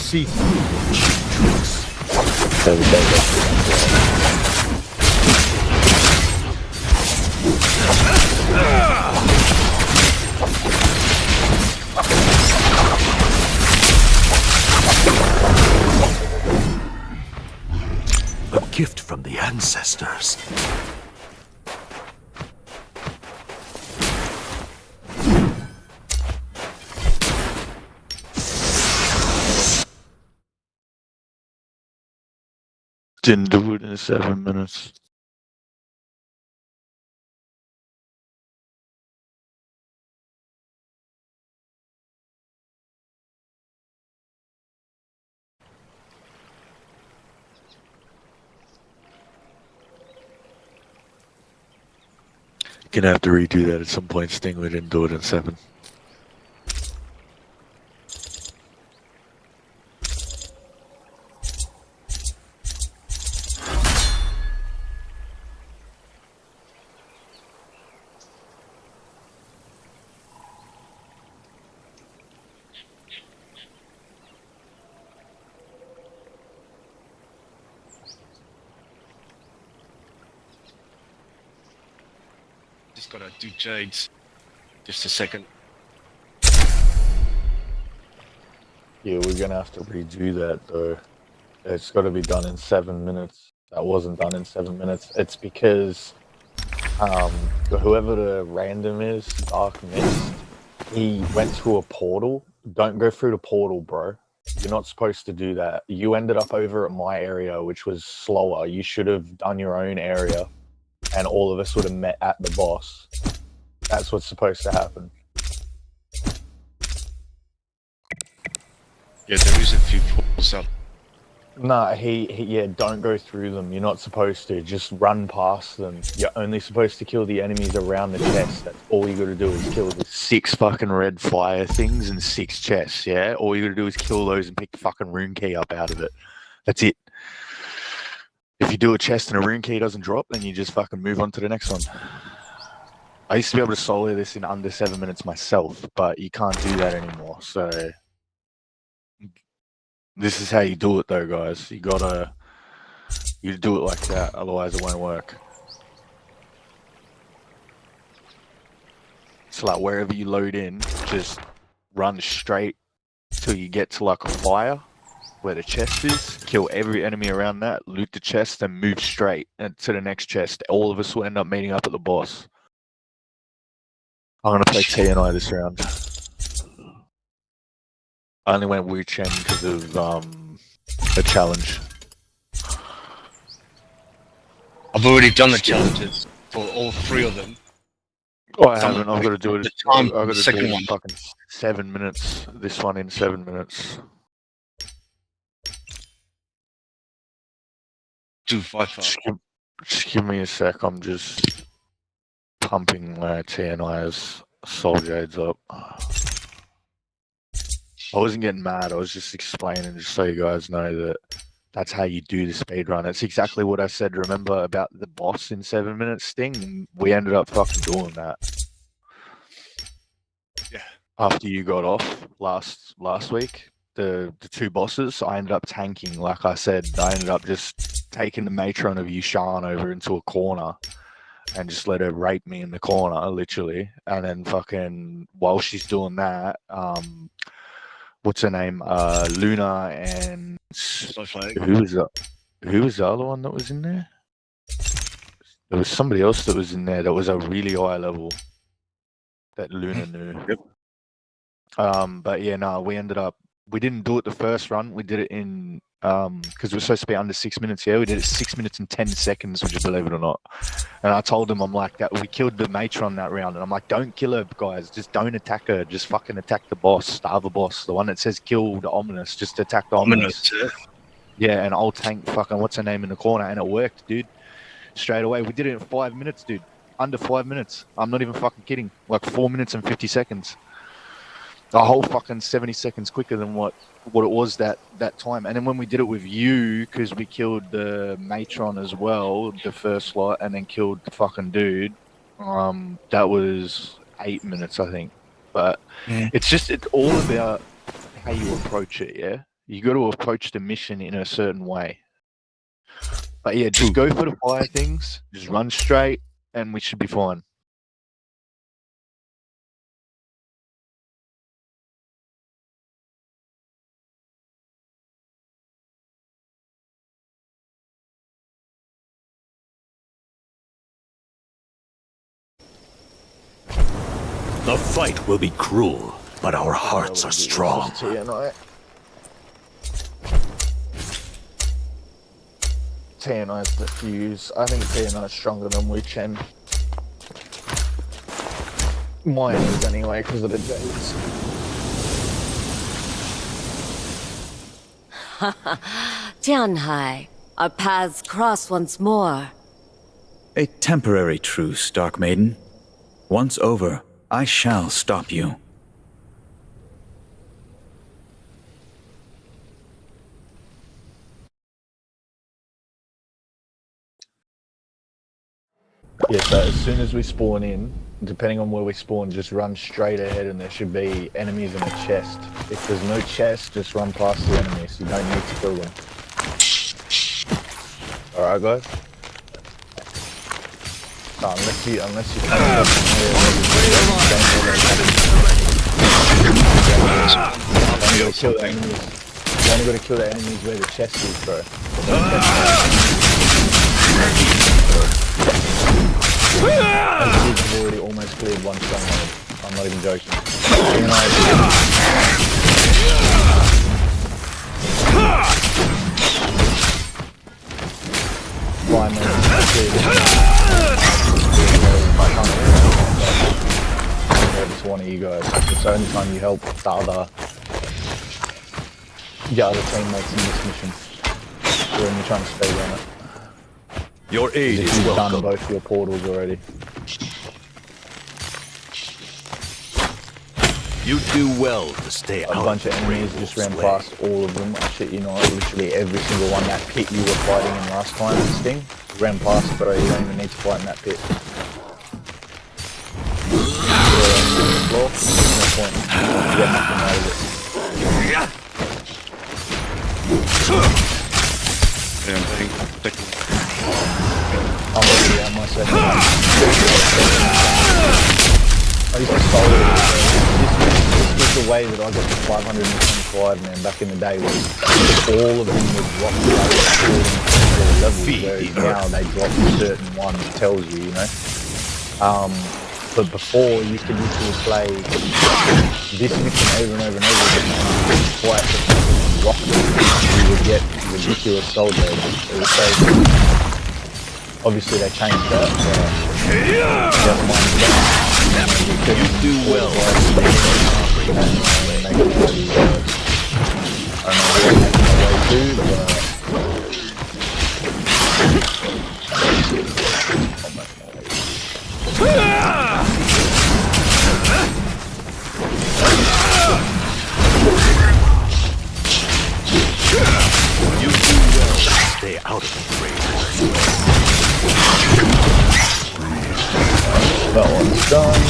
see through your cheap tricks. A gift from the ancestors. Didn't do it in 7 minutes. Gonna have to redo that at some point, Sting. We didn't do it in 7. Just gotta do Jade's. Just a second. Yeah, we're gonna have to redo that though. It's got to be done in 7 minutes. That wasn't done in 7 minutes. It's because whoever the random is, Dark Mist, he went to a portal. Don't go through the portal, bro. You're not supposed to do that. You ended up over at my area, which was slower. You should have done your own area, and all of us would have met at the boss. That's what's supposed to happen. Yeah, there is a few portals up. Nah, yeah, don't go through them. You're not supposed to. Just run past them. You're only supposed to kill the enemies around the chest. That's all you gotta do is kill the 6 fucking red fire things and 6 chests, yeah? All you gotta do is kill those and pick the fucking rune key up out of it. That's it. If you do a chest and a rune key doesn't drop, then you just fucking move on to the next one. I used to be able to solo this in under 7 minutes myself, but you can't do that anymore, so... This is how you do it though, guys. You do it like that, otherwise it won't work. So like wherever you load in, just run straight till you get to like a fire where the chest is, kill every enemy around that, loot the chest, and move straight to the next chest. All of us will end up meeting up at the boss. I'm gonna play TNI this round. I only went Wu Chen because of a challenge. I've already done the challenges for all 3 of them. Oh, I haven't. I've got to do it. I've got to second do it one. in fucking 7 minutes. This one in 7 minutes. Do 5. Just give me a sec. I'm just pumping my TNI's Soul Jades up. I wasn't getting mad. I was just explaining, just so you guys know that that's how you do the speed run. It's exactly what I said. Remember about the boss in 7 minutes, Sting? We ended up fucking doing that. Yeah. After you got off last week, the 2 bosses, I ended up tanking. Like I said, I ended up just taking the matron of Yushan over into a corner and just let her rape me in the corner, literally. And then fucking while she's doing that, what's her name? Luna and who was the other one that was in there? There was somebody else that was in there that was a really high level that Luna knew. Yep. But yeah, no, we didn't do it the first run. We did it in because we're supposed to be under 6 minutes. Yeah, we did it 6 minutes and 10 seconds, would you believe it or not? And I told him, I'm like, that we killed the matron that round, and I'm like, don't kill her, guys. Just don't attack her. Just fucking attack the boss, the other boss, the one that says kill the ominous. Just attack the ominous. Yeah, and I'll tank fucking what's her name in the corner, and it worked, dude. Straight away, we did it in 5 minutes, dude. Under 5 minutes. I'm not even fucking kidding. Like 4 minutes and 50 seconds. A whole fucking 70 seconds quicker than what it was that time. And then when we did it with you, because we killed the matron as well, the first slot, and then killed the fucking dude, that was 8 minutes, I think. But it's all about how you approach it, yeah? You got to approach the mission in a certain way. But yeah, just go for the fire things. Just run straight, and we should be fine. The fight will be cruel, but our hearts are strong. TNI's the fuse. I think TNI's stronger than Wu Chen. Mine is anyway, because of the Jades. Tianhai, our paths cross once more. A temporary truce, Dark Maiden. Once over, I shall stop you. Yeah, so as soon as we spawn in, depending on where we spawn, just run straight ahead and there should be enemies in a chest. If there's no chest, just run past the enemies. You don't need to kill them. Alright guys? No, unless you come up you only gotta kill the enemies. You only gotta kill the enemies where the chest is, bro. I've already almost cleared one stronghold. I'm not even joking. It's one of you guys. It's the only time you help the other teammates in this mission. When you're trying to stay on it. Your aid is You've welcome. done both your portals already. You do well to stay out. A bunch of enemies just ran past all of them. I shit you not, literally every single one. That pit you were fighting in last time, this thing, ran past, bro. You don't even need to fight in that pit. No point. You get nothing out of it. Yeah, I think I'm already at my second one. I used to stole it. This was the way that I got to 525, man, back in the day, was all of them would drop the levels, whereas now they drop certain ones, tells you, you know. But before, you could literally play this mission over and over and over again, and quite the rock them. You would get ridiculous gold there. It was so good. Obviously they changed that, You do well. I don't know where I'm making my way to, but You do well to stay out of the fray. that one's done.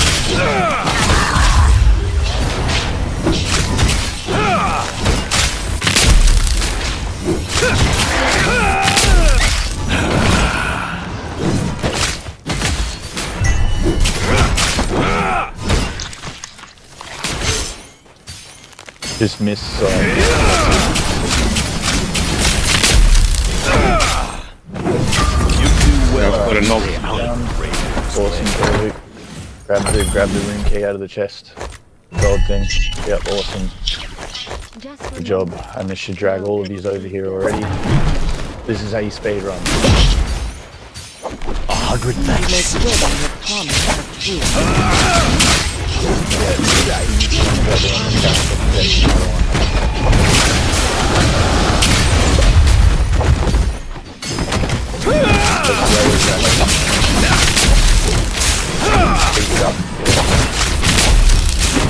Just missed. You do well. Got a knock. Awesome, perfect. Grab the room key out of the chest. Gold thing. Yep, awesome. Good job. And this should drag all of these over here already. This is how you speed run. 100 thanks.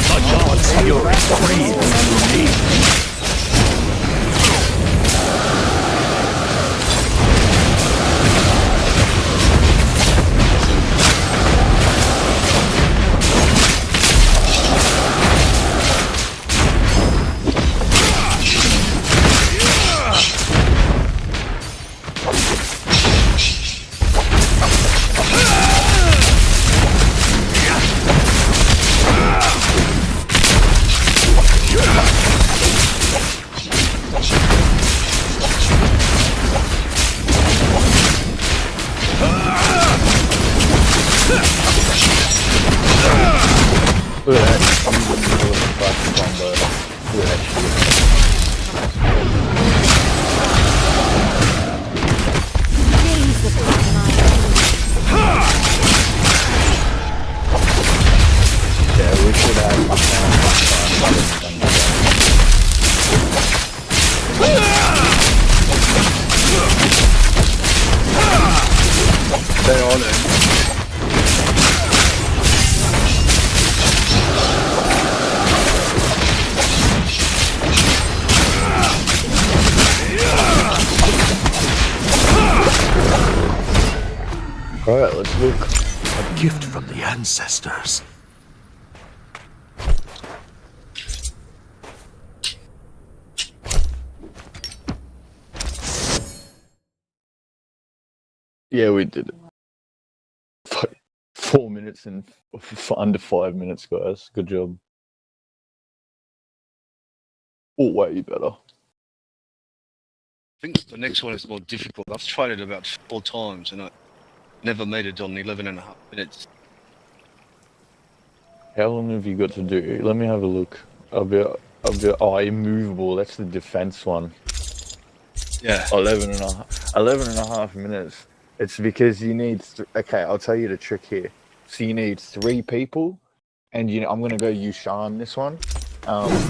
The gods fury breathes through me. Look at that. I'm in the middle of a fucking combo. Look at that shit. Yeah, we should have Stay on it. Alright, let's look. A gift from the ancestors. Yeah, we did it. 4 minutes and under 5 minutes, guys. Good job. Oh, way better. I think the next one is more difficult. I've tried it about 4 times and I never made it on 11 and a half minutes. How long have you got to do? Let me have a look. Oh, immovable. That's the defense one. Yeah. 11 and a half minutes. It's because you need... Okay, I'll tell you the trick here. So you need 3 people, and I'm going to go Yushan this one.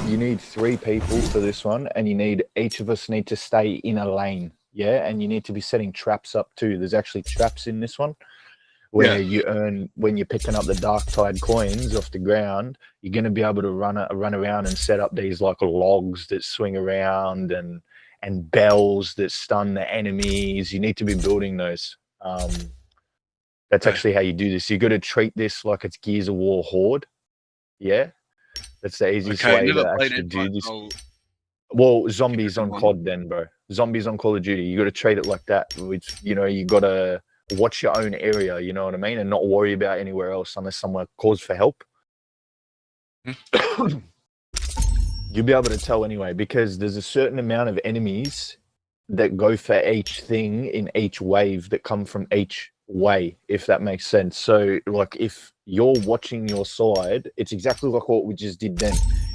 You need 3 people for this one, and each of us need to stay in a lane, yeah? And you need to be setting traps up too. There's actually traps in this one, where you earn, when you're picking up the Dark Tide coins off the ground, you're going to be able to run around and set up these like logs that swing around and bells that stun the enemies. You need to be building those. That's actually how you do this. You got to treat this like it's Gears of War Horde. Yeah, that's the easiest way to actually do this. Well, zombies on COD then, bro. Zombies on Call of Duty. You got to treat it like that. Which you got to watch your own area. You know what I mean, and not worry about anywhere else unless someone calls for help. You'll be able to tell anyway, because there's a certain amount of enemies that go for each thing in each wave that come from each way, if that makes sense. So, like, if you're watching your side, it's exactly like what we just did then.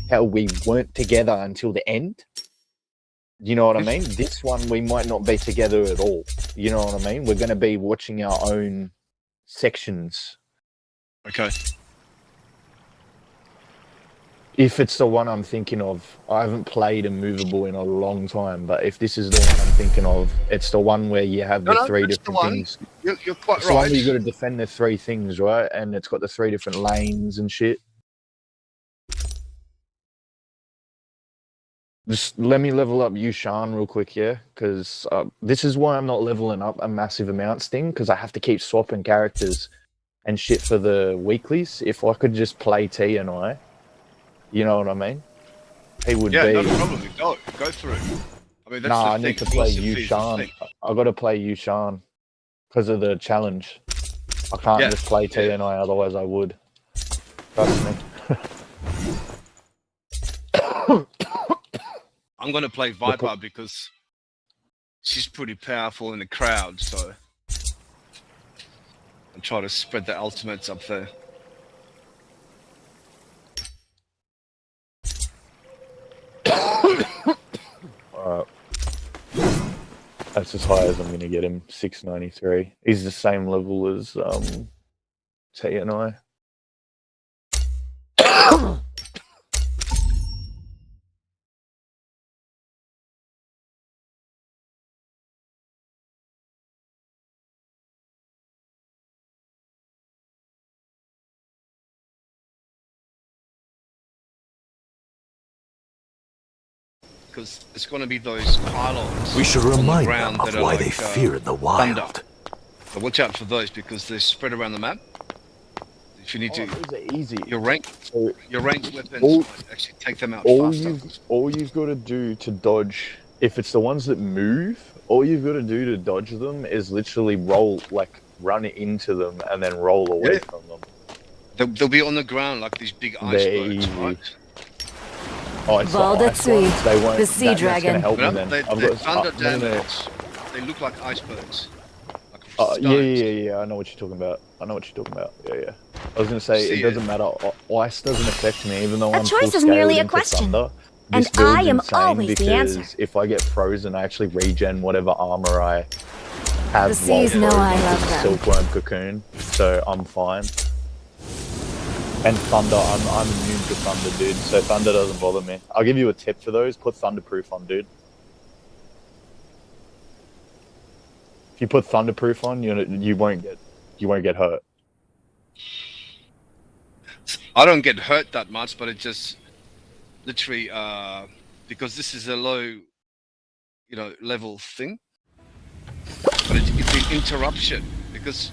How we weren't together until the end. You know what I mean? This one, we might not be together at all. You know what I mean? We're going to be watching our own sections. Okay. If it's the one I'm thinking of, I haven't played Immovable in a long time, but if this is the one I'm thinking of, it's the one where you have the 3 different things. You're quite it's right. The one where you got to defend the 3 things, right? And it's got the 3 different lanes and shit. Just let me level up Yushan real quick, yeah? Because this is why I'm not leveling up a massive amounts thing, because I have to keep swapping characters and shit for the weeklies. If I could just play T and I, you know what I mean? He would be... Yeah, no problem. Go through. I mean, that's I need to play Yushan. I got to play Yushan because of the challenge. I can't just play T and I, otherwise I would. Trust me. I'm going to play Viper because she's pretty powerful in the crowd, so I'll try to spread the ultimates up there. Alright. That's as high as I'm going to get him, 693. He's the same level as T and I. Because it's going to be those pylons. We should remind them of why like, they fear the wild. Thunder. So watch out for those because they're spread around the map. If you need to, those are easy. Your ranged weapons might actually take them out faster. All you've got to do to dodge, if it's the ones that move, all you've got to do to dodge them is literally run into them and then roll away from them. They'll be on the ground like these big icebergs, right? Oh, it's the sea dragon. They're thunder damage. They look like icebergs. Yeah. I know what you're talking about. Yeah. I was gonna say, it doesn't matter. Ice doesn't affect me, even though I'm full choice is scaled merely a into question. Thunder. And This build's I am insane always the because answer. if I get frozen, I actually regen whatever armor I have. The seas know I love them. Silkworm cocoon, so I'm fine. And Thunder, I'm immune to Thunder, dude. So Thunder doesn't bother me. I'll give you a tip for those. Put Thunderproof on, dude. If you put Thunderproof on, you won't get hurt. I don't get hurt that much, but it just literally because this is a low, level thing. But it's an interruption because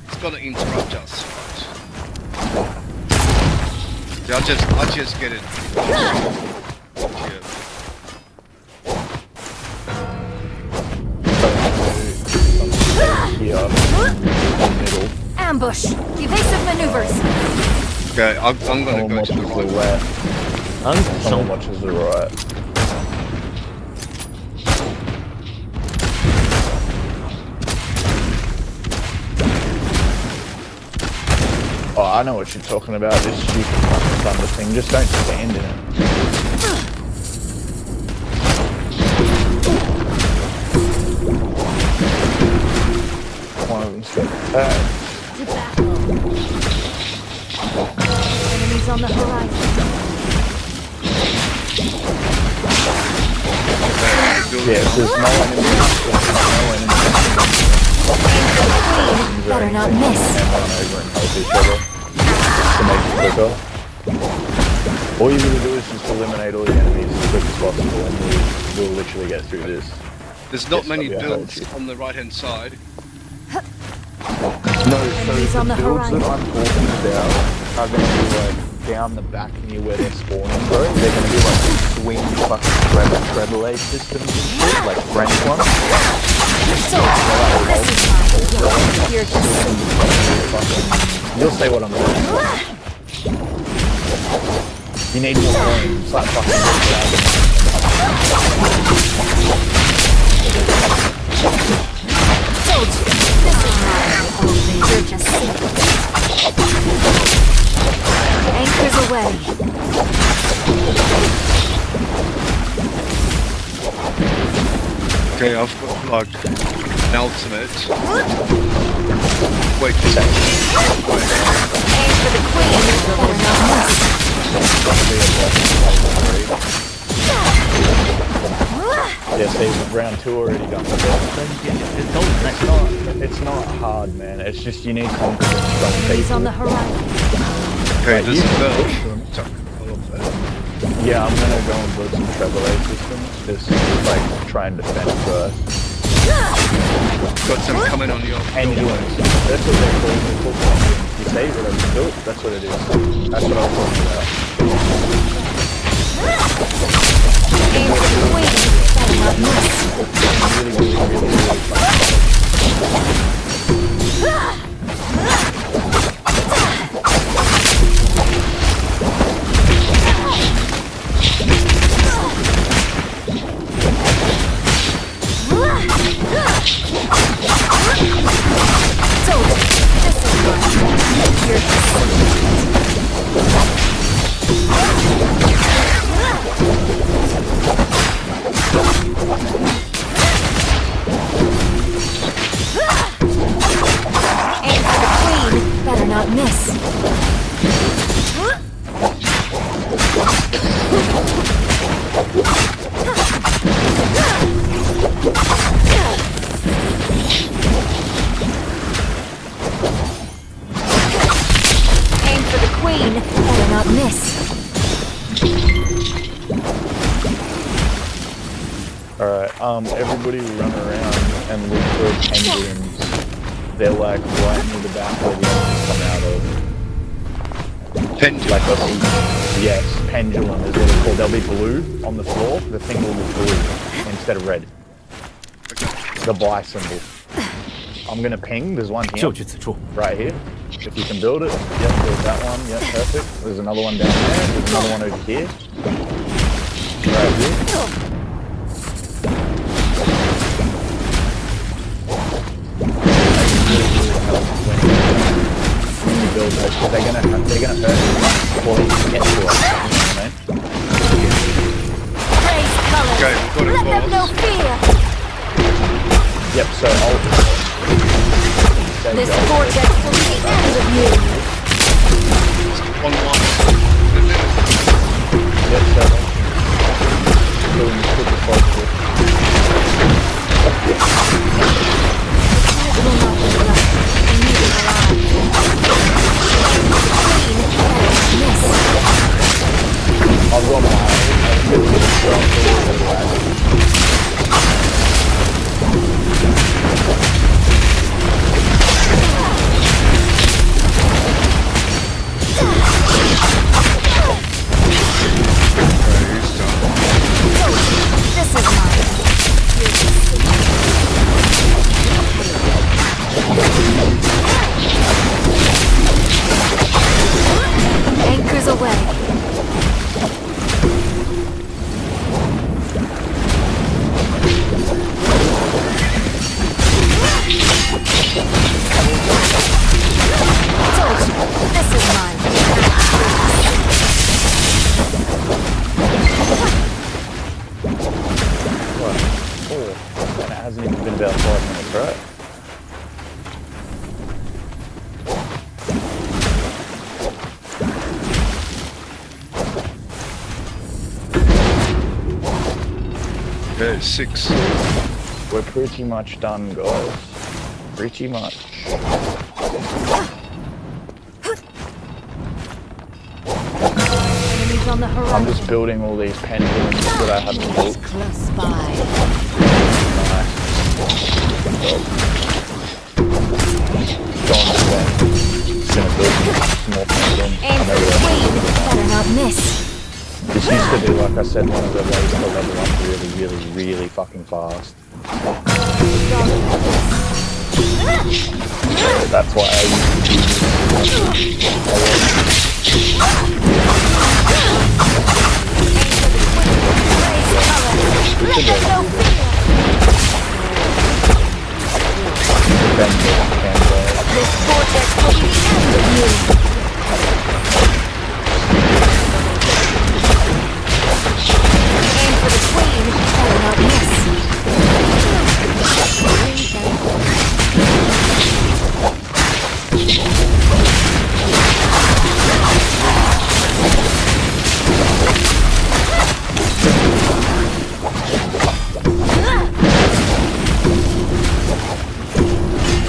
it's gonna interrupt us. Yeah, I just get it. Here, middle. Ambush! Evasive maneuvers! Okay, I'm gonna go to the right. Someone watches the right. Oh, I know what you're talking about, this stupid fucking Thunder thing. Just don't stand in it. One of them's got attacked. Enemies on the horizon. Yeah, there's no enemies. Better not miss. And run over and help each other to make it quicker. All you gotta do is just eliminate all the enemies as quick as possible and we'll literally get through this. There's not many builds on the right hand side. No, so the builds that I'm talking about are gonna be like down the back near where they're spawning, bro. They're gonna be like swing fucking treble systems and shit, like French ones. You'll say what I'm doing. You need more coins, like fucking You're just sinking. Anchors away. Okay, I've got like an ultimate. Wait a second. Aim for the queen. Yeah, see, round 2 already done. It's not hard, man. It's just you need confidence from people. On the horizon. Okay, this is yeah, I'm gonna go and build some treble systems. Just like try and defend first. Got some coming on your pendulums. That's what they're called. They're called pendulums. You say what I've built? That's what it is. That's what I was talking about. Aim for the queen. Better not miss. Really Aim for the queen. Better not miss. Aim for the queen. Better not miss. Alright, everybody run around and look for pendulums. They're like right near the back where the enemies come out of. Pendulum? Like yes, pendulum is what it's called. They'll be blue on the floor. The thing will be blue instead of red. The buy symbol. I'm gonna ping, there's one here. Right here. If you can build it. Yep, there's that one. Yep, perfect. There's another one down there. There's another one over here. Right here. When you build those, they're going to they're gonna hurt you before they can get to us. You know what I mean? Praise colors. Okay, we've got it. Let them know fear. Yep. So ult. This vortex will be the end of you. On one. Yep. So doing as quick as possible. I've got my This is mine. Anchors away. Told you. This is mine. what? 4, and it hasn't even been about 5 minutes, right? Okay, 6. We're pretty much done, guys. Pretty much. Enemies on the horizon. I'm just building all these pendulums that I haven't built. Close by. Nice. Gone this way. Just gonna build some more pendulums. Aim for the queen. Better not miss. This used to be, like I said, one of the ways to level up really fucking fast. That's why I used to do this. This vortex will be the end of you. Aim for the queen. Better not miss.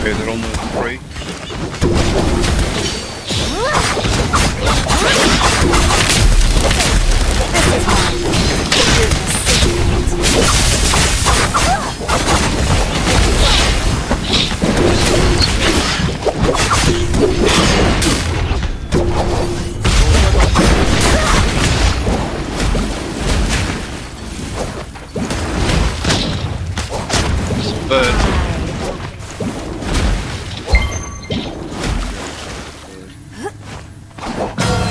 Okay, they're on the 3. Bird.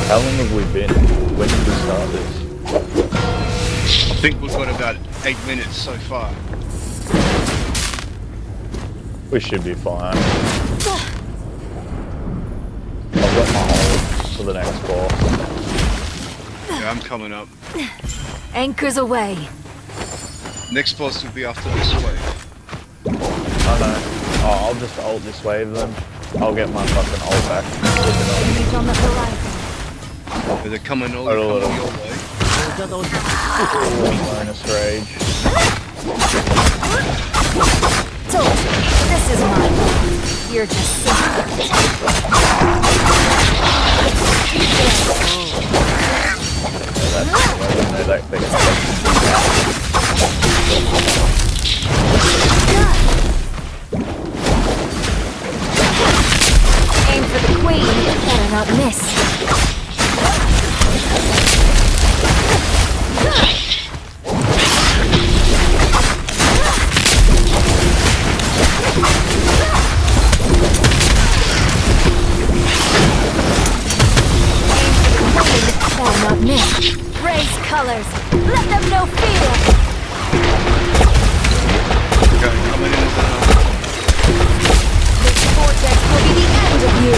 How long have we been? When did we start this? I think we've got about 8 minutes so far. We should be fine. I've got my hold for the next boss. Yeah, I'm coming up. Anchors away. Next boss will be after this wave. I know. Oh, I'll just ult this wave then. I'll get my fucking ult back. Enemies on the horizon. But they're coming all Hold on. your way. Bonus rage. Told you. This is mine. You're just simple. That thing. Aim for the queen. Better not miss. Better not miss. Raise colors. Let them know fear. Okay, coming in now. This vortex will be the end of you.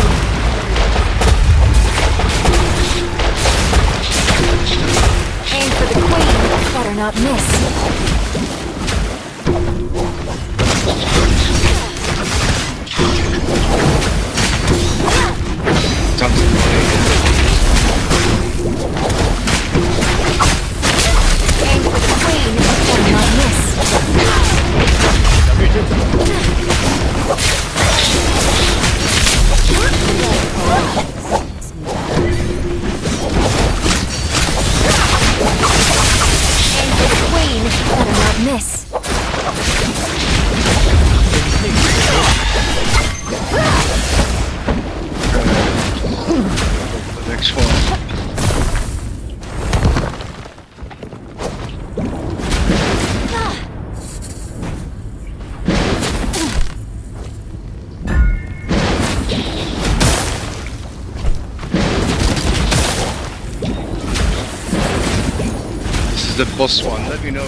the boss one. Let me know.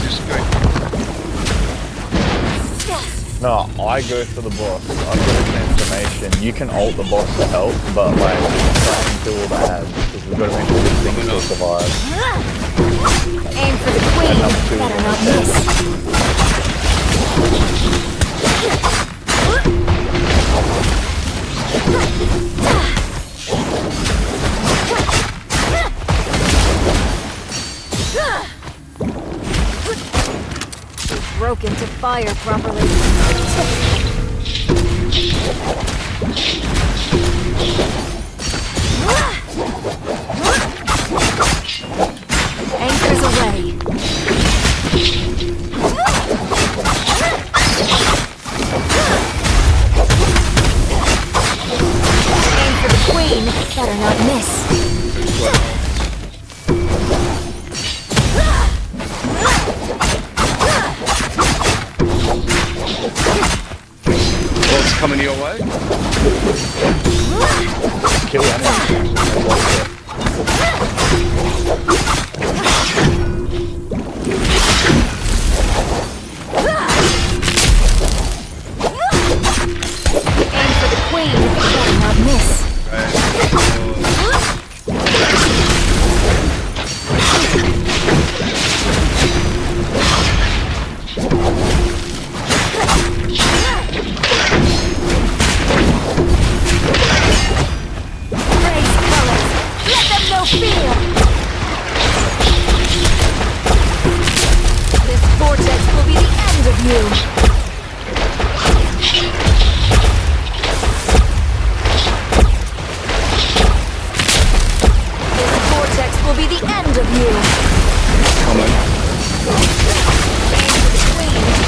Just go. No, I go for the boss. I've got a transformation. You can ult the boss to help, but like, try and do all the ads, because we've got to make sure this thing still survives. Aim for the queen. Better not miss. Broken to fire properly. Anchors away. Aim for the queen. Better not miss. What's coming your way? Kill enemies. Aim for the queen. Better not miss. Raise colors. Let them know fear. This vortex will be the end of you. This vortex will be the end of you. Come on. Aim for the queen. Miss.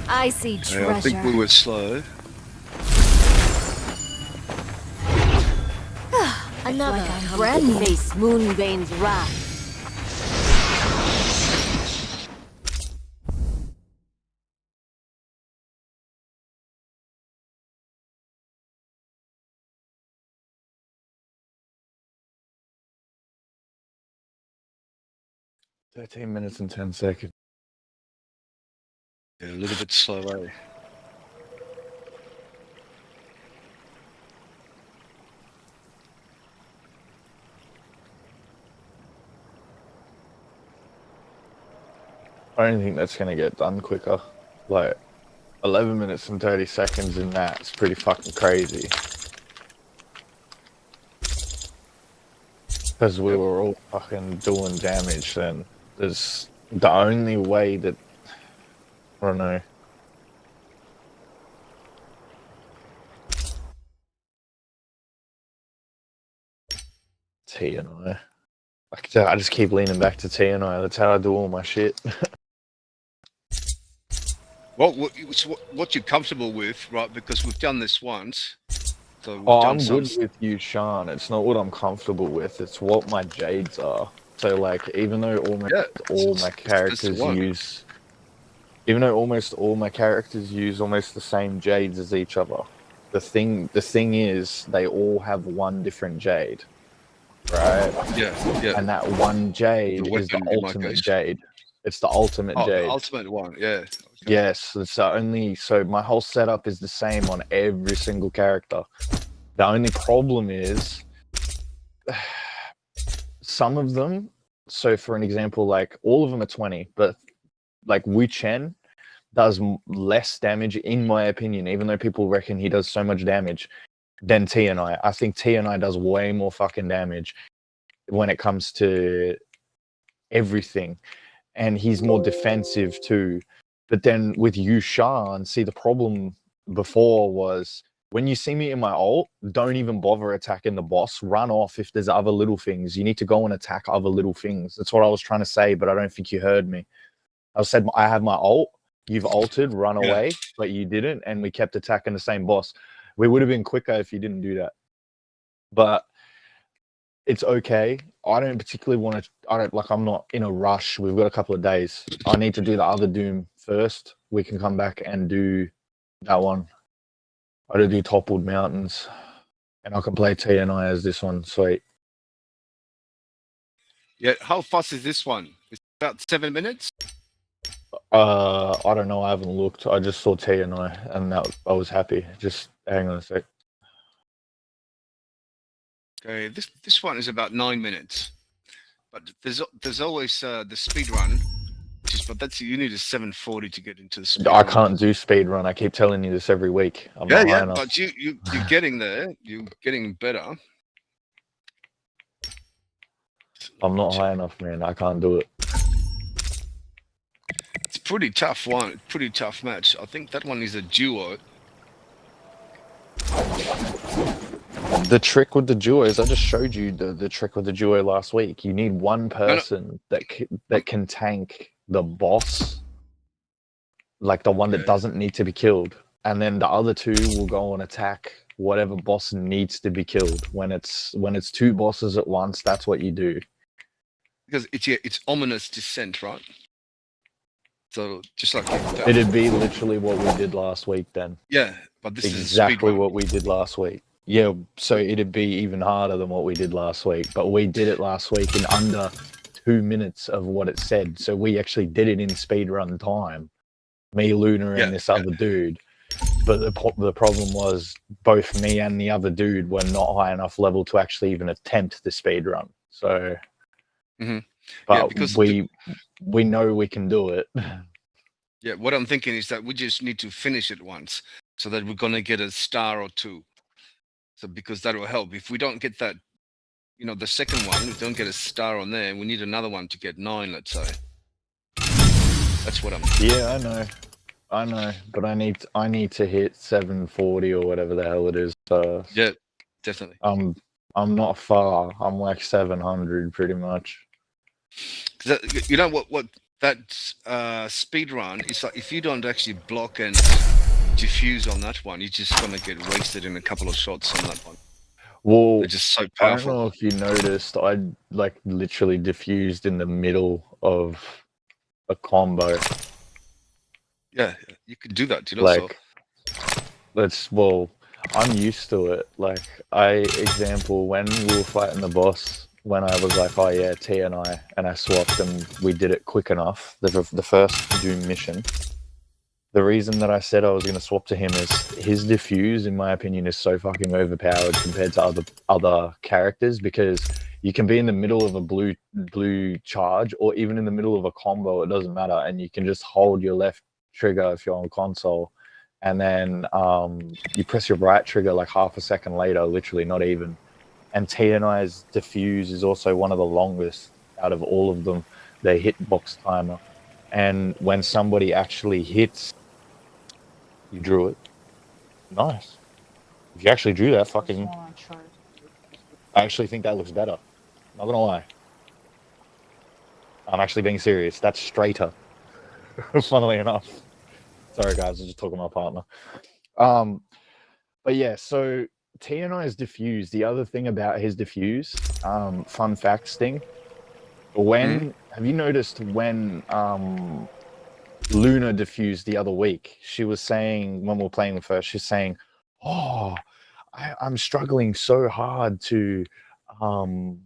I see treasure. Yeah, I think we were slow. Another red-faced Moonbane's wrath. "13 minutes and 10 seconds. Yeah, a little bit slow, eh? I don't think that's gonna get done quicker. Like, 11 minutes and 30 seconds in that's pretty fucking crazy. Because we were all fucking doing damage then. There's the only way that, I don't know. T and I. I just keep leaning back to T and I. That's how I do all my shit. What you're comfortable with, right? Because we've done this once. So we've Oh, done I'm some... good with you, Sean. It's not what I'm comfortable with. It's what my jades are. So, like, even though almost all my characters use... Even though almost all my characters use almost the same jades as each other, the thing is, they all have one different jade. Right? Yeah. And that one jade is the ultimate jade. It's the ultimate jade. The ultimate one, yeah. Okay. Yes, so my whole setup is the same on every single character. The only problem is some of them, so for an example, like all of them are 20, but like Wu Chen does less damage in my opinion, even though people reckon he does so much damage, than T and I. I think T and I does way more fucking damage when it comes to everything, and he's more defensive too. But then with Yushan, see, the problem before was when you see me in my ult, don't even bother attacking the boss. Run off if there's other little things. You need to go and attack other little things. That's what I was trying to say, but I don't think you heard me. I said I have my ult. You've ulted, run away, but you didn't, and we kept attacking the same boss. We would have been quicker if you didn't do that. But it's okay. I don't particularly want to. I'm not in a rush. We've got a couple of days. I need to do the other Doom first. We can come back and do that one. I got to do Toppled Mountains, and I can play TNI as this one. Sweet. Yeah. How fast is this one? It's about 7 minutes. I don't know. I haven't looked. I just saw TNI, and I was happy. Just hang on a sec. Okay, this one is about 9 minutes, but there's always the speed run, but that's you need a 740 to get into the speed I run. can't do speed run. I keep telling you this every week. I'm not high enough. But you're getting there. You're getting better. I'm not high enough, man. I can't do it. It's pretty tough one. Pretty tough match. I think that one is a duo. The trick with the duo is I just showed you the trick with the duo last week. You need one person that can tank the boss, like the one that doesn't need to be killed, and then the other two will go and attack whatever boss needs to be killed. When it's two bosses at once, that's what you do. Because it's ominous descent, right? So just like it'd be literally what we did last week then. Yeah, but this is exactly what we did last week. Yeah, so it'd be even harder than what we did last week. But we did it last week in under 2 minutes of what it said. So we actually did it in speedrun time. Me, Luna, and this other dude. But the problem was both me and the other dude were not high enough level to actually even attempt the speedrun. So, but because we know we can do it. Yeah, what I'm thinking is that we just need to finish it once so that we're going to get a star or two. So because that will help. If we don't get that, the second one, we don't get a star on there, we need another one to get 9, let's say. That's what I'm thinking. Yeah, I know. But I need to hit 740 or whatever the hell it is first. Yeah, definitely. I'm not far. I'm like 700 pretty much. You know what that speed run is like, if you don't actually block and diffuse on that one, you're just gonna get wasted in a couple of shots on that one. Well, they're just so powerful. I don't know if you noticed, I like literally diffused in the middle of a combo. Yeah, you could do that, like, I'm used to it. Like, example, when we were fighting the boss, when I was like, oh yeah, TNI, and I swapped and we did it quick enough, the first Doom mission. The reason that I said I was going to swap to him is his diffuse, in my opinion, is so fucking overpowered compared to other characters, because you can be in the middle of a blue charge or even in the middle of a combo, it doesn't matter, and you can just hold your left trigger if you're on console, and then you press your right trigger like half a second later, literally, not even. And TNI's diffuse is also one of the longest out of all of them, their hitbox timer. And when somebody actually hits, you drew it. Nice. If you actually drew that, fucking... I actually think that looks better. Not gonna lie. I'm actually being serious. That's straighter. Funnily enough. Sorry guys, I was just talking to my partner. But yeah, so TNI's diffuse, the other thing about his diffuse, fun facts thing, have you noticed when Luna diffused the other week, she was saying, when we were playing with her, she's saying, oh, I'm struggling so hard to what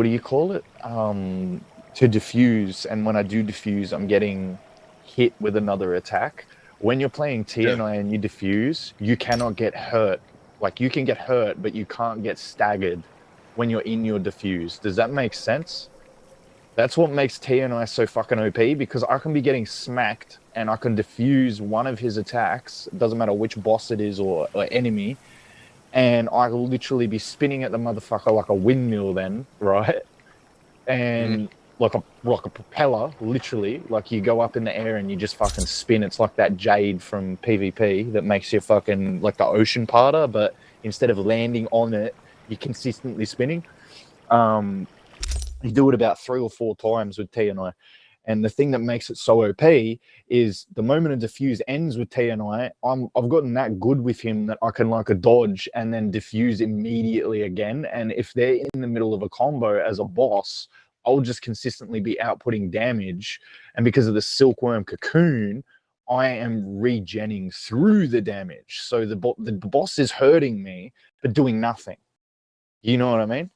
do you call it? To diffuse, and when I do diffuse, I'm getting hit with another attack. When you're playing TNI and you diffuse, you cannot get hurt. Like, you can get hurt, but you can't get staggered when you're in your diffuse. Does that make sense? That's what makes TNI so fucking OP, because I can be getting smacked and I can diffuse one of his attacks, it doesn't matter which boss it is or enemy, and I will literally be spinning at the motherfucker like a windmill then, right? and like a propeller, literally. Like you go up in the air and you just fucking spin. It's like that jade from PvP that makes you fucking like the ocean parter, but instead of landing on it, you're consistently spinning. You do it about 3 or 4 times with TNI. And the thing that makes it so OP is the moment a diffuse ends with TNI, I've gotten that good with him that I can like a dodge and then diffuse immediately again. And if they're in the middle of a combo as a boss, I'll just consistently be outputting damage. And because of the silkworm cocoon, I am regenning through the damage. So the boss is hurting me, but doing nothing. You know what I mean?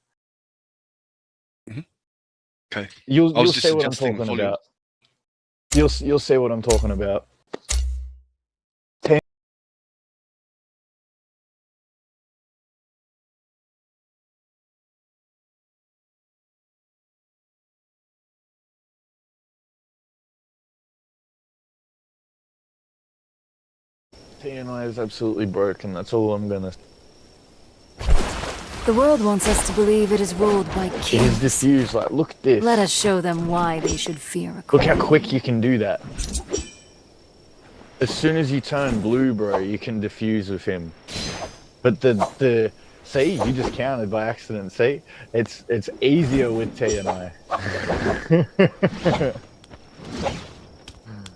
Okay. You'll see what I'm talking about. You'll see what I'm talking about. TNI is absolutely broken. That's all I'm gonna. The world wants us to believe it is ruled by kings. It is diffused. Like, look at this. Let us show them why they should fear a Look how quick you can do that. As soon as you turn blue, bro, you can diffuse with him. But the see, you just counted by accident. See, it's easier with TNI.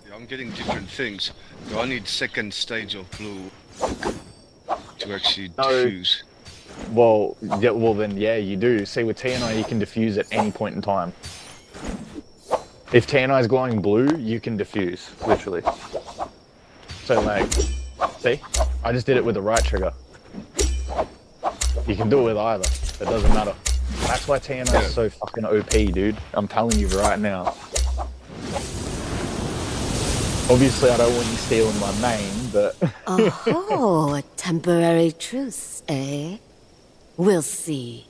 Yeah, I'm getting different things. Do I need second stage of blue to actually diffuse? Well, then, yeah, you do. See, with TNI, you can diffuse at any point in time. If TNI is glowing blue, you can diffuse, literally. So, like, see? I just did it with the right trigger. You can do it with either. It doesn't matter. That's why TNI is so fucking OP, dude. I'm telling you right now. Obviously, I don't want you stealing my name, but... Oh, a temporary truce, eh? We'll see.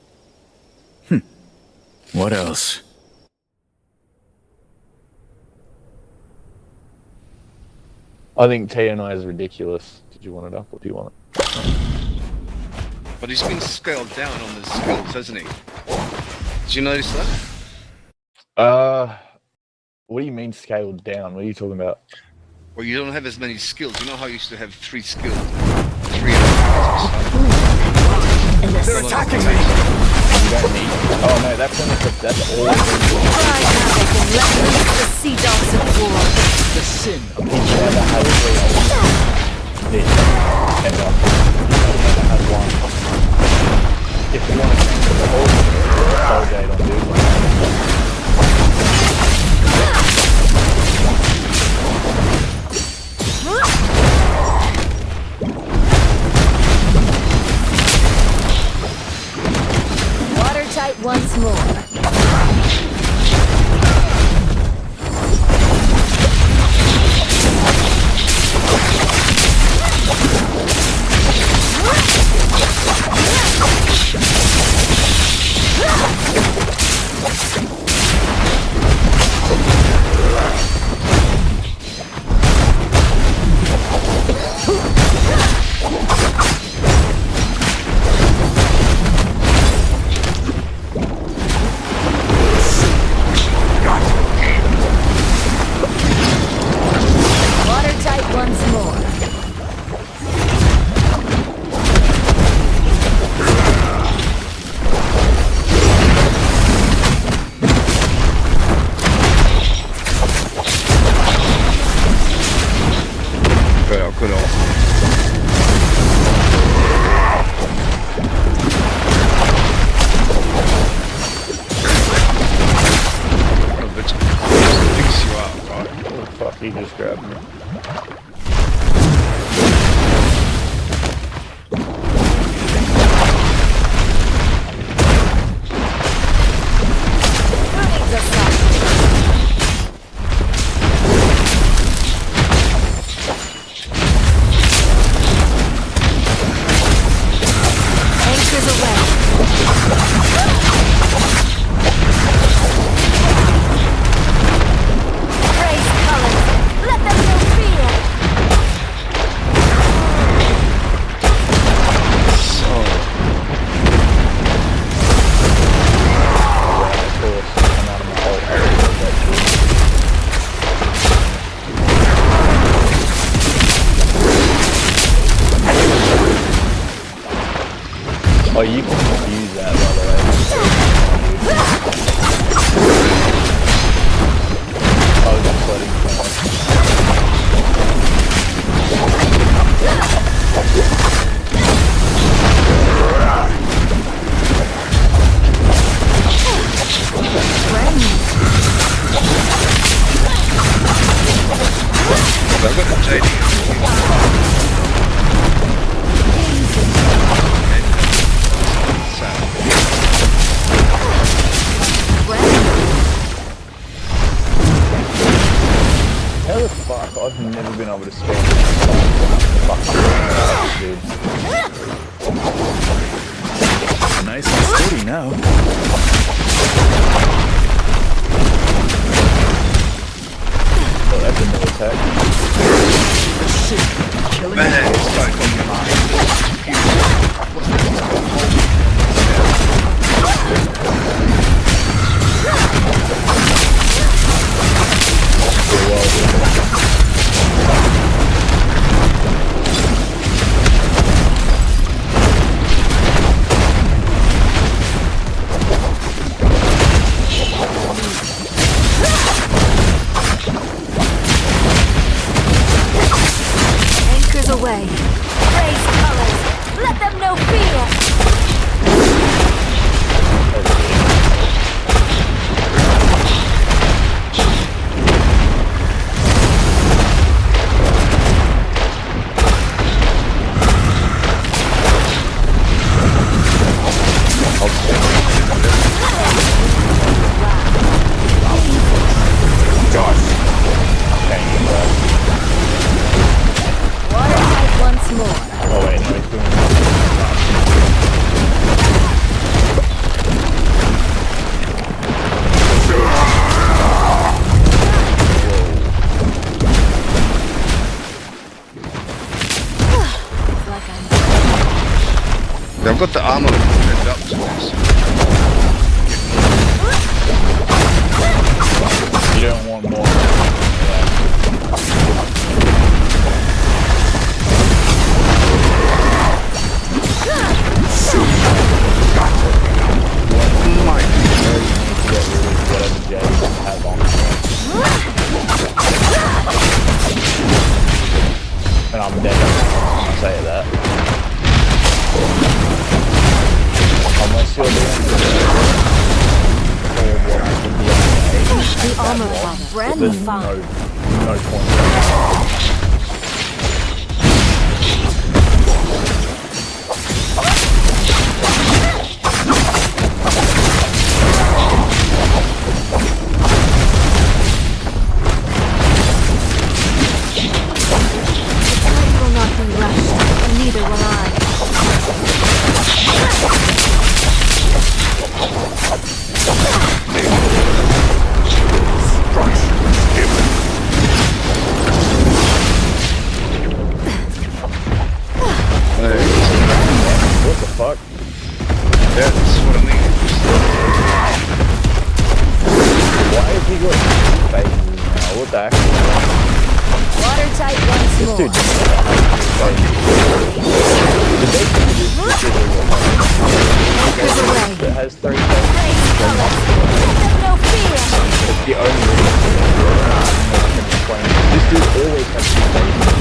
What else? I think TNI is ridiculous. Did you want it up or do you want it? But he's been scaled down on the skills, hasn't he? Did you notice that? What do you mean scaled down? What are you talking about? Well, you don't have as many skills. You know how you used to have 3 skills? 3 They're attacking me! You don't need... Oh no, that's all... Cry havoc and let loose the sea dogs of war. The sin of He never had 3 This. Ever. He never had 1. If you want to change the whole Soulgate on dude. Watertight once more. He just grabbed me. Praise colors. Let them know fear. Oh, you can use that, by the way. I was just letting you know. I've got the JD. How the fuck? I've never been able to spam dude. Nice and steady now. Oh, that's a new attack. Man, it's so complicated. Anchors away. Raise colors. Let them know fear. Watertight once more. Oh wait, no, he's doing I've got the armor set up to this. You don't want more. And I'm dead when I say that. Unless you're The armor was brand new. No point. Will not be rushed, and neither will I. What the fuck? Yeah, that's what I mean. Why is he got two phases now? What the heck? Watertight once This more. dude Anchors away. it has 3 phases. Raise colors. Let them know fear. It's the only reason. This dude always has 2 phases.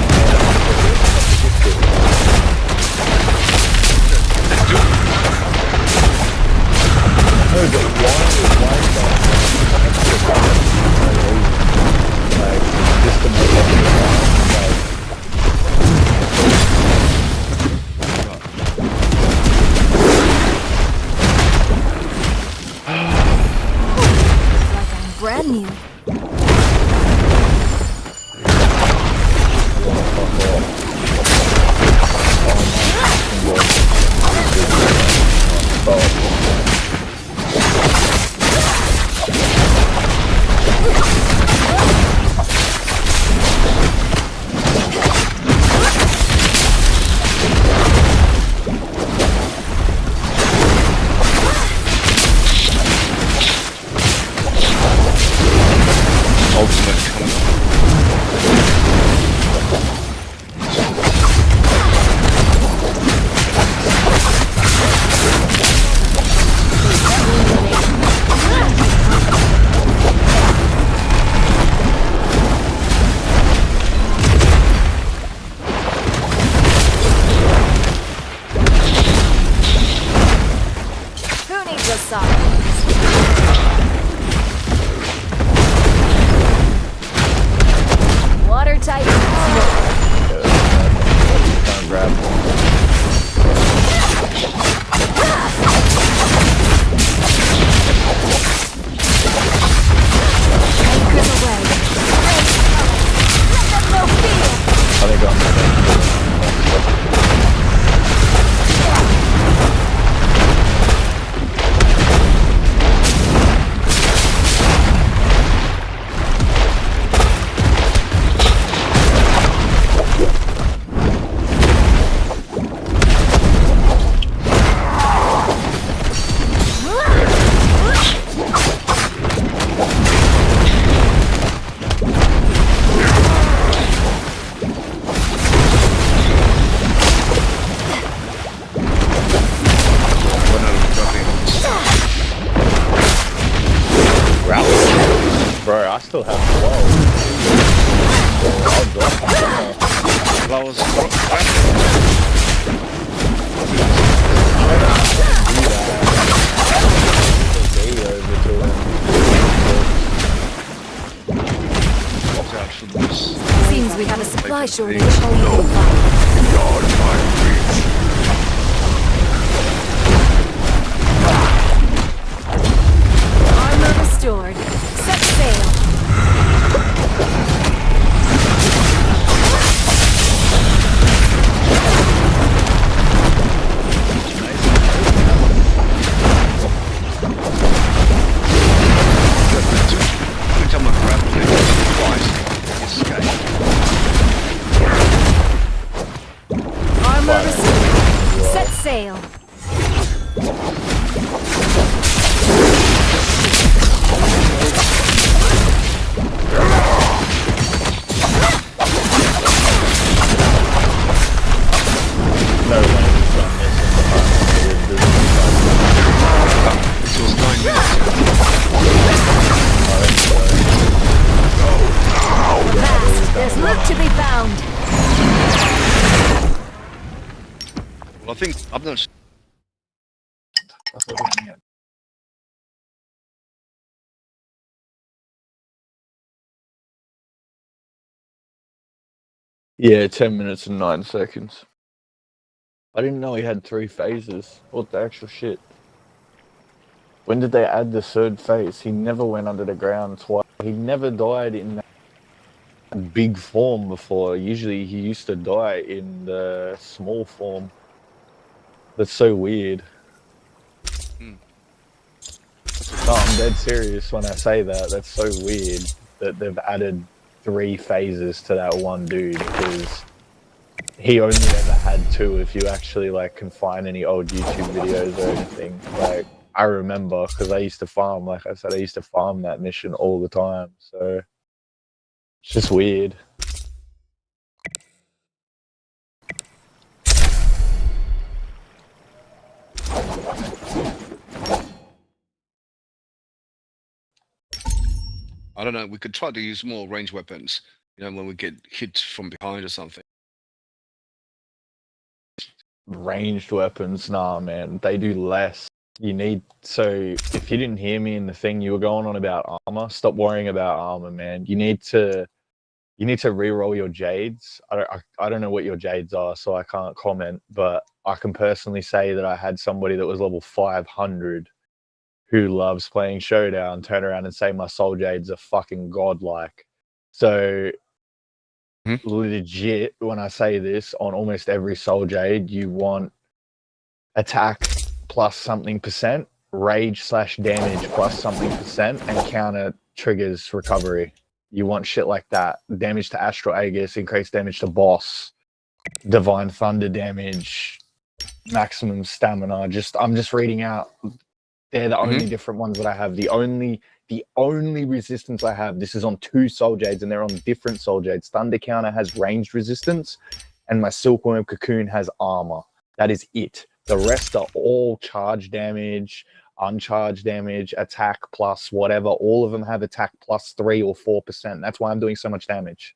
No, but why is that? Like, just to make everything Brand new. think Bro, I still have 12. I'll drop them. That was Seems we have a supply shortage. Armor restored. Set sail. every time I grab it, twice, escape. Armor restored. Set sail. No way he's done this in the past. This was 9 minutes. Fast. There's loot to be found. Well, I think I'm not. Yeah, 10 minutes and 9 seconds. I didn't know he had 3 phases. What the actual shit? When did they add the 3rd phase? He never went under the ground twice. He never died in that big form before. Usually he used to die in the small form. That's so weird. No, I'm dead serious when I say that. That's so weird that they've added 3 phases to that one dude, because he only ever had 2 if you actually like can find any old YouTube videos or anything. Like, I remember, because I used to farm, like I said, I used to farm that mission all the time, so it's just weird. I don't know. We could try to use more ranged weapons. You know, when we get hit from behind or something. Ranged weapons, nah, man, they do less. You need, so if you didn't hear me in the thing, you were going on about armor. Stop worrying about armor, man. You need to re-roll your jades. I don't know what your jades are, so I can't comment, but I can personally say that I had somebody that was level 500 who loves playing Showdown turn around and say my soul jades are fucking godlike. So legit, when I say this, on almost every soul jade, you want attack plus something %, rage / damage plus something %, and counter triggers recovery. You want shit like that. Damage to Astral Aegis, increased damage to boss, divine thunder damage, maximum stamina. I'm just reading out. They're the only different ones that I have. The only resistance I have, this is on 2 soul jades, and they're on different soul jades. Thunder counter has ranged resistance, and my silkworm cocoon has armor. That is it. The rest are all charge damage, uncharged damage, attack plus whatever. All of them have attack plus 3 or 4%. That's why I'm doing so much damage.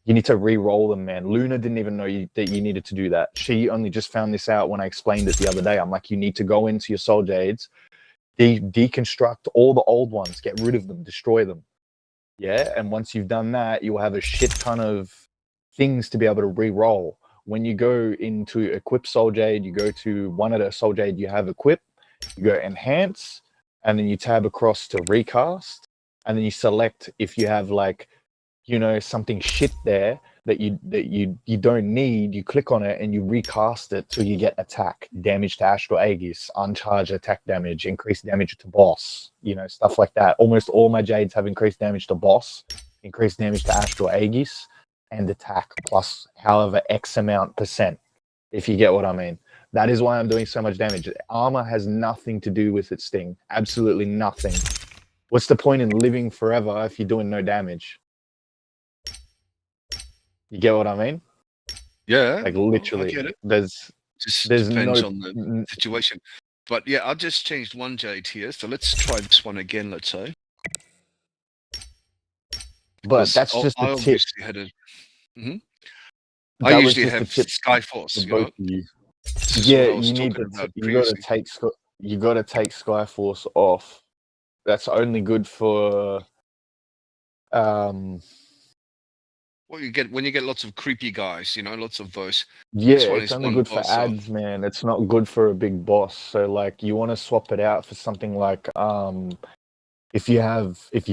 You need to re-roll them, man. Luna didn't even know that you needed to do that. She only just found this out when I explained it the other day. I'm like, you need to go into your soul jades, deconstruct all the old ones, get rid of them, destroy them. Yeah, and once you've done that, you'll have a shit ton of things to be able to re-roll. When you go into equip soul jade, you go to one of the soul jade you have equip, you go enhance, and then you tab across to recast, and then you select if you have like, you know, something shit there, that you don't need, you click on it and you recast it till you get attack, damage to Astral Aegis, uncharged attack damage, increased damage to boss, you know, stuff like that. Almost all my Jades have increased damage to boss, increased damage to Astral Aegis, and attack plus however X amount %, if you get what I mean. That is why I'm doing so much damage. Armor has nothing to do with its thing. Absolutely nothing. What's the point in living forever if you're doing no damage? You get what I mean? Yeah, like literally. I get it. There's Depends no on the situation. But yeah, I just changed one Jade here, so let's try this one again. Let's say. But that's just I the tip. obviously had a. I That was usually just have the tip Skyforce, for you both know. of you. This is Yeah, what I was you need talking to. about You got to previously. take. You got to take Skyforce off. That's only good for. What you get when you get lots of creepy guys, you know, lots of those. Yeah, This one it's is only one good for boss. So ads, man. It's not good for a big boss. So like, you want to swap it out for something like if you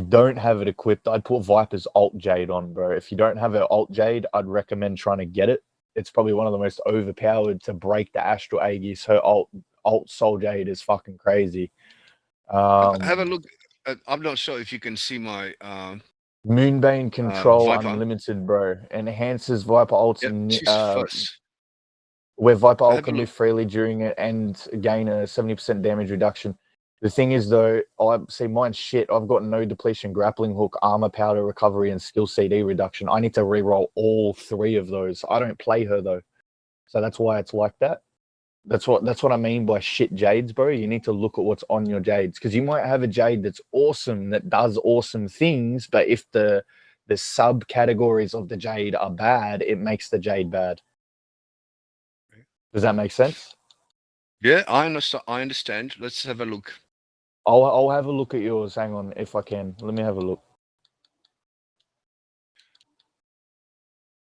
don't have it equipped, I'd put Viper's Alt Jade on, bro. If you don't have an Alt Jade, I'd recommend trying to get it. It's probably one of the most overpowered to break the Astral Aegis. Her alt Soul Jade is fucking crazy. have a look. I'm not sure if you can see my Moonbane Control Viper. Unlimited, bro. Enhances Viper ults Yep, and she's first. where Viper ult Have a can look. move freely during it and gain a 70% damage reduction. The thing is, though, I see mine's shit. I've got no depletion, grappling hook, armor powder recovery, and skill CD reduction. I need to reroll all 3 of those. I don't play her though, so that's why it's like that. That's what I mean by shit Jades, bro. You need to look at what's on your Jades, because you might have a Jade that's awesome, that does awesome things, but if the subcategories of the Jade are bad, it makes the Jade bad. Does that make sense? Yeah, I understand. Let's have a look. I'll have a look at yours. Hang on, if I can. Let me have a look.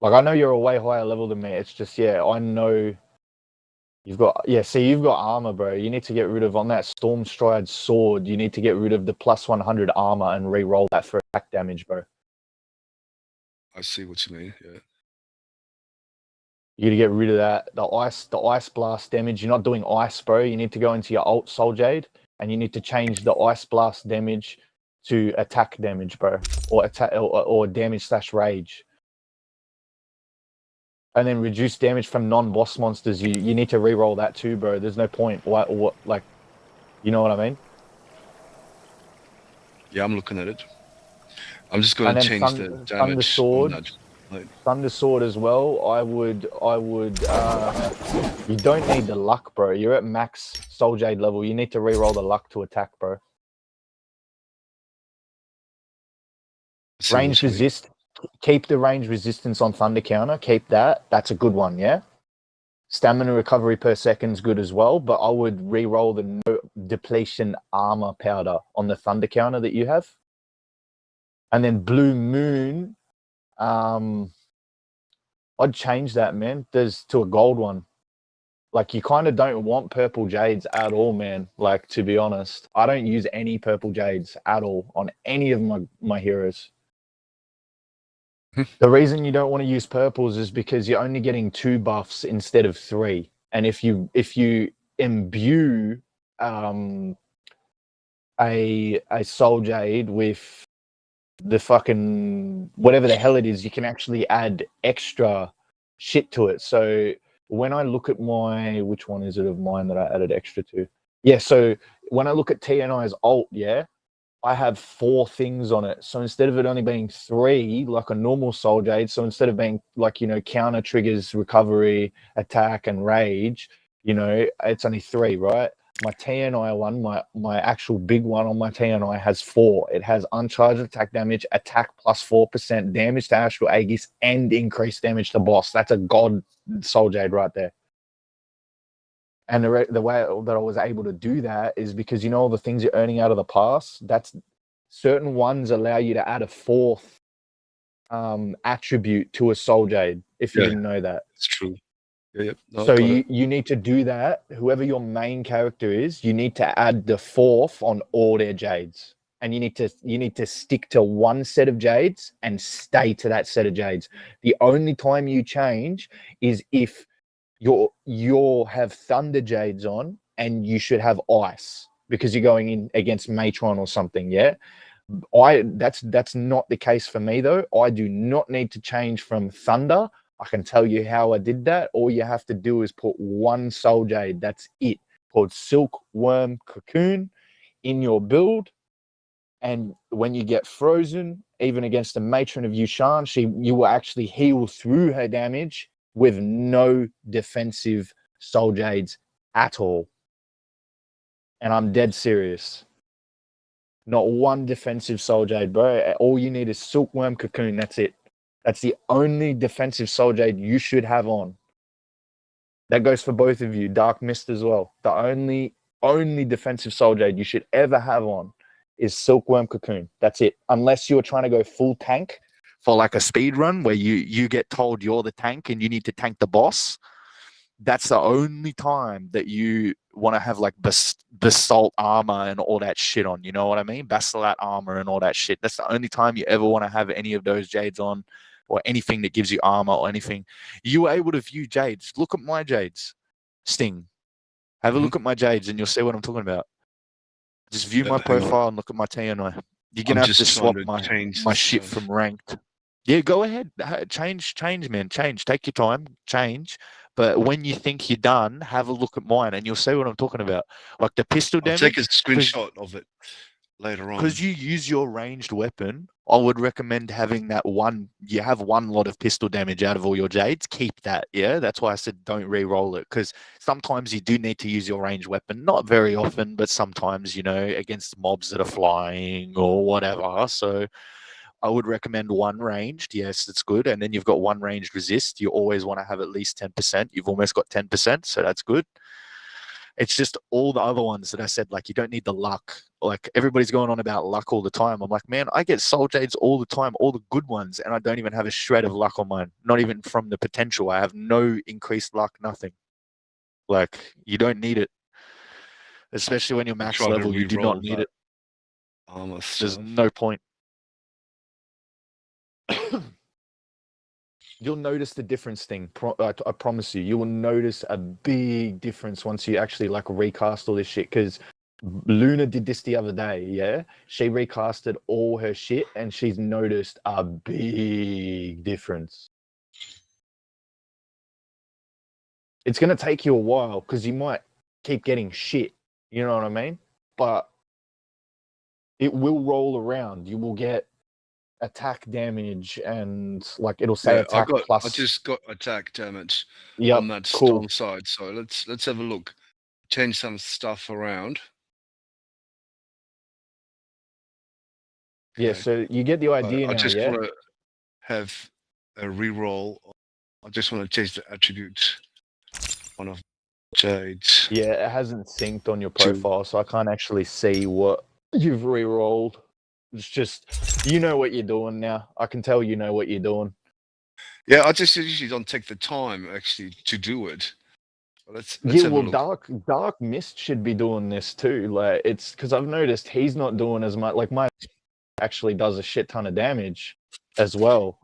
Like, I know you're a way higher level than me. It's just, yeah, I know you've got armor, bro. You need to get rid of, on that Stormstride sword, you need to get rid of the plus 100 armor and re-roll that for attack damage, bro. I see what you mean. Yeah. You got to get rid of that. The ice blast damage. You're not doing ice, bro. You need to go into your alt Soul Jade, and you need to change the ice blast damage to attack damage, bro, or attack or damage / rage. And then reduce damage from non-boss monsters. You need to re-roll that too, bro. There's no point. What like, you know what I mean? Yeah, I'm looking at it. I'm just going to change the damage Thunder Sword. on that. Thunder Sword as well. I would. You don't need the luck, bro. You're at max Soul Jade level. You need to re-roll the luck to attack, bro. Range resist. Keep the range resistance on Thunder Counter. Keep that. That's a good one, yeah? Stamina recovery per second's good as well, but I would re-roll the no depletion armor powder on the Thunder Counter that you have. And then Blue Moon, I'd change that, man. There's to a gold one. Like, you kind of don't want purple Jades at all, man. Like, to be honest, I don't use any purple Jades at all on any of my heroes. The reason you don't want to use purples is because you're only getting 2 buffs instead of 3. And if you imbue a Soul Jade with the fucking whatever the hell it is, you can actually add extra shit to it. So when I look at which one is it of mine that I added extra to? Yeah, so when I look at TNI's alt, yeah, I have 4 things on it. So instead of it only being 3, like a normal Soul Jade, so instead of being like, you know, counter triggers, recovery, attack, and rage, you know, it's only 3, right? My TNI one, my actual big one on my TNI has 4. It has uncharged attack damage, attack plus 4%, damage to Astral Aegis, and increased damage to boss. That's a god Soul Jade right there. And the way that I was able to do that is because, you know, all the things you're earning out of the pass, that's certain ones allow you to add a 4th attribute to a Soul Jade, if you didn't know that. It's true. Yeah. No, so you need to do that. Whoever your main character is, you need to add the 4th on all their Jades. and you need to stick to one set of jades and stay to that set of jades. The only time you change is if you have thunder jades on and you should have ice because you're going in against Matron or something. Yeah, that's not the case for me though. I do not need to change from thunder. I can tell you how I did that. All you have to do is put one soul jade. That's it. Called Silkworm Cocoon in your build. And when you get frozen, even against the Matron of Yushan, you will actually heal through her damage with no defensive soul jades at all. And I'm dead serious. Not one defensive soul jade, bro. All you need is Silkworm Cocoon. That's it. That's the only defensive soul jade you should have on. That goes for both of you. Dark Mist as well. The only defensive soul jade you should ever have on is Silkworm Cocoon. That's it. Unless you're trying to go full tank for like a speed run where you get told you're the tank and you need to tank the boss. That's the only time that you want to have like basalt armor and all that shit on. You know what I mean? Basilat armor and all that shit. That's the only time you ever want to have any of those jades on or anything that gives you armor or anything. You were able to view jades. Look at my jades. Sting. Have a look at my jades and you'll see what I'm talking about. Just view my profile and look at my TNI. You're going to have to swap my shit from ranked. Yeah, go ahead. Change, man. Change. Take your time. Change. But when you think you're done, have a look at mine and you'll see what I'm talking about. Like the pistol damage. I'll take a screenshot of it later on. Because you use your ranged weapon, I would recommend having that one. You have one lot of pistol damage out of all your jades. Keep that. Yeah, that's why I said don't re-roll it. Because sometimes you do need to use your ranged weapon. Not very often, but sometimes, you know, against mobs that are flying or whatever. So I would recommend one ranged. Yes, that's good. And then you've got one ranged resist. You always want to have at least 10%. You've almost got 10%, so that's good. It's just all the other ones that I said, like, you don't need the luck. Like, everybody's going on about luck all the time. I'm like, man, I get soul jades all the time, all the good ones, and I don't even have a shred of luck on mine. Not even from the potential. I have no increased luck, nothing. Like, you don't need it. Especially when you're max level, you do not need it. There's no point. You'll notice the difference thing. I promise you. You will notice a big difference once you actually like recast all this shit. Because Luna did this the other day, yeah? She recasted all her shit and she's noticed a big difference. It's going to take you a while because you might keep getting shit. You know what I mean? But it will roll around. You will get attack damage and like it'll say attack plus. I just got attack damage Yep, on that cool. storm side. So let's have a look. Change some stuff around. Yeah, so you get the idea now. I just yeah? want to have a reroll. I just want to change the attribute. One of jades. Yeah, it hasn't synced on your profile, so I can't actually see what you've re-rolled. It's just, you know what you're doing now. I can tell you know what you're doing. Yeah, I just usually don't take the time actually to do it. Let's yeah, have well, a look. Dark Mist should be doing this too. Like, it's because I've noticed he's not doing as much. Like, my actually does a shit ton of damage as well.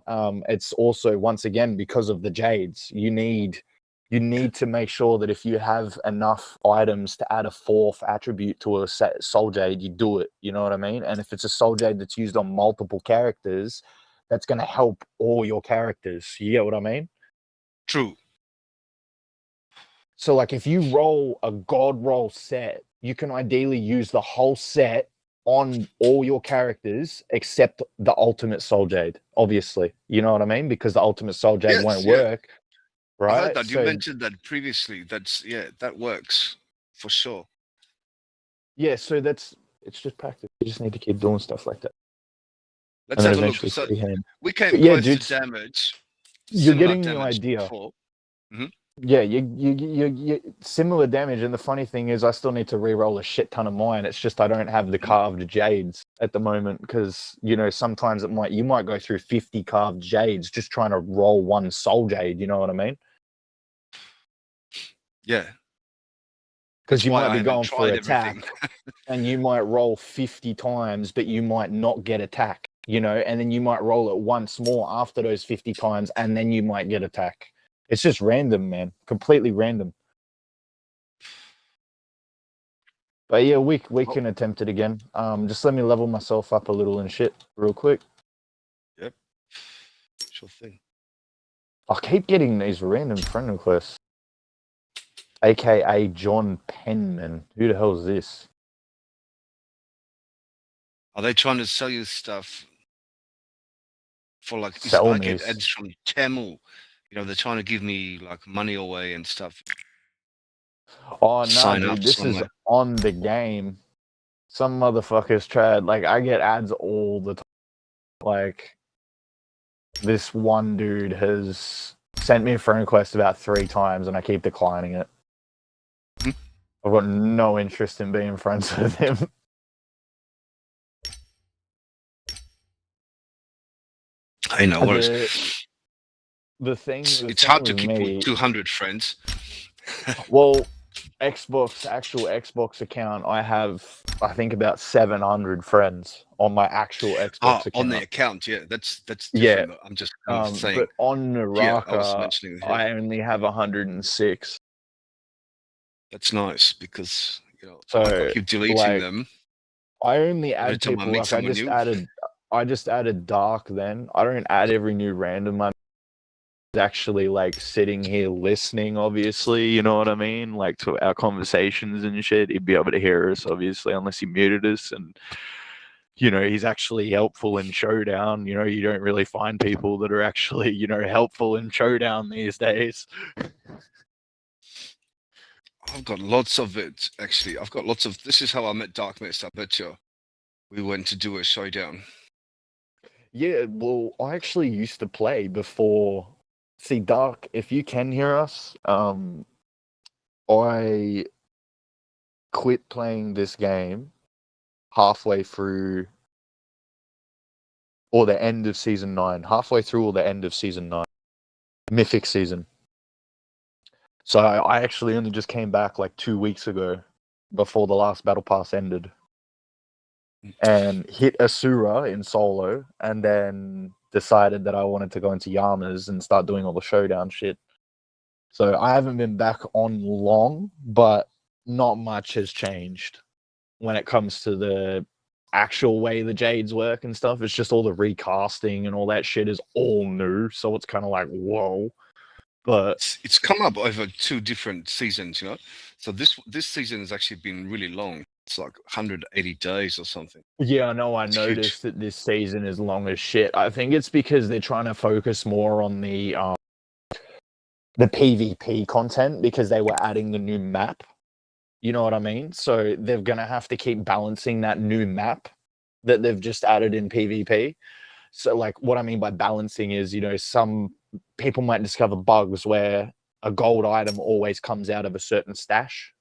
It's also, once again, because of the jades. You need to make sure that if you have enough items to add a fourth attribute to a soul jade, you do it. You know what I mean? And if it's a soul jade that's used on multiple characters, that's going to help all your characters. You get what I mean? True. So, like, if you roll a god roll set, you can ideally use the whole set on all your characters except the ultimate soul jade, obviously. You know what I mean? Because the ultimate soul jade won't work. Right? I heard that. You mentioned that previously. That works for sure. Yeah, so it's just practice. You just need to keep doing stuff like that. Let's have a look. So we came close to damage. You're getting the idea. Yeah, you similar damage, and the funny thing is, I still need to re-roll a shit ton of mine. It's just I don't have the carved jades at the moment because sometimes you might go through 50 carved jades just trying to roll one soul jade. You know what I mean? Yeah. Because you why might I be haven't going for tried everything. attack, and you might roll 50 times, but you might not get attack, you know, and then you might roll it once more after those 50 times, and then you might get attack. It's just random, man. Completely random. But yeah, we can attempt it again. Just let me level myself up a little and shit real quick. Yep. Sure thing. I keep getting these random friend requests. AKA John Penman. Who the hell is this? Are they trying to sell you stuff for like? Sell I me. get ads from Tamil. You know, they're trying to give me like money away and stuff. Oh no, Sign up dude, this is somewhere. on the game. Some motherfuckers tried. Like, I get ads all the time. Like, this one dude has sent me a friend request about 3 times, and I keep declining it. I've got no interest in being friends with him. I know. The thing. It's hard to keep with 200 friends. Well, actual Xbox account, I have, I think, about 700 friends on my actual Xbox account. On the account, yeah, that's different. Yeah. I'm just saying. But on Yeah, I was Naraka, mentioning here. I only have 106. That's nice because So, I keep deleting them. I only add Every time I people. meet Like, someone new. I just added Dark. Then I don't add every new random one. Actually, like, sitting here listening, obviously, you know what I mean, like, to our conversations and shit. He'd be able to hear us, obviously, unless he muted us. And you know, he's actually helpful in Showdown. You know, you don't really find people that are actually, you know, helpful in Showdown these days. I've got lots of it, actually. I've got lots of. This is how I met Dark Mist. I bet you. We went to do a showdown. Yeah, well, I actually used to play before. See, Dark, if you can hear us, I quit playing this game halfway through, or the end of season 9, halfway through or the end of season 9, Mythic season. So I actually only just came back like 2 weeks ago, before the last battle pass ended, and hit Asura in solo, and then decided that I wanted to go into Yamas and start doing all the showdown shit. So I haven't been back on long, but not much has changed when it comes to the actual way the Jades work and stuff. It's just all the recasting and all that shit is all new, so it's kind of like, whoa. But it's come up over 2 different seasons, you know. So this season has actually been really long. It's like 180 days or something. Yeah, I know. I noticed that this season is long as shit. I think it's because they're trying to focus more on the PvP content, because they were adding the new map. You know what I mean? So they're going to have to keep balancing that new map that they've just added in PvP. So, like, what I mean by balancing is, you know, some people might discover bugs where a gold item always comes out of a certain stash.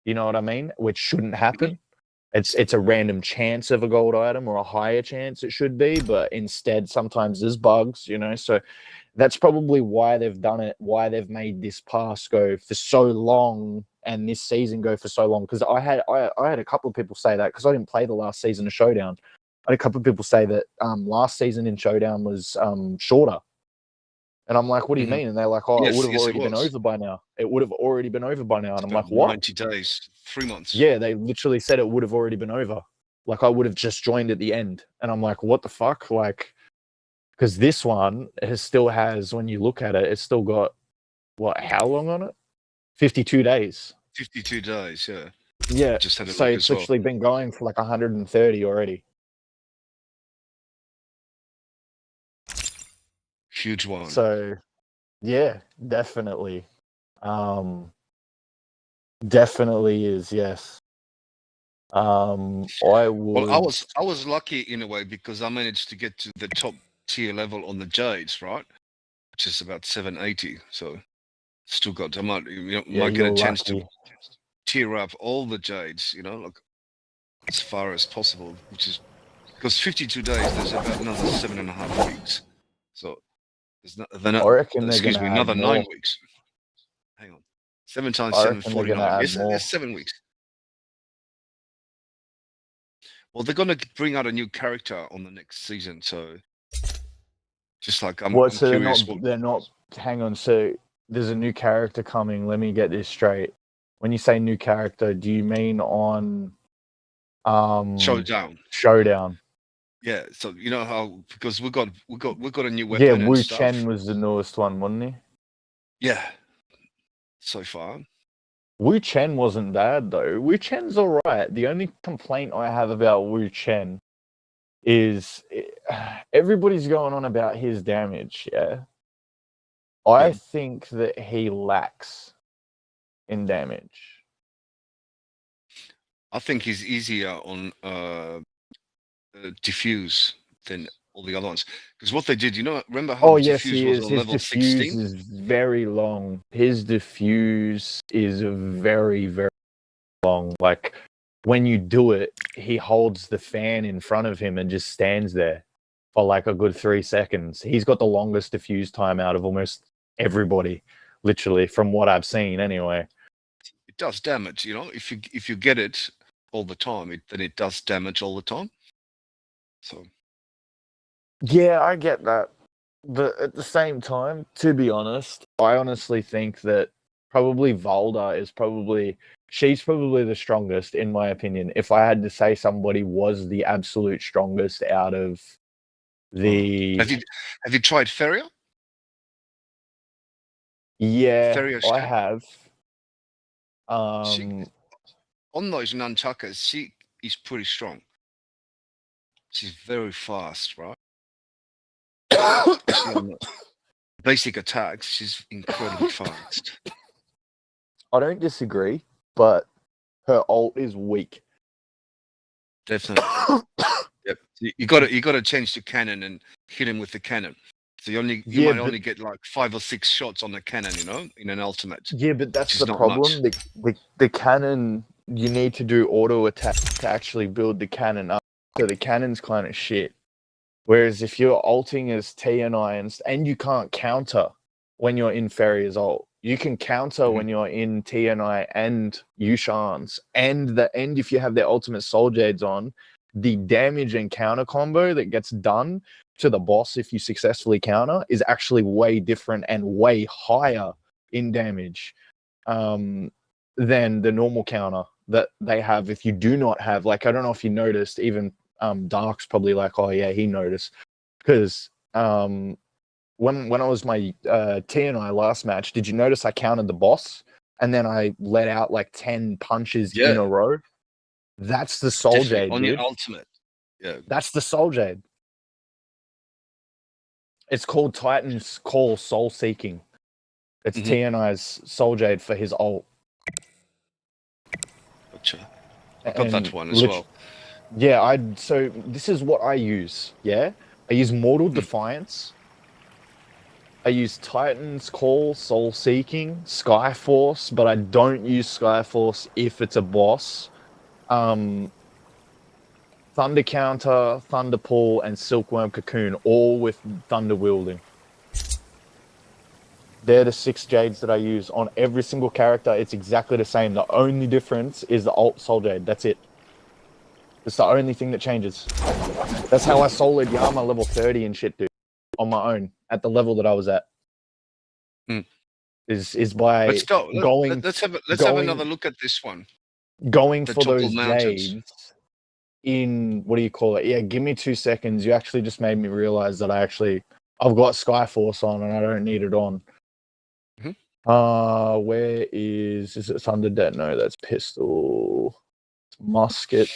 You know what I mean? Which shouldn't happen. It's a random chance of a gold item, or a higher chance it should be, but instead sometimes there's bugs, you know. So that's probably why they've done it, why they've made this pass go for so long and this season go for so long. Because I had a couple of people say that, because I didn't play the last season of Showdown. I had a couple of people say that last season in Showdown was shorter. And I'm like, what do you mean? And they're like, oh, Yes, it would have already it been was. over by now. It would have already been over by now. And I'm like, About what? 90 days, 3 months. Yeah, they literally said it would have already been over. Like, I would have just joined at the end. And I'm like, what the fuck? Like, because this one still has, when you look at it, it's still got, what, how long on it? 52 days. 52 days, yeah. Yeah, Just had it so look it's as well. literally been going for like 130 already. Huge one. So, yeah, definitely. Definitely is, yes. I would... Well, I was lucky in a way, because I managed to get to the top tier level on the Jades, right? Which is about 780. So still got, I might, might get a chance to tier up all the Jades, you know, like as far as possible, which is because 52 days, there's about another 7.5 weeks. So there's I reckon they're excuse gonna me, add another more. 9 weeks. Hang on. 7 times I 7, reckon they're gonna 49. add Yes, more. that's 7 weeks. Well, they're gonna bring out a new character on the next season, so just like I'm So curious. they're not. Hang on. So there's a new character coming. Let me get this straight. When you say new character, do you mean on Showdown. Showdown? Yeah, so you know how because we got a new Yeah, weapon and Wu stuff. Chen was the newest one, wasn't he? Yeah, so far. Wu Chen wasn't bad though. Wu Chen's alright. The only complaint I have about Wu Chen is everybody's going on about his damage, yeah? I think that he lacks in damage. I think he's easier on diffuse than all the other ones because what they did, remember how Yes, diffuse he was is. on His level diffuse 16? is very long. His diffuse is very, very long. Like when you do it, he holds the fan in front of him and just stands there for like a good 3 seconds. He's got the longest diffuse time out of almost everybody, literally, from what I've seen anyway. It does damage, if you get it all the time, then it does damage all the time. So yeah, I get that. But at the same time, to be honest, I honestly think that probably Volda she's probably the strongest in my opinion. If I had to say somebody was the absolute strongest out of the have you tried Feria? Yeah, Feria I Shan? have. On those nunchuckers, she is pretty strong. She's very fast, right? On the basic attacks, she's incredibly fast. I don't disagree, but her ult is weak. Definitely. Yep. You got to change the cannon and hit him with the cannon. So you might only get like 5 or 6 shots on the cannon, in an ultimate. Yeah, but that's the problem. The cannon, you need to do auto attack to actually build the cannon up. So the cannon's kind of shit. Whereas if you're ulting as TNI and you can't counter when you're in Feria's ult, you can counter when you're in TNI and Yushan's. And if you have their ultimate Soul Jades on, the damage and counter combo that gets done to the boss if you successfully counter is actually way different and way higher in damage than the normal counter that they have if you do not have, like, I don't know if you noticed, even Dark's probably like, oh yeah, he noticed. Because when I was my TNI last match, did you notice I countered the boss and then I let out like 10 punches in a row? That's the Soul Jade, on dude. your ultimate. Yeah. That's the Soul Jade. It's called Titan's Call Soul Seeking. It's TNI's Soul Jade for his ult. Gotcha. I got that one as well. Yeah, so this is what I use, yeah? I use Mortal Defiance. I use Titan's Call, Soul Seeking, Skyforce, but I don't use Skyforce if it's a boss. Thunder Counter, Thunder Pull, and Silkworm Cocoon, all with Thunder Wielding. They're the 6 Jades that I use on every single character. It's exactly the same. The only difference is the ult Soul Jade. That's it. It's the only thing that changes. That's how I soloed Yama level 30 and shit, dude. On my own, at the level that I was at. Is by let's go. Let's have another look at this one. Going for those Jades in, what do you call it? Yeah, give me 2 seconds. You actually just made me realize that I've got Skyforce on and I don't need it on. Where is it Thunder Det? No, that's pistol. Musket.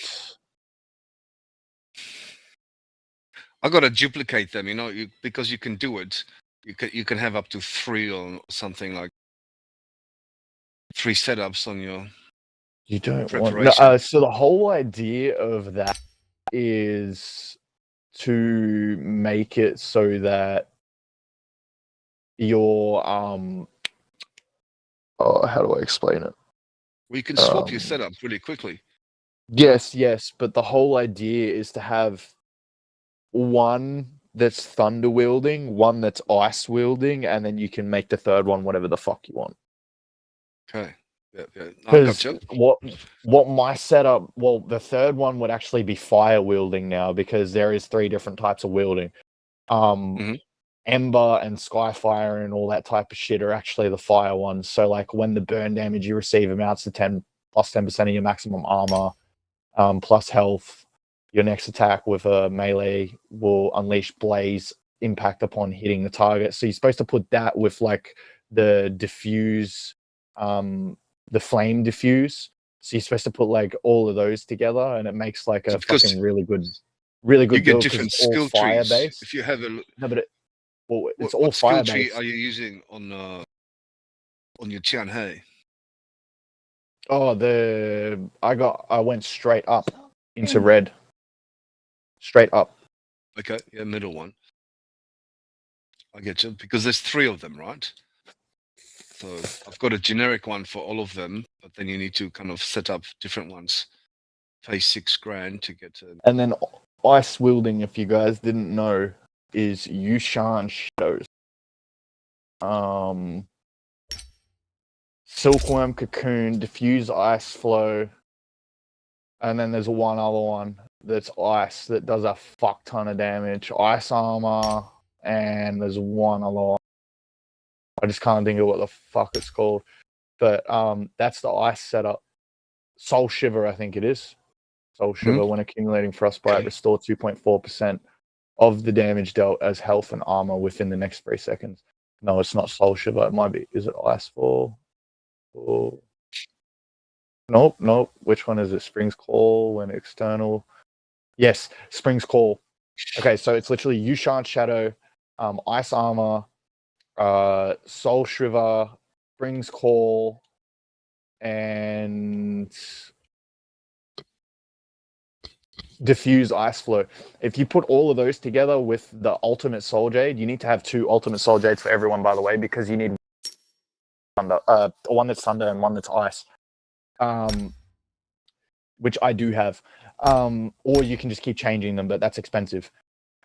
I gotta duplicate them, because you can do it. You can have up to 3 or something, like 3 setups on your. You don't want. So the whole idea of that is to make it so that your how do I explain it? Well, you can swap your setup really quickly. Yes, but the whole idea is to have one that's thunder wielding, one that's ice wielding, and then you can make the third one whatever the fuck you want. Okay. Yeah, yeah. I Because gotcha. what my setup, well, the third one would actually be fire wielding now because there is 3 different types of wielding. Ember and Skyfire and all that type of shit are actually the fire ones. So like when the burn damage you receive amounts to 10% of your maximum armor, plus health, your next attack with a melee will unleash blaze impact upon hitting the target. So you're supposed to put that with like the diffuse, the flame diffuse. So you're supposed to put like all of those together, and it makes like So a because fucking really good you get build because different it's all skill fire trees. based. If you have a No, but it's all what skill fire tree based. are you using on your Tianhe? Oh, I went straight up into red. Straight up. Okay, yeah, middle one. I get you because there's 3 of them, right? So I've got a generic one for all of them, but then you need to kind of set up different ones. Pay $6,000 to get to. And then ice wielding, if you guys didn't know, is Yushan Shadows. Silkworm Cocoon, Diffuse Ice Flow, and then there's one other one that's ice that does a fuck ton of damage. Ice Armor, and there's one other one. I just can't think of what the fuck it's called. But that's the ice setup. Soul Shiver, I think it is. Soul Shiver, when accumulating Frostbite, restore 2.4% of the damage dealt as health and armor within the next 3 seconds. No, it's not Soul Shiver. It might be. Is it Icefall? Oh. Nope. Which one is it? Spring's Call when external. Yes, Spring's Call. Okay, so it's literally Yushan Shadow, Ice Armor, Soul Shiver, Spring's Call, and Diffuse Ice Flow. If you put all of those together with the Ultimate Soul Jade, you need to have 2 Ultimate Soul Jades for everyone, by the way, because you need one that's thunder and one that's ice. Which I do have. Or you can just keep changing them, but that's expensive.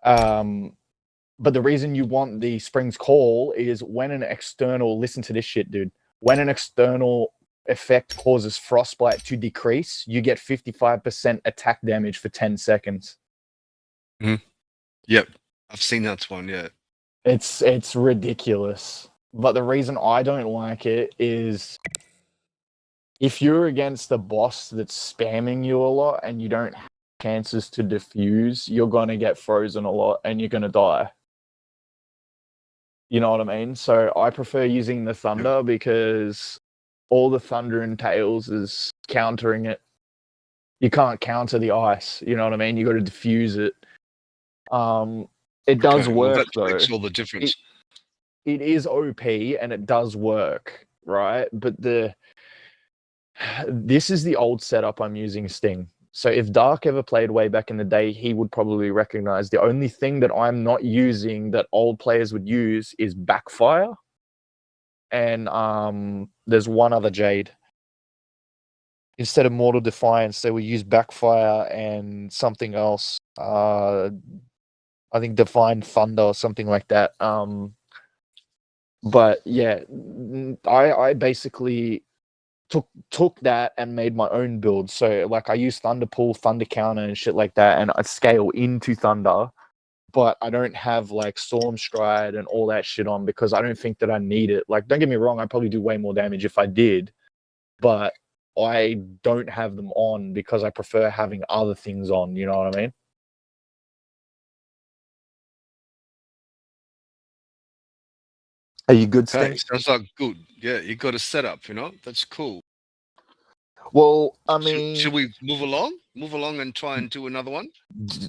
But the reason you want the Spring's Call is when an external, listen to this shit, dude. When an external effect causes Frostbite to decrease, you get 55% attack damage for 10 seconds. Yep, I've seen that one, yeah. It's ridiculous. But the reason I don't like it is if you're against the boss that's spamming you a lot and you don't have chances to defuse, you're going to get frozen a lot and you're going to die. You know what I mean? So I prefer using the thunder because all the thunder entails is countering it. You can't counter the ice. You know what I mean? You got to diffuse it. It does work, that though. makes all the difference. It is OP and it does work, right? But this is the old setup I'm using Sting. So if Dark ever played way back in the day, he would probably recognize the only thing that I'm not using that old players would use is Backfire. And there's one other Jade. Instead of Mortal Defiance, they would use Backfire and something else. I think Divine Thunder or something like that. But yeah, I basically took that and made my own build. So like I use Thunder Pull, Thunder Counter and shit like that, and I scale into Thunder, but I don't have like Storm Stride and all that shit on because I don't think that I need it. Like, don't get me wrong, I'd probably do way more damage if I did, but I don't have them on because I prefer having other things on, you know what I mean? Are you good, Sting? Okay, sounds like good. Yeah, you got a setup, you know? That's cool. Well, I mean... Should we move along? Move along and try and do another one?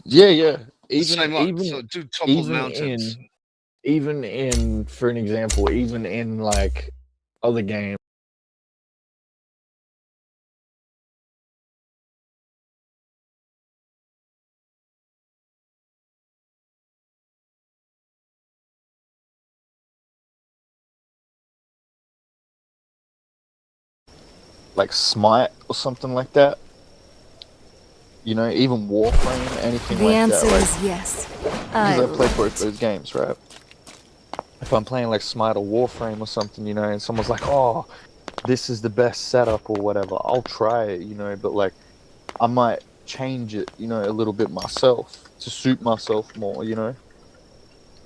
Yeah. So do Topple Mountains. Even in, for an example, even in like other games, like Smite or something like that. You know, even Warframe, anything The like answer that. is yes. Because I've played both those games, right? If I'm playing like Smite or Warframe or something, you know, and someone's like, oh, this is the best setup or whatever, I'll try it, you know, but like I might change it, you know, a little bit myself to suit myself more, you know.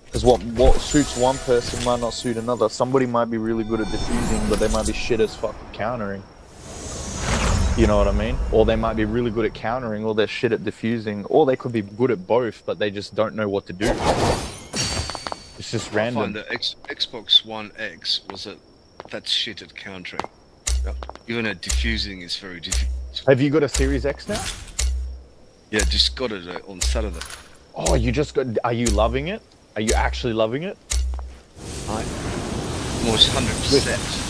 Because what suits one person might not suit another. Somebody might be really good at diffusing, but they might be shit as fuck at countering. You know what I mean? Or they might be really good at countering, or they're shit at diffusing, or they could be good at both, but they just don't know what to do. It's just random. I find the Xbox One X that's shit at countering. Even at diffusing is very difficult. Have you got a Series X now? Yeah, just got it on Saturday. Oh, you just got... Are you loving it? Are you actually loving it? Almost 100%.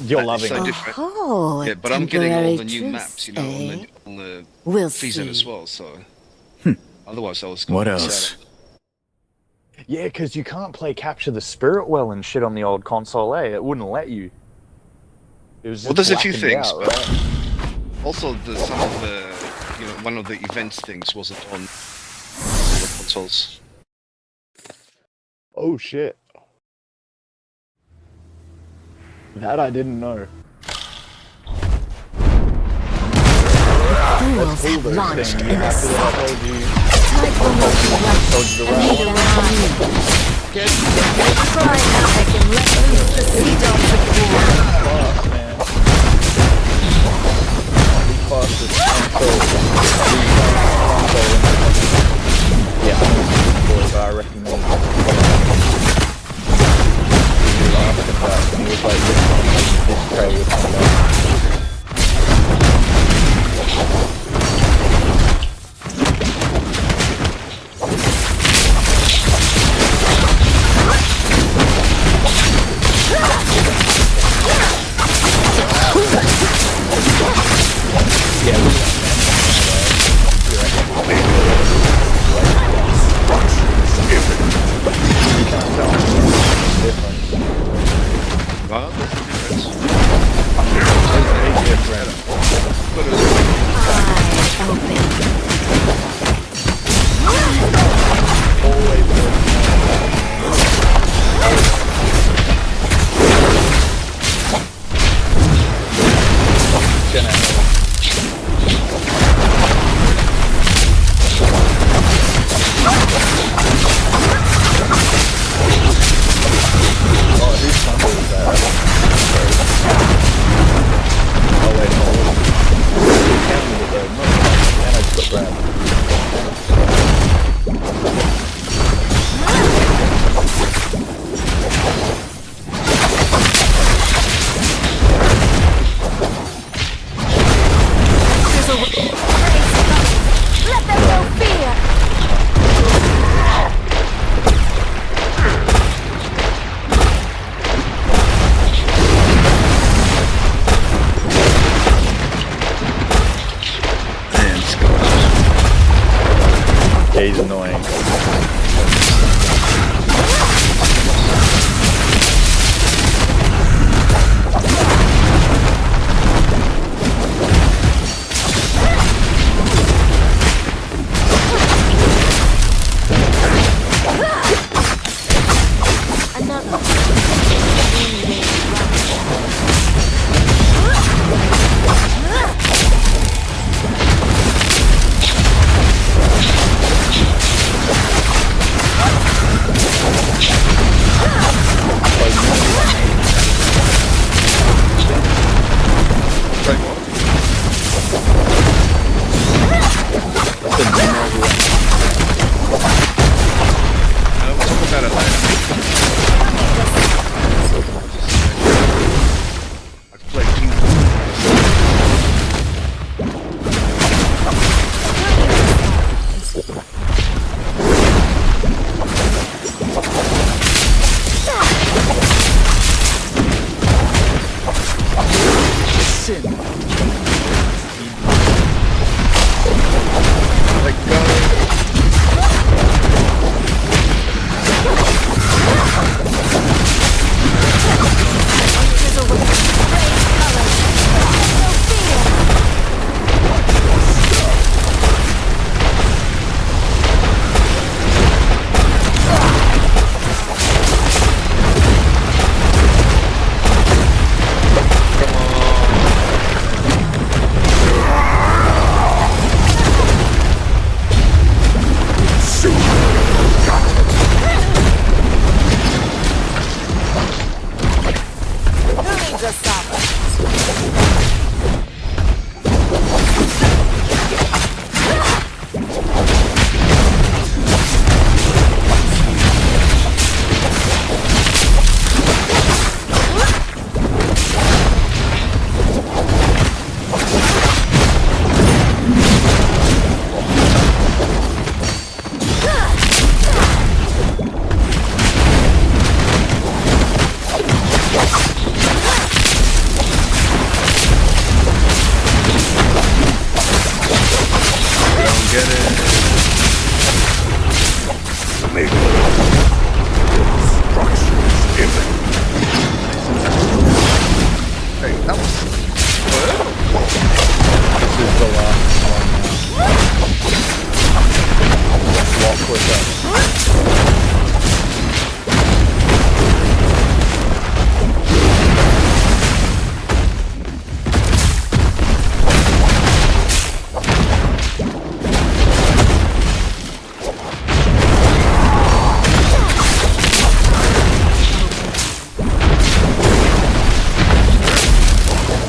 You're loving so it. Different. Oh, yeah, but I'm getting all the new truce, maps, you know, on the we'll season see. as well, so... Otherwise I was going What to else? Yeah, because you can't play Capture the Spirit well and shit on the old console, eh? It wouldn't let you. It was just well, there's a few blackened things, out, but right? also some of the, you know, one of the events things wasn't on the consoles. Oh shit. That I didn't know. Fools cool, have those launched things. in the I sun. told you. Tide will not be left Told you the and right neither one. will you. Cry havoc and let loose the sea dogs of war. Fast, man. Be fastest console. Yeah, I don't know boy, but I recommend it. He was asking about it, and he was like, this tray with something. He's annoying.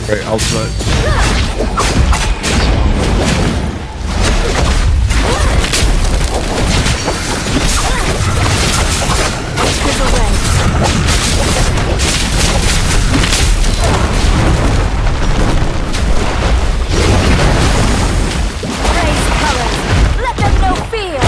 Great ultimate. Let them know fear!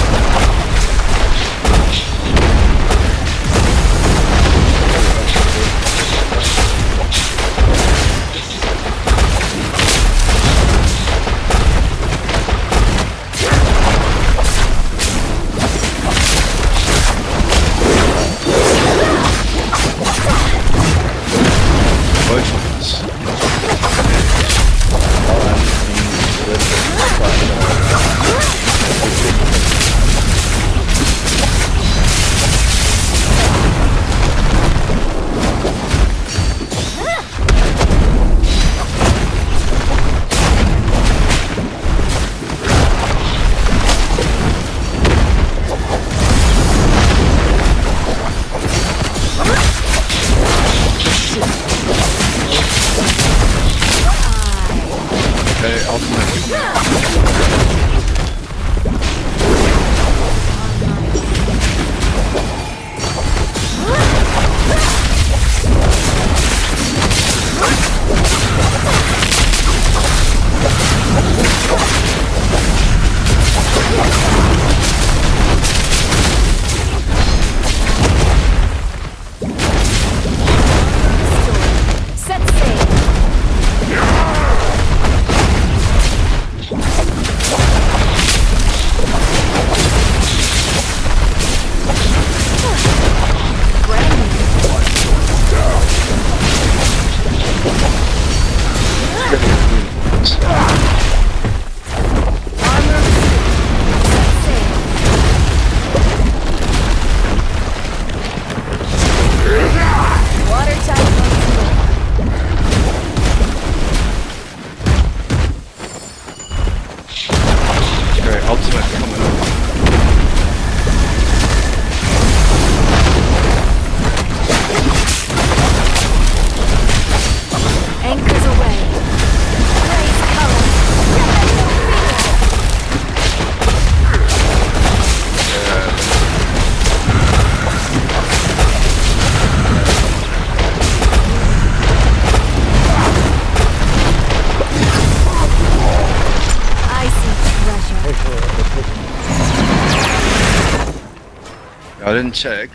I didn't check.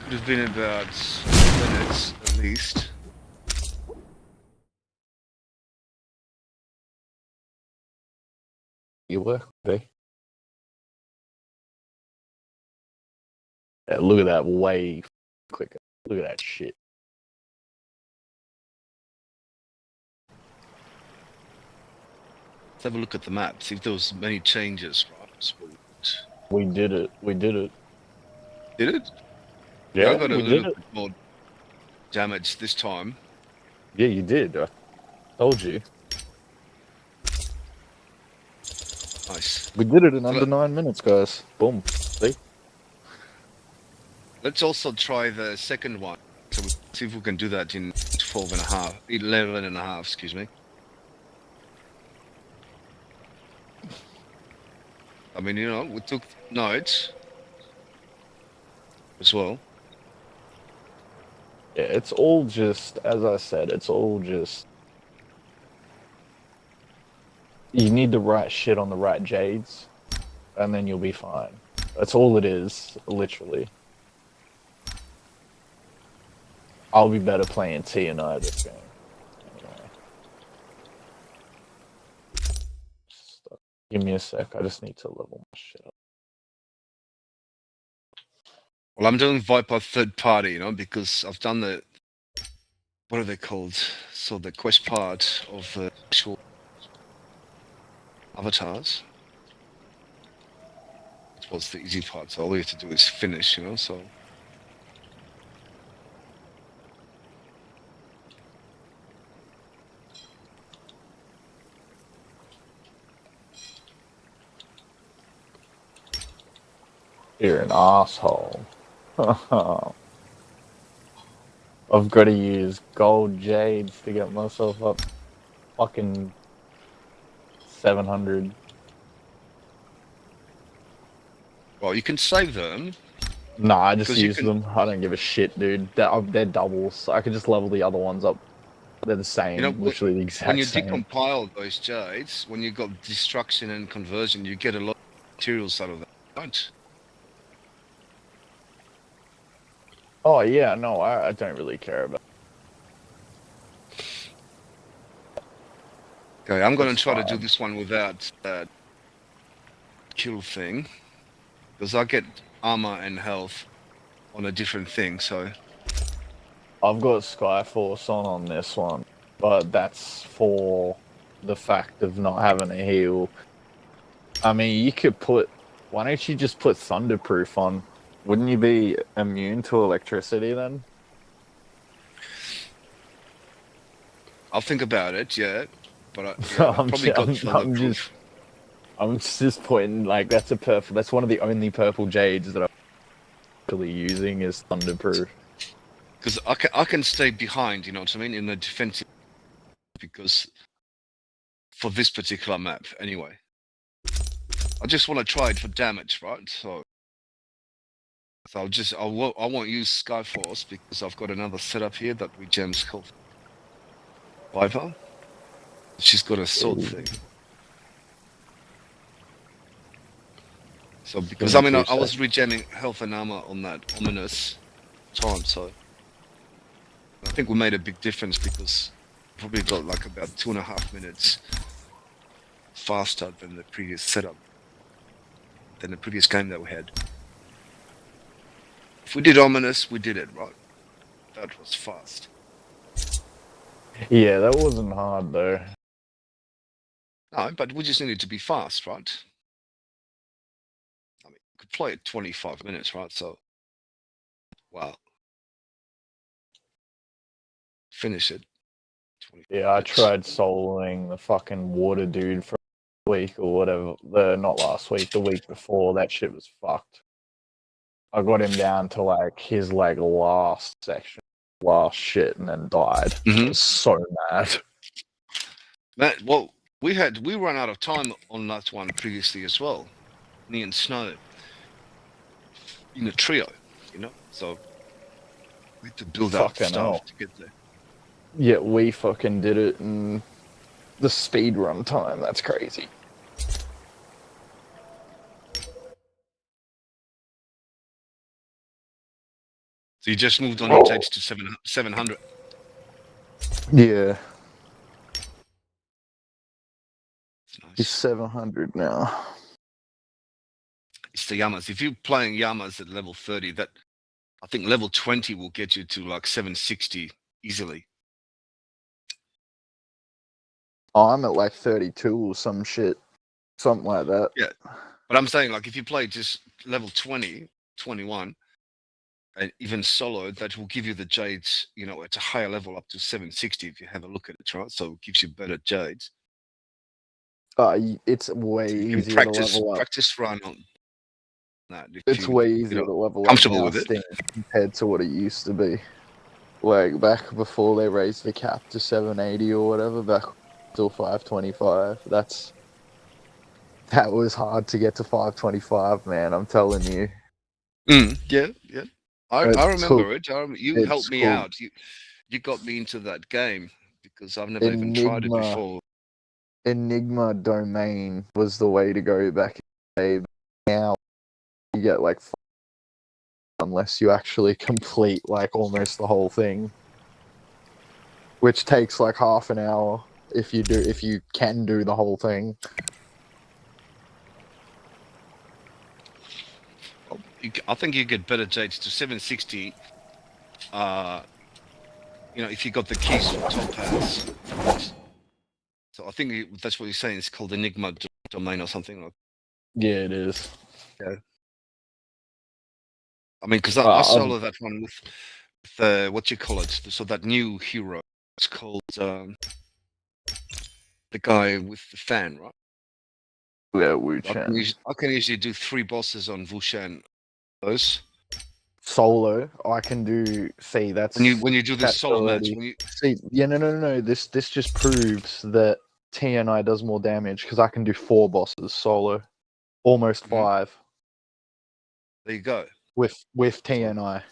Could have been about minutes at least. You work, B. Yeah, look at that, way quicker. Look at that shit. Let's have a look at the map, see if there was many changes, right? We did it. We did it. Did it? Yeah, I got a we little did it. bit more damage this time. Yeah, you did. I told you. Nice. We did it in under 9 minutes, guys. Boom. See? Let's also try the second one. So we see if we can do that in 12 and a half, 11 and a half, excuse me. I mean, you know, we took notes as well. Yeah, it's all just, as I said, it's all just... You need the right shit on the right jades, and then you'll be fine. That's all it is, literally. I'll be better playing T and I this game. Anyway. Give me a sec, I just need to level my shit up. Well, I'm doing Viper third party, you know, because I've done the, what are they called? So the quest part of the actual avatars. It was the easy part, so all you have to do is finish, you know, so. You're an asshole. I've got to use gold jades to get myself up fucking 700. Well, you can save them. Nah, I just use them. I don't give a shit, dude. They're doubles. I can just level the other ones up. They're the same, You know, literally the exact when you same. decompile those jades, when you got destruction and conversion, you get a lot of materials out of that, don't? Oh yeah, no, I don't really care about. Okay, I'm going to That's try to fine. do this one without that kill thing, because I get armor and health on a different thing, so... I've got Skyforce on this one, but that's for the fact of not having a heal. I mean, you could put... Why don't you just put Thunderproof on? Wouldn't you be immune to electricity then? I'll think about it, yeah. But I probably got Thunderproof. I'm just pointing, like, that's one of the only purple jades that I'm actually using is Thunderproof. Because I can stay behind, you know what I mean, in the defensive, because for this particular map, anyway. I just want to try it for damage, right? So I won't use Skyforce because I've got another setup here that we gems called Viper. She's got a sword thing. So because I mean I was regenning health and armor on that ominous time, so I think we made a big difference because probably got like about 2.5 minutes faster than the previous setup, than the previous game that we had. If we did ominous, we did it right. That was fast. Yeah, that wasn't hard though. No, but we just needed to be fast, right? I mean, you could play it 25 minutes, right? So, wow. Finish it. Yeah, I tried soloing the fucking water dude for a week or whatever. Not last week, the week before. That shit was fucked. I got him down to like his like last section, last shit, and then died. I was so mad. Man, well, we ran out of time on that one previously as well. Me and Snow in a trio, you know. So we had to build up stuff to get there. Yeah, we fucking did it in the speed run time. That's crazy. So you just moved on your tapes to 700. Yeah. He's 700 now. It's the Yamas. If you're playing Yamas at level 30, that I think level 20 will get you to like 760 easily. Oh, I'm at like 32 or some shit. Something like that. Yeah. But I'm saying, like, if you play just level 20, 21, and even solo, that will give you the jades, you know, at a higher level up to 760 if you have a look at it, right? So it gives you better jades. It's way So you easier can to level up. practice run on that. It's way easier to level up comfortable now, with it. compared to what it used to be. Like back before they raised the cap to 780 or whatever, back till 525. That was hard to get to 525, man. I'm telling you. Yeah, yeah. I It remember took. it. You It helped me took out. You got me into that game because I've never even tried it Enigma. before. Enigma domain was the way to go back in the day. Now you get like unless you actually complete like almost the whole thing, which takes like half an hour if you can do the whole thing. I think you get better jades to 760. If you got the keys for topaz. So I think that's what you're saying. It's called Enigma domain or something. Like. Yeah, it is. Yeah. I mean, because I solo that one with what you call it. So that new hero. It's called the guy with the fan, right? Yeah, Wu Chen. I can usually do 3 bosses on Wu Shan. Those. Solo, I can do. See, that's when you do this solo match. See, yeah, no. This just proves that TNI does more damage because I can do 4 bosses solo, almost 5. There you go. With TNI.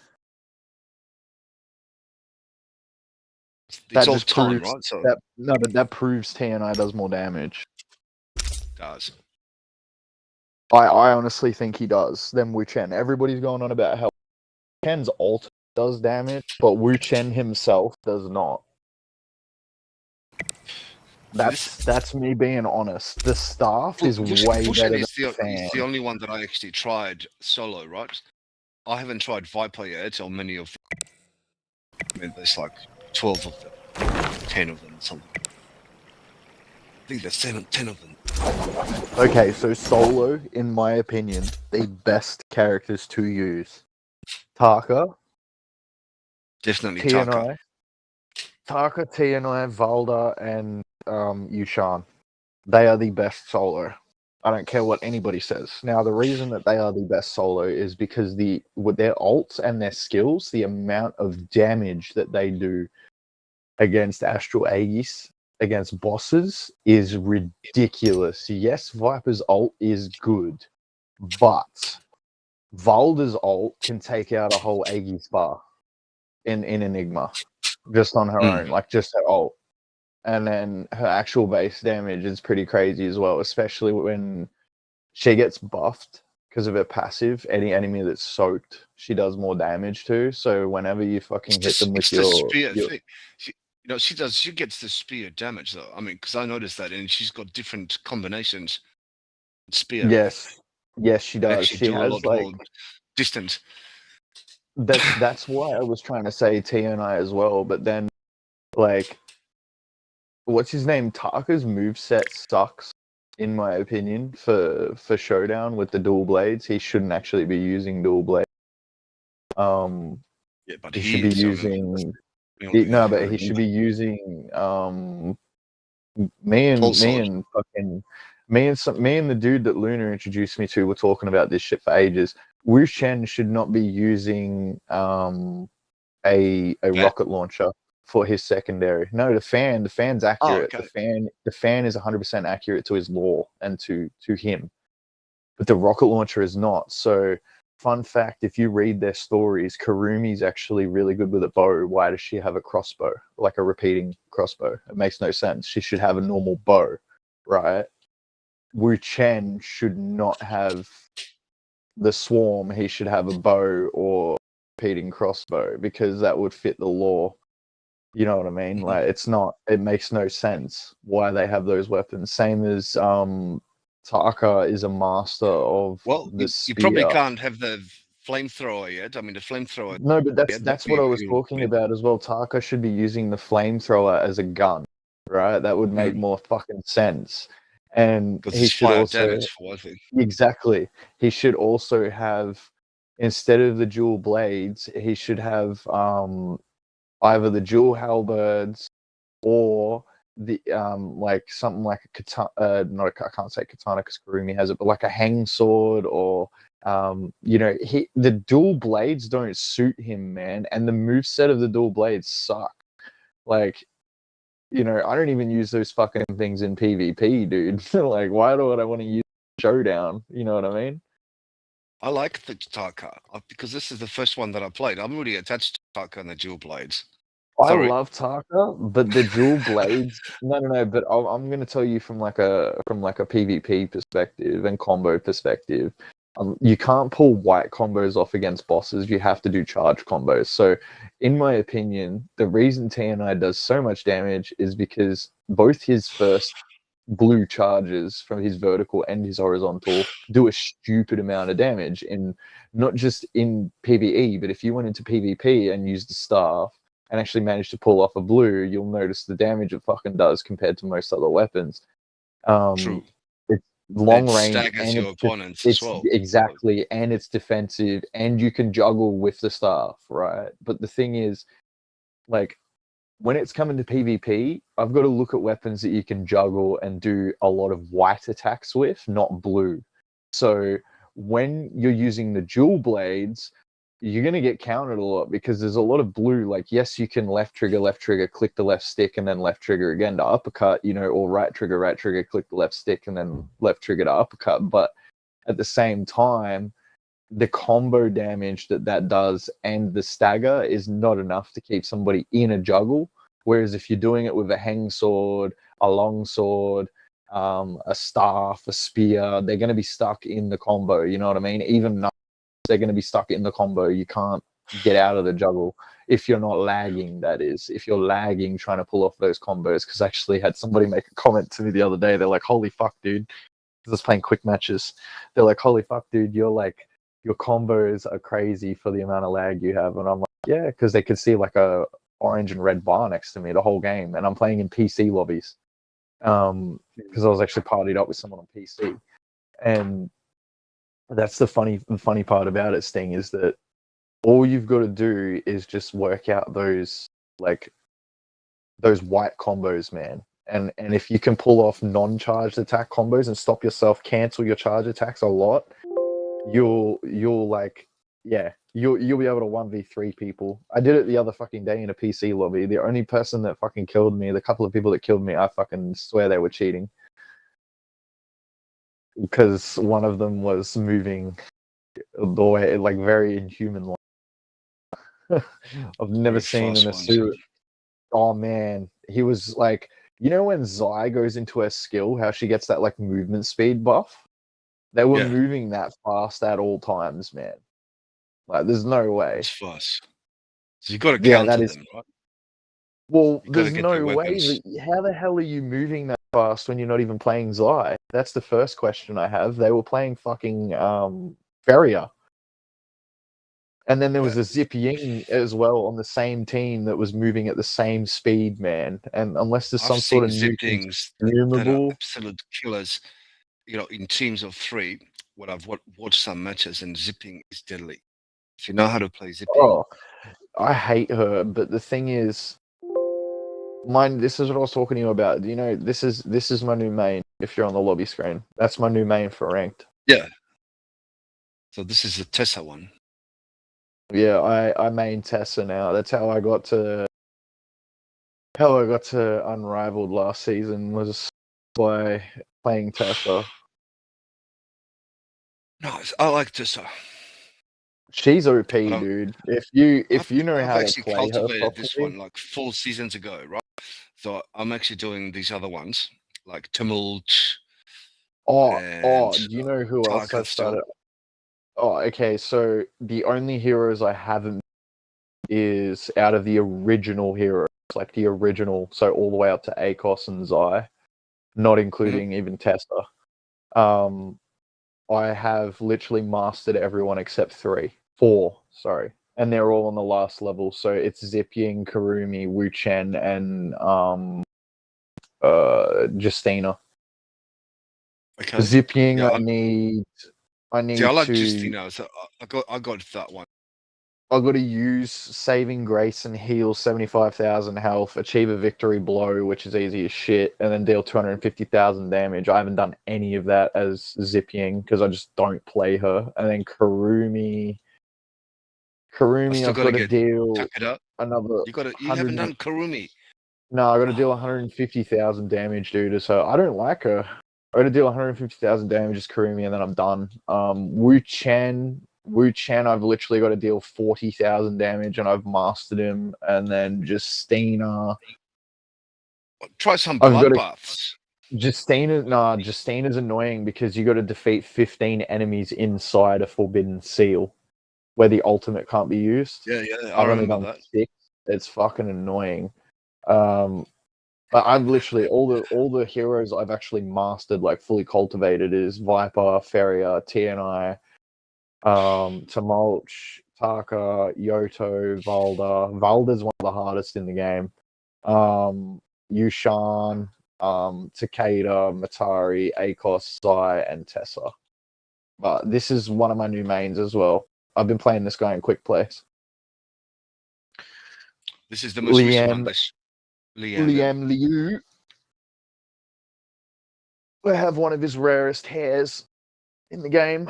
It's all time, right? So that proves TNI does more damage. Does. I honestly think he does. Then Wu Chen. Everybody's going on about how Chen's ult does damage, but Wu Chen himself does not. That's me being honest. The staff is way better than the fan. He's the only one that I actually tried solo, right? I haven't tried Viper yet, or many of them. I mean, there's like 12 of them, 10 of them, something. I think there's 10 of them. Okay, so solo, in my opinion, the best characters to use. Taka. Definitely TNI. Taka, TNI, Valda, and Yushan. They are the best solo. I don't care what anybody says. Now, the reason that they are the best solo is because with their ults and their skills, the amount of damage that they do against Astral Aegis, against bosses, is ridiculous. Yes, Viper's ult is good, but Valda's ult can take out a whole Aegis bar in Enigma, just on her own, like just her ult. And then her actual base damage is pretty crazy as well, especially when she gets buffed because of her passive. Any enemy that's soaked, she does more damage to. So whenever you fucking hit them with your spear thing. She gets the spear damage though. I mean, because I noticed that, and she's got different combinations. Spear. Yes, she does. She has a lot more distant. That's why I was trying to say TNI as well, but then like, what's his name? Taka's moveset sucks, in my opinion, for Showdown with the dual blades. He shouldn't actually be using dual blades. Yeah, but he should be using. But he should be using. Me and the dude that Luna introduced me to were talking about this shit for ages. Wu Shen should not be using a rocket launcher for his secondary. No, the fan's accurate. Oh, okay. The fan is 100% accurate to his lore and to him, but the rocket launcher is not. So, fun fact: if you read their stories, Karumi's actually really good with a bow. Why does she have a crossbow, like a repeating crossbow? It makes no sense. She should have a normal bow, right? Wu Chen should not have the swarm. He should have a bow or repeating crossbow because that would fit the lore. You know what I mean? Like, it makes no sense why they have those weapons. Same as Taka is a master of the spear. You probably can't have the flamethrower yet. I mean, the flamethrower. No, but that's what I was talking about as well. Taka should be using the flamethrower as a gun, right? That would make more fucking sense. And he should also exactly. He should also have, instead of the dual blades, he should have either the dual halberds or the like something like a katana. I can't say katana because Kurumi has it, but like a hang sword or You know, the dual blades don't suit him, man, and the moveset of the dual blades suck. Like, you know, I don't even use those fucking things in PvP, dude. Like, why do I want to use Showdown? You know what I mean? I like the Taka because this is the first one that I played. I'm really attached to Taka and the dual blades. I Sorry. love Taka, but the dual blades. No. But I'm going to tell you from like a PvP perspective and combo perspective. You can't pull white combos off against bosses. You have to do charge combos. So, in my opinion, the reason TNI does so much damage is because both his first blue charges from his vertical and his horizontal do a stupid amount of damage in not just in PvE, but if you went into PvP and used the staff and actually managed to pull off a blue, you'll notice the damage it fucking does compared to most other weapons. True. It's long It range staggers and your opponents as well. exactly, and it's defensive, and you can juggle with the staff, right? But the thing is, like, when it's coming to PvP, I've got to look at weapons that you can juggle and do a lot of white attacks with, not blue. So when you're using the dual blades, you're going to get countered a lot because there's a lot of blue. Like, yes, you can left trigger, click the left stick, and then left trigger again to uppercut, you know, or right trigger, click the left stick, and then left trigger to uppercut. But at the same time, the combo damage that does and the stagger is not enough to keep somebody in a juggle. Whereas if you're doing it with a hang sword, a long sword, a staff, a spear, they're going to be stuck in the combo. You know what I mean? Even knives, they're going to be stuck in the combo. You can't get out of the juggle if you're not lagging, that is. If you're lagging trying to pull off those combos. Because I actually had somebody make a comment to me the other day. They're like, holy fuck, dude. Because I was playing quick matches. They're like, holy fuck, dude, your combos are crazy for the amount of lag you have. And I'm like, yeah, because they could see like a orange and red bar next to me the whole game. And I'm playing in PC lobbies because I was actually partied up with someone on PC. And that's the funny part about it, Sting, is that all you've got to do is just work out those white combos, man. And if you can pull off non-charged attack combos and stop yourself cancel your charge attacks a lot, you'll be able to 1v3 people. I did it the other fucking day in a PC lobby. The only person that fucking killed me, the couple of people that killed me, I fucking swear they were cheating. Because one of them was moving the way, like, very inhuman. I've never seen in a suit. Oh man, he was like, you know when Zai goes into her skill, how she gets that like movement speed buff? They were moving that fast at all times, man. Like, there's no way. It's fast. So you got to counter them, right? Well, there's no way. How the hell are you moving that fast when you're not even playing Zai? That's the first question I have. They were playing fucking Ferrier. And then there was a Zip Ying as well on the same team that was moving at the same speed, man. And unless there's some sort of new consumable, absolute killers, you know, in teams of 3, when I've watched some matches, and zipping is deadly. If you know how to play zipping. Oh, I hate her, but the thing is, this is what I was talking to you about. You know, this is my new main. If you're on the lobby screen, that's my new main for ranked. Yeah. So this is the Tessa one. Yeah, I main Tessa now. That's how I got to Unrivaled last season, was by playing Tessa. Nice. I like Tessa. She's OP, dude. If you know how to play her properly. I've actually cultivated this one like 4 seasons ago, right? So I'm actually doing these other ones, like Tumult. Do you know who else I started? Oh, okay. So the only heroes I haven't is out of the original heroes, like the original, so all the way up to Akos and Zai, not including even Tessa. I have literally mastered everyone except 4, sorry. And they're all on the last level. So it's Zip Ying, Karumi, Wu Chen, and Justina. Okay. Zip Ying, I need See, I like to. Justina, so I got that one. I've got to use Saving Grace and heal 75,000 health, achieve a victory blow, which is easy as shit, and then deal 250,000 damage. I haven't done any of that as Zipiang because I just don't play her. And then Kurumi, I've got to deal another. You haven't done Kurumi. No, I got to deal 150,000 damage, dude. So I don't like her. I got to deal 150,000 damage as Kurumi, and then I'm done. Wu Chen, I've literally got to deal 40,000 damage, and I've mastered him. And then Justina. Try some blood buffs. Justina's annoying because you got to defeat 15 enemies inside a forbidden seal, where the ultimate can't be used. Yeah, I remember that. 6. It's fucking annoying. But I've literally all the heroes I've actually mastered, like fully cultivated, is Viper, Feria, TNI, Tamulch, Taka, Yoto, Valda. Valda's one of the hardest in the game. Yushan, Takeda, Matari, Akos, Sai, and Tessa. But this is one of my new mains as well. I've been playing this guy in quick plays. This is the most recent one. Liam Liu. I have one of his rarest hairs in the game.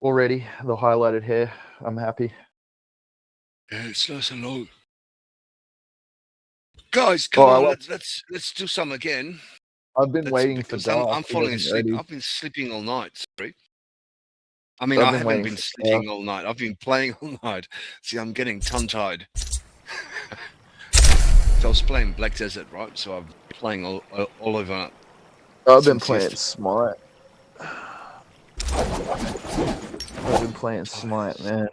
Already, the highlighted hair. I'm happy. Yeah, it's nice and low. Guys, come on, let's do some again. I've been waiting for Dark. I'm falling asleep. I've been sleeping all night. Sorry. I mean, I haven't been sleeping all night. I've been playing all night. See, I'm getting tongue-tied. So I was playing Black Desert, right? So I'm playing all over. I've been playing Smite. I've been playing Smite, man.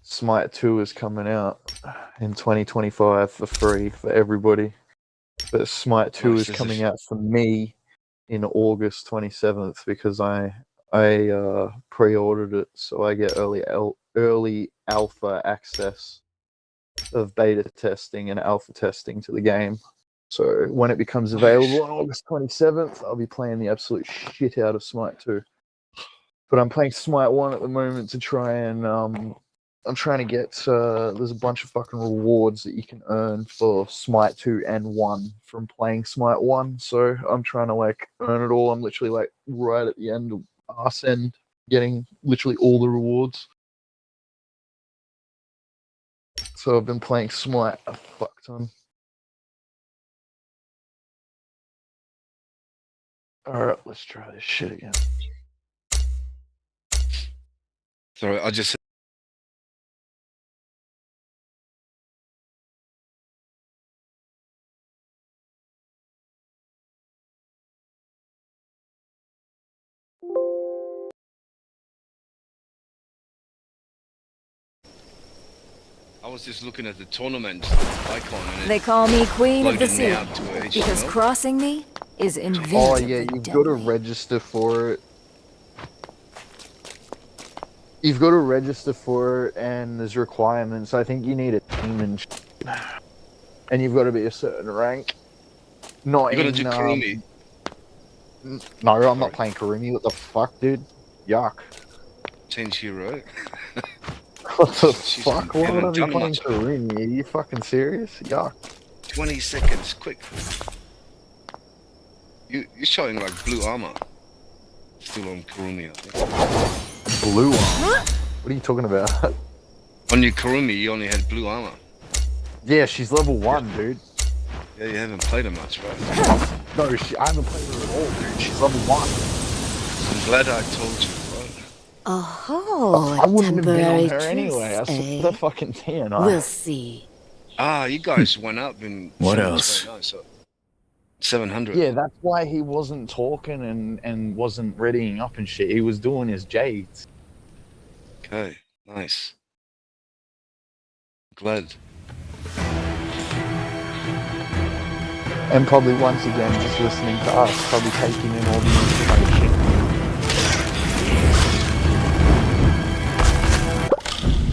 Smite 2 is coming out in 2025 for free for everybody. But Smite 2 is coming out for me in August 27th because I pre-ordered it, so I get early alpha access of beta testing and alpha testing to the game. So when it becomes available on August 27th, I'll be playing the absolute shit out of Smite 2. But I'm playing Smite 1 at the moment to try and I'm trying to get there's a bunch of fucking rewards that you can earn for Smite 2 and 1 from playing Smite 1. So I'm trying to like earn it all. I'm literally like right at the end of arse end, getting literally all the rewards. So I've been playing Smite a fuck ton. Alright, let's try this shit again. Sorry, I just... I was just looking at the tournament icon and They call me Queen of the loaded me Sea out to a because HTML. crossing me is invincible. Oh yeah, you've got to register for it. You've got to register for it, and there's requirements. I think you need a team and you've got to be a certain rank. Not You gotta do Kurumi. No, I'm not playing Kurumi. What the fuck, dude? Yuck. Change hero. What the fuck? Why would I be playing Kurumi? Are you fucking serious? Yuck. 20 seconds, quick. You're showing like blue armor. Still on Kurumi, I think. Blue armor? What are you talking about? On your Kurumi, you only had blue armor. Yeah, she's level 1, dude. Yeah, you haven't played her much, right? No, I haven't played her at all, dude. She's level 1. I'm glad I told you, right? Oh, I wouldn't have been temporary on her anyway. I truce, saw the fucking TNI. We'll see. Ah, you guys went up in... What else? 700. Yeah, that's why he wasn't talking and wasn't readying up and shit. He was doing his jades. Okay, nice. Glad. And probably once again just listening to us, probably taking in all the information.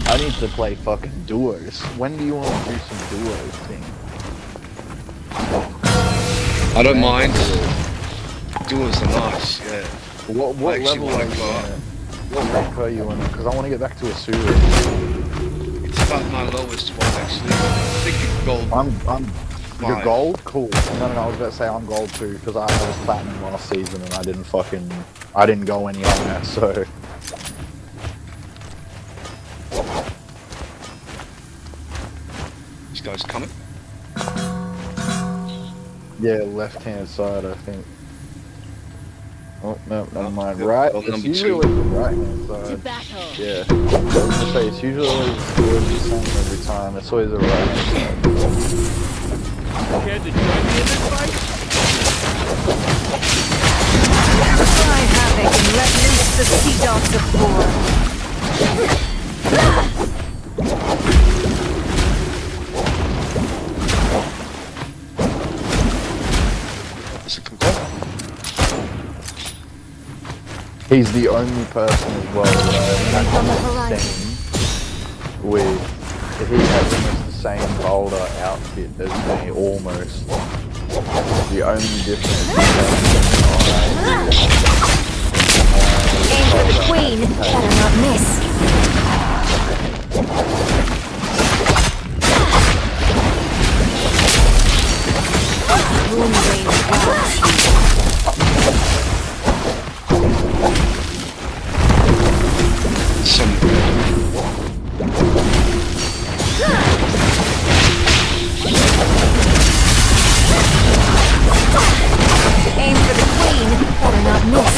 I need to play fucking duos. When do you want to do some duos thing? I don't mind. Duels are nice, yeah. What level are you What rank are you in? Because I want to get back to Asura. It's about my lowest one actually. I think it's gold. You're 5. gold? Cool. No, I was about to say I'm gold too, because I was platinum last season and I didn't go any higher, so. This guy's coming. Yeah, left hand side, I think. Oh, no, never mind. Right, it's number usually 2. always the right hand side. Yeah. I was gonna say, it's usually always the same every time. It's always the right hand side. Care to join me in this fight? Cry havoc and let loose the sea dogs of war. He's the only person as well that I've seen with, he has almost the same boulder outfit as me, almost. The only difference is Aim for the queen, better not miss. Moon rain clouds. Aim for the queen, better not miss.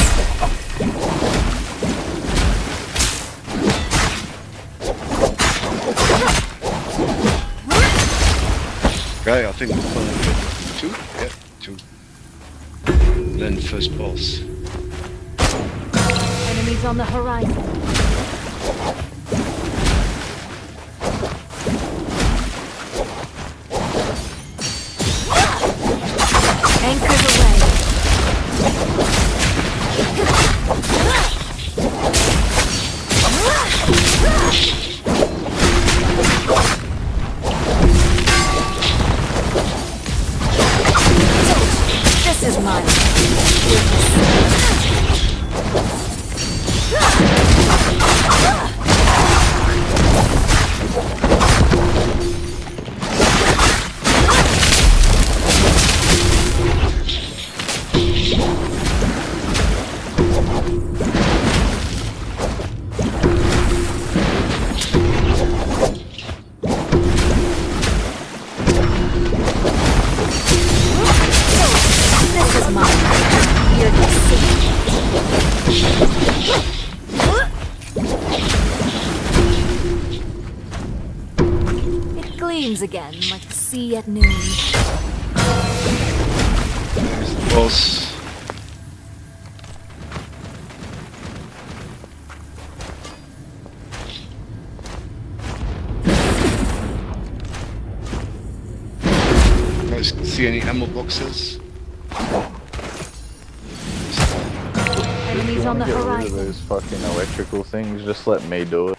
Okay, I think we're playing 2. Yeah, 2. Then first boss. Enemies on the horizon. Anchors away. This is mine. It gleams again like the sea at noon. There's the boss. Guys, see any ammo boxes? Enemies on the Get rid of horizon. those fucking electrical things, just let me do it.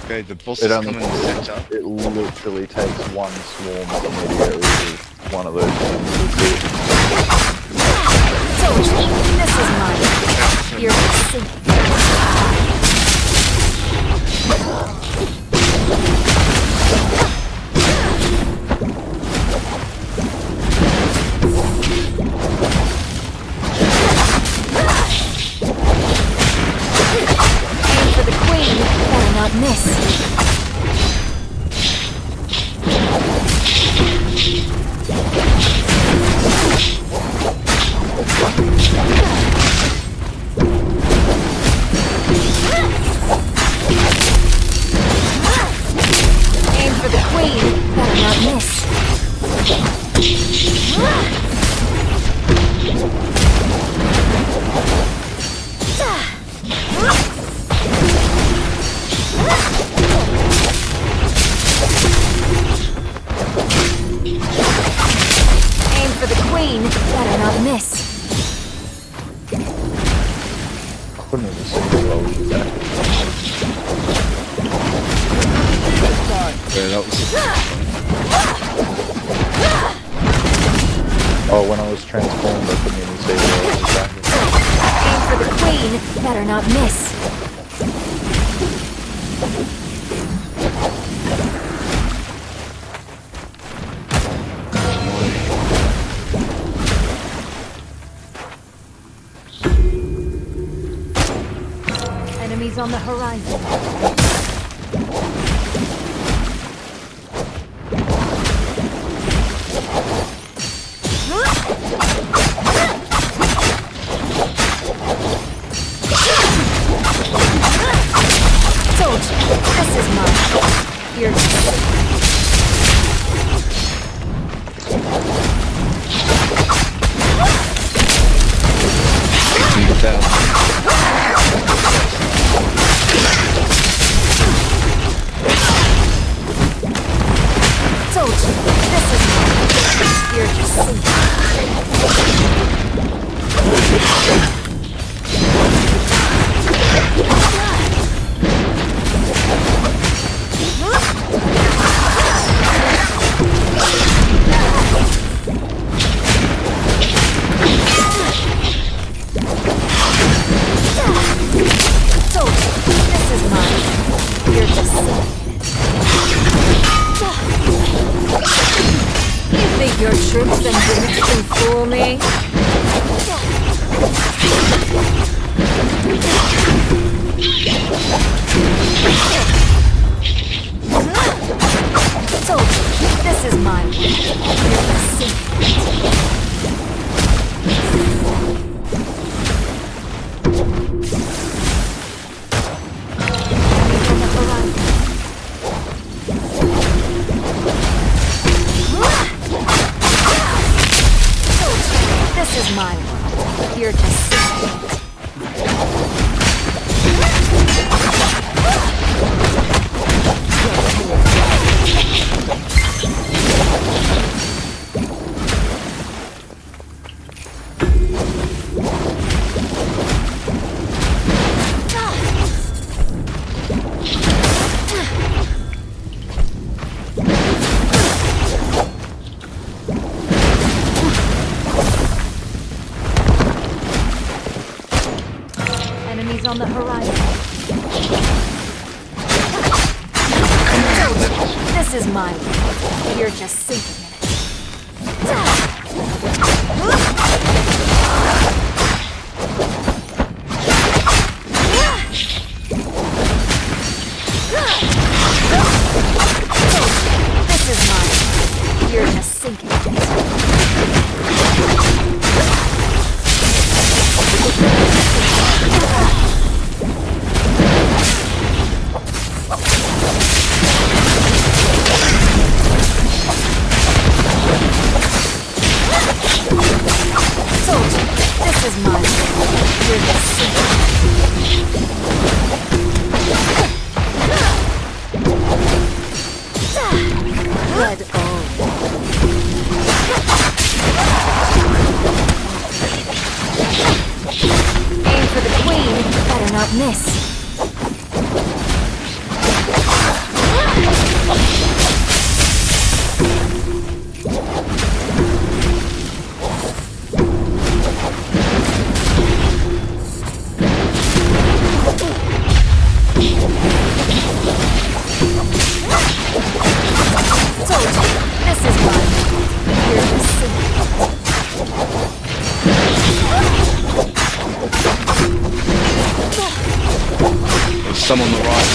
Okay, the boss It is only- coming in the center. It literally takes one swarm for me to get rid of one of those things. This is mine. You're sinking. Aim for the queen, better not miss. Aim for the queen, better not miss. Aim for the queen, better not miss. Couldn't have seen the roll with that. Yeah, that was. Oh, when I was transformed, I couldn't even see where I was exactly. Aim for the queen. Better not miss. Enemies on the horizon. This is mine. You're told you, this is mine. You're just your troops and gimmicks can fool me? Told you, this is my This is my world. You're just enemies on the horizon. This is my world. You're just sinking in it. This is mine. You're just sinking in it. This is mine. You're just Blood on. Aim for the queen. Better not miss. Some on the right.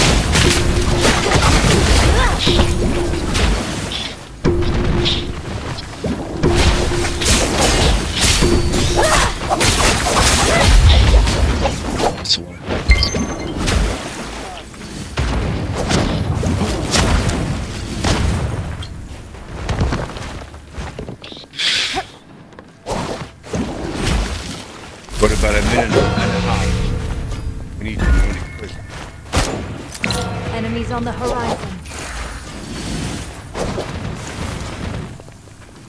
That's the way. Got about a minute and a half. We need to move quick. Enemies on the horizon.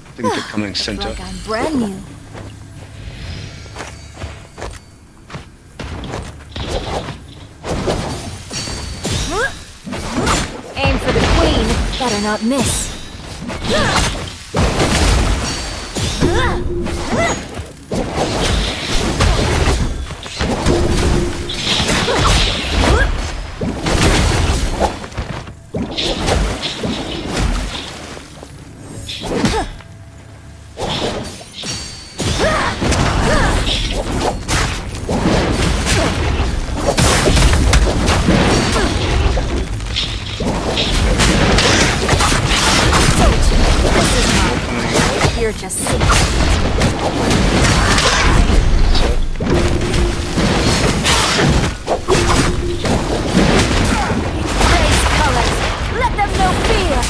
I think they're coming center. Like I'm brand new. Aim for the queen. Better not miss. You're just sick. Raise colors. Let them know fear.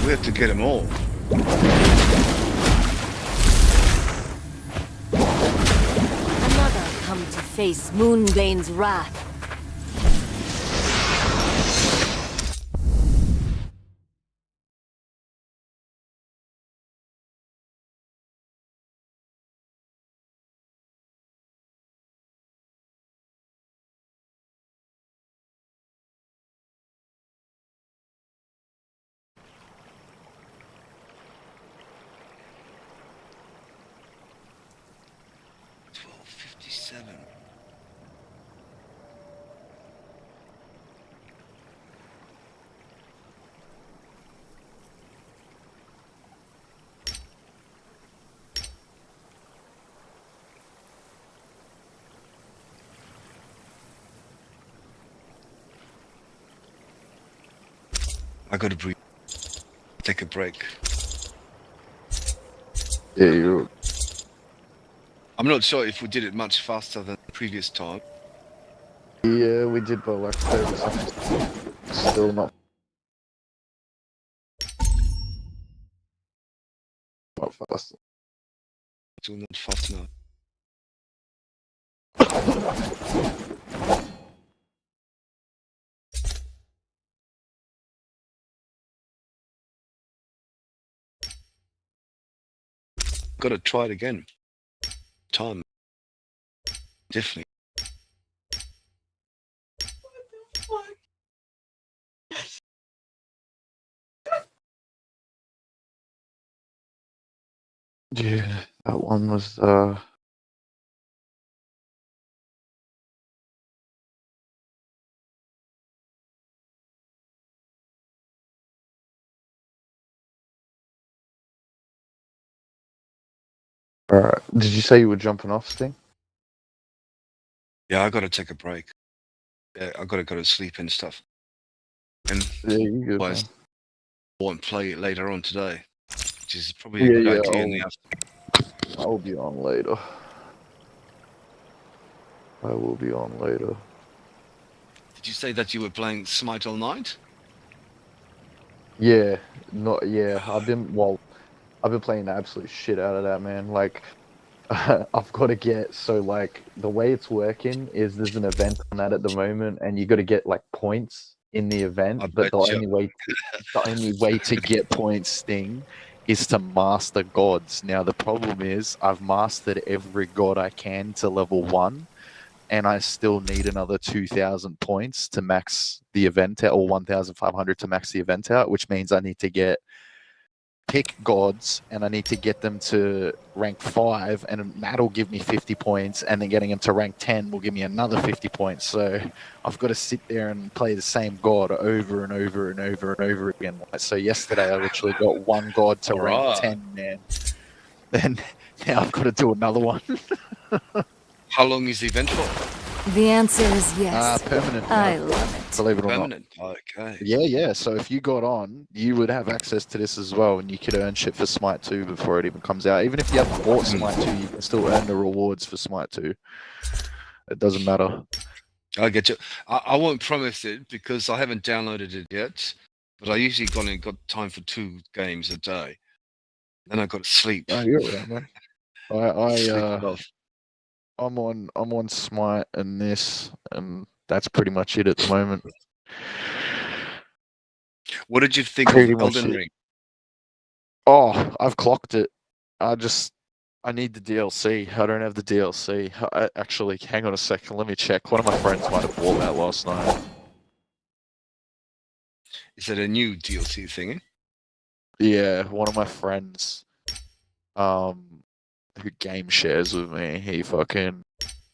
We have to get them all. Another come to face Moonbane's wrath. I gotta breathe. Take a break. Yeah, you. I'm not sure if we did it much faster than the previous time. Yeah, we did, but like 30 seconds. Still not fast. Still not fast enough. Gotta try it again. Time. Definitely. Yeah, that one was Alright. Did you say you were jumping off, Sting? Yeah, I gotta take a break. Yeah, I gotta go to sleep and stuff. And Yeah, you good, otherwise, man. I won't play it later on today, which is probably a Yeah, good yeah. idea in the afternoon. I'll be on later. I will be on later. Did you say that you were playing Smite all night? Yeah, not yeah. I've been playing the absolute shit out of that, man. Like, I've got to get like the way it's working is there's an event on that at the moment, and you got to get like points in the event. I But bet the you. only way to get points, Sting, is to master gods. Now the problem is I've mastered every god I can to level 1. And I still need another 2,000 points to max the event out, or 1,500 to max the event out, which means I need to pick gods, and I need to get them to rank 5, and that'll give me 50 points, and then getting them to rank 10 will give me another 50 points. So I've got to sit there and play the same god over and over and over and over again. So yesterday I literally got one god to rank 10, man. Then now I've got to do another one. How long is the event for? The answer is yes. Permanent. I love it. Believe it or Permanent. not. Okay. Yeah. So if you got on, you would have access to this as well, and you could earn shit for Smite 2 before it even comes out. Even if you haven't bought Smite 2, you can still earn the rewards for Smite 2. It doesn't matter. I get you. I won't promise it because I haven't downloaded it yet, but I usually got time for 2 games a day. Then I got to sleep. Oh, you're right, man. I'm on Smite and this, and that's pretty much it at the moment. What did you think Pretty of much Elden it. Ring? Oh, I've clocked it. I need the DLC. I don't have the DLC. Actually, hang on a second. Let me check. One of my friends might have bought that last night. Is it a new DLC thingy? Yeah, one of my friends, who game shares with me, he fucking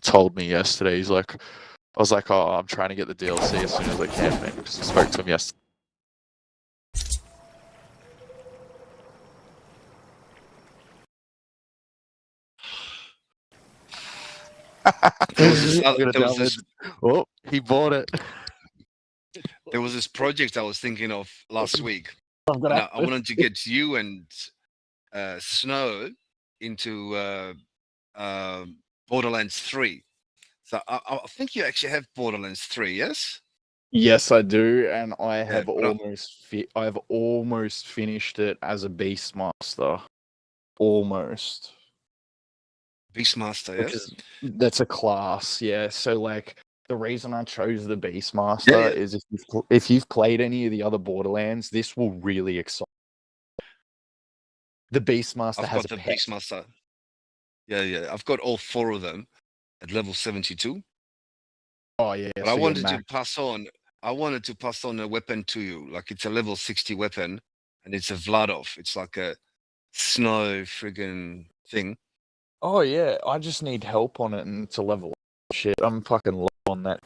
told me yesterday. He's like, I was like, oh, I'm trying to get the DLC as soon as I can, man, because I spoke to him yesterday. Oh, he bought it. There was this project I was thinking of last week. I wanted to get you and Snow into Borderlands 3. So I think you actually have Borderlands 3, yes? Yes, I do, and I have almost finished it as a Beastmaster. Almost. Beastmaster, yes? That's a class, yeah. So, like, the reason I chose the Beastmaster is if you've played any of the other Borderlands, this will really excite you. The Beastmaster has a pet. Beastmaster. Yeah. I've got all 4 of them at level 72. Oh yeah. But I wanted to pass on. I wanted to pass on a weapon to you. Like, it's a level 60 weapon, and it's a Vladov. It's like a snow friggin' thing. Oh yeah, I just need help on it and to level up. Shit, I'm fucking low on that.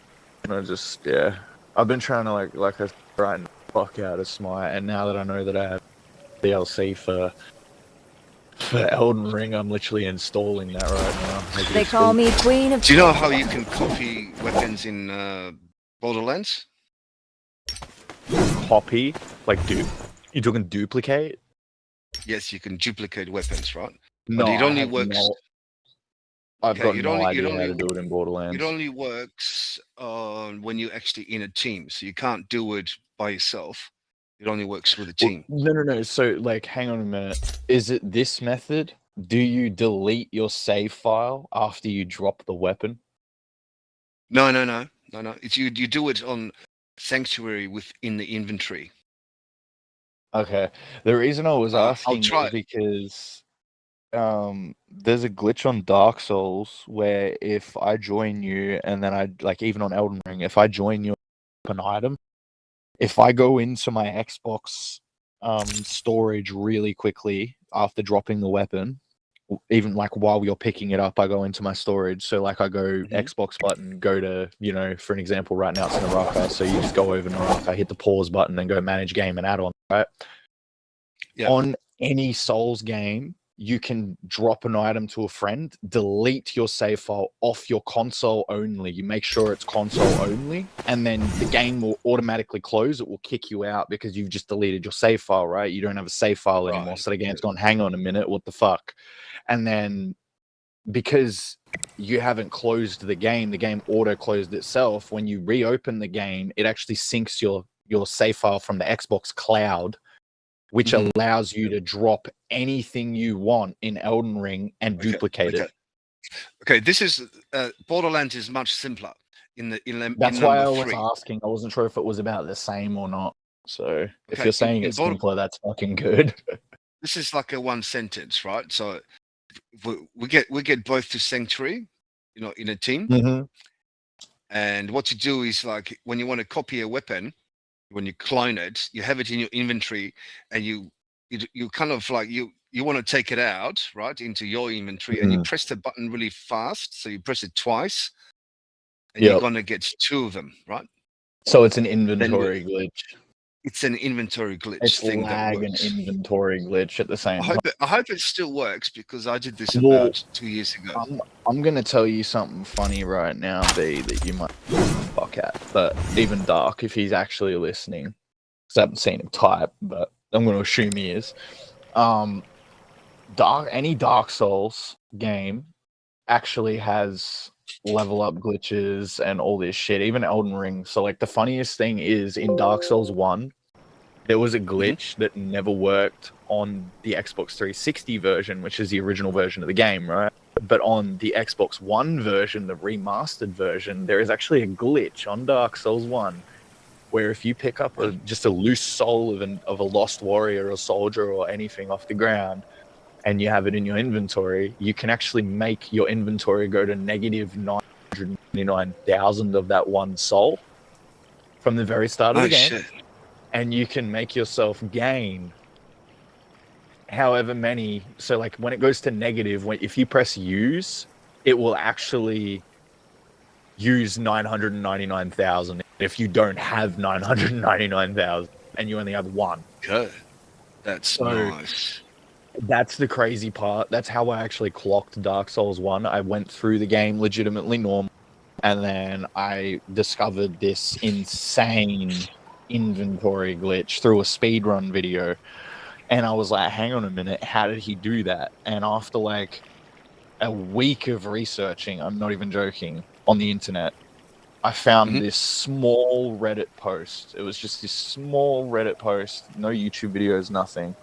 And I've been trying to like I grind the fuck out of Smite, and now that I know that I have DLC for Elden Ring, I'm literally installing that right now. They call me Queen of... Do you know how you can copy weapons in Borderlands? Copy? Like you're talking duplicate? Yes, you can duplicate weapons, right? No, but it only works... I've got no idea how to do it in Borderlands. It only works when you're actually in a team, so you can't do it by yourself. It only works with a team. No. So, like, hang on a minute. Is it this method? Do you delete your save file after you drop the weapon? No. It's you do it on Sanctuary within the inventory. Okay. The reason I was asking is because there's a glitch on Dark Souls where if I join you and then I, like, even on Elden Ring, if I join you an item, if I go into my Xbox storage really quickly after dropping the weapon, even like while you're picking it up, I go into my storage. So like I go Xbox button, go to, for an example, right now it's Naraka. So you just go over Naraka, hit the pause button, then go manage game and add-on, right? Yeah. On any Souls game, you can drop an item to a friend, delete your save file off your console only. You make sure it's console only, and then the game will automatically close. It will kick you out because you've just deleted your save file, right? You don't have a save file anymore. So the game's gone, hang on a minute, what the fuck? And then because you haven't closed the game auto closed itself. When you reopen the game, it actually syncs your save file from the Xbox cloud, which allows you to drop anything you want in Elden Ring and duplicate it. Okay, this is Borderlands is much simpler in That's in why number I was 3. asking. I wasn't sure if it was about the same or not. So if Okay, you're saying in it's simpler, that's fucking good. This is like a one sentence, right? So we get both to Sanctuary, you know, in a team. And what you do is, like, when you want to copy a weapon, when you clone it, you have it in your inventory, and you kind of like you want to take it out, right, into your inventory, and you press the button really fast. So you press it twice, and you're gonna get 2 of them, right? So it's an inventory glitch. It's an inventory glitch It's thing lag that works. and inventory glitch at the same time. I hope it still works, because I did this Well, about 2 years ago. I'm gonna tell you something funny right now, B, that you might fuck at, but even Dark, if he's actually listening, because I haven't seen him type, but I'm gonna assume he is. Any Dark Souls game actually has level up glitches and all this shit, even Elden Ring. So like the funniest thing is in Dark Souls 1, there was a glitch that never worked on the Xbox 360 version, which is the original version of the game, right? But on the Xbox One version, the remastered version, there is actually a glitch on Dark Souls 1 where if you pick up just a loose soul of a lost warrior or soldier or anything off the ground, and you have it in your inventory, you can actually make your inventory go to negative 999,000 of that one soul from the very start of the game. Shit. And you can make yourself gain however many. So like when it goes to negative, if you press use, it will actually use 999,000 if you don't have 999,000 and you only have one. Good. That's nice. That's the crazy part. That's how I actually clocked Dark Souls 1. I went through the game legitimately normal, and then I discovered this insane inventory glitch through a speedrun video. And I was like, hang on a minute, how did he do that? And after like a week of researching, I'm not even joking, on the internet, I found this small Reddit post. It was just this small Reddit post, no YouTube videos, nothing.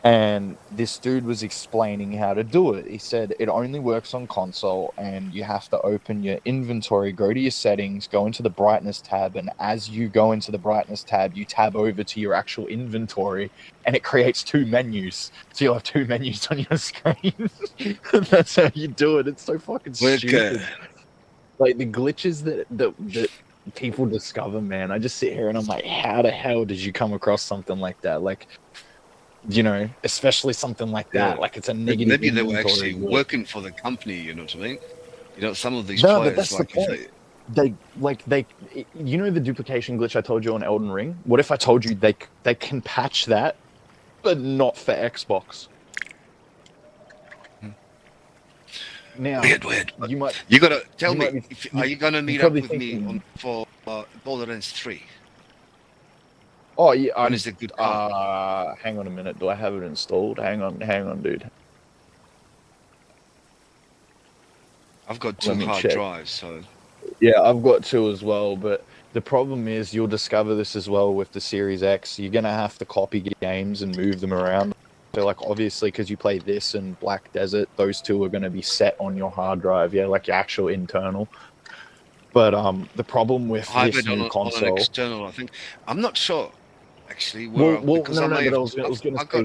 And this dude was explaining how to do it. He said it only works on console, and you have to open your inventory, go to your settings, go into the brightness tab, and as you go into the brightness tab, you tab over to your actual inventory, and it creates 2 menus. So you'll have 2 menus on your screen. That's how you do it. It's so fucking stupid. Like the glitches that people discover, man. I just sit here and I'm like, how the hell did you come across something like that? Like, you know, especially something like that. Like it's a negative. Maybe they were actually working for the company. You know what I mean? You know, some of these players. But that's like, the point. They, you know, the duplication glitch I told you on Elden Ring. What if I told you they can patch that, but not for Xbox? Now, weird. You gotta tell me. Are you gonna meet up with me for Borderlands 3? Oh yeah, when is a good call? Hang on a minute. Do I have it installed? Hang on, dude. I've got 2 hard drives, so yeah, I've got 2 as well. But the problem is, you'll discover this as well with the Series X. You're gonna have to copy games and move them around. So, like, obviously, because you play this and Black Desert, those 2 are gonna be set on your hard drive. Yeah, like your actual internal. But the problem with this new console, on an external, I think. I'm not sure. Actually, I was going to say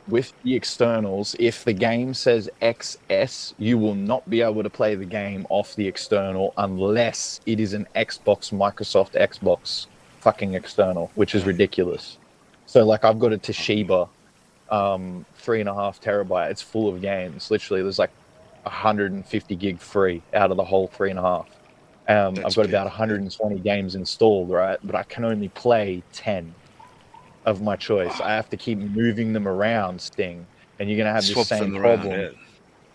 with the externals, if the game says XS, you will not be able to play the game off the external unless it is an Microsoft Xbox fucking external, which is ridiculous. So like I've got a Toshiba 3.5 terabyte. It's full of games. Literally, there's like 150 gig free out of the whole 3.5. I've got about 120 games installed, right? But I can only play 10 of my choice. I have to keep moving them around, Sting. and you're gonna have Swap the same them around, problem. yeah.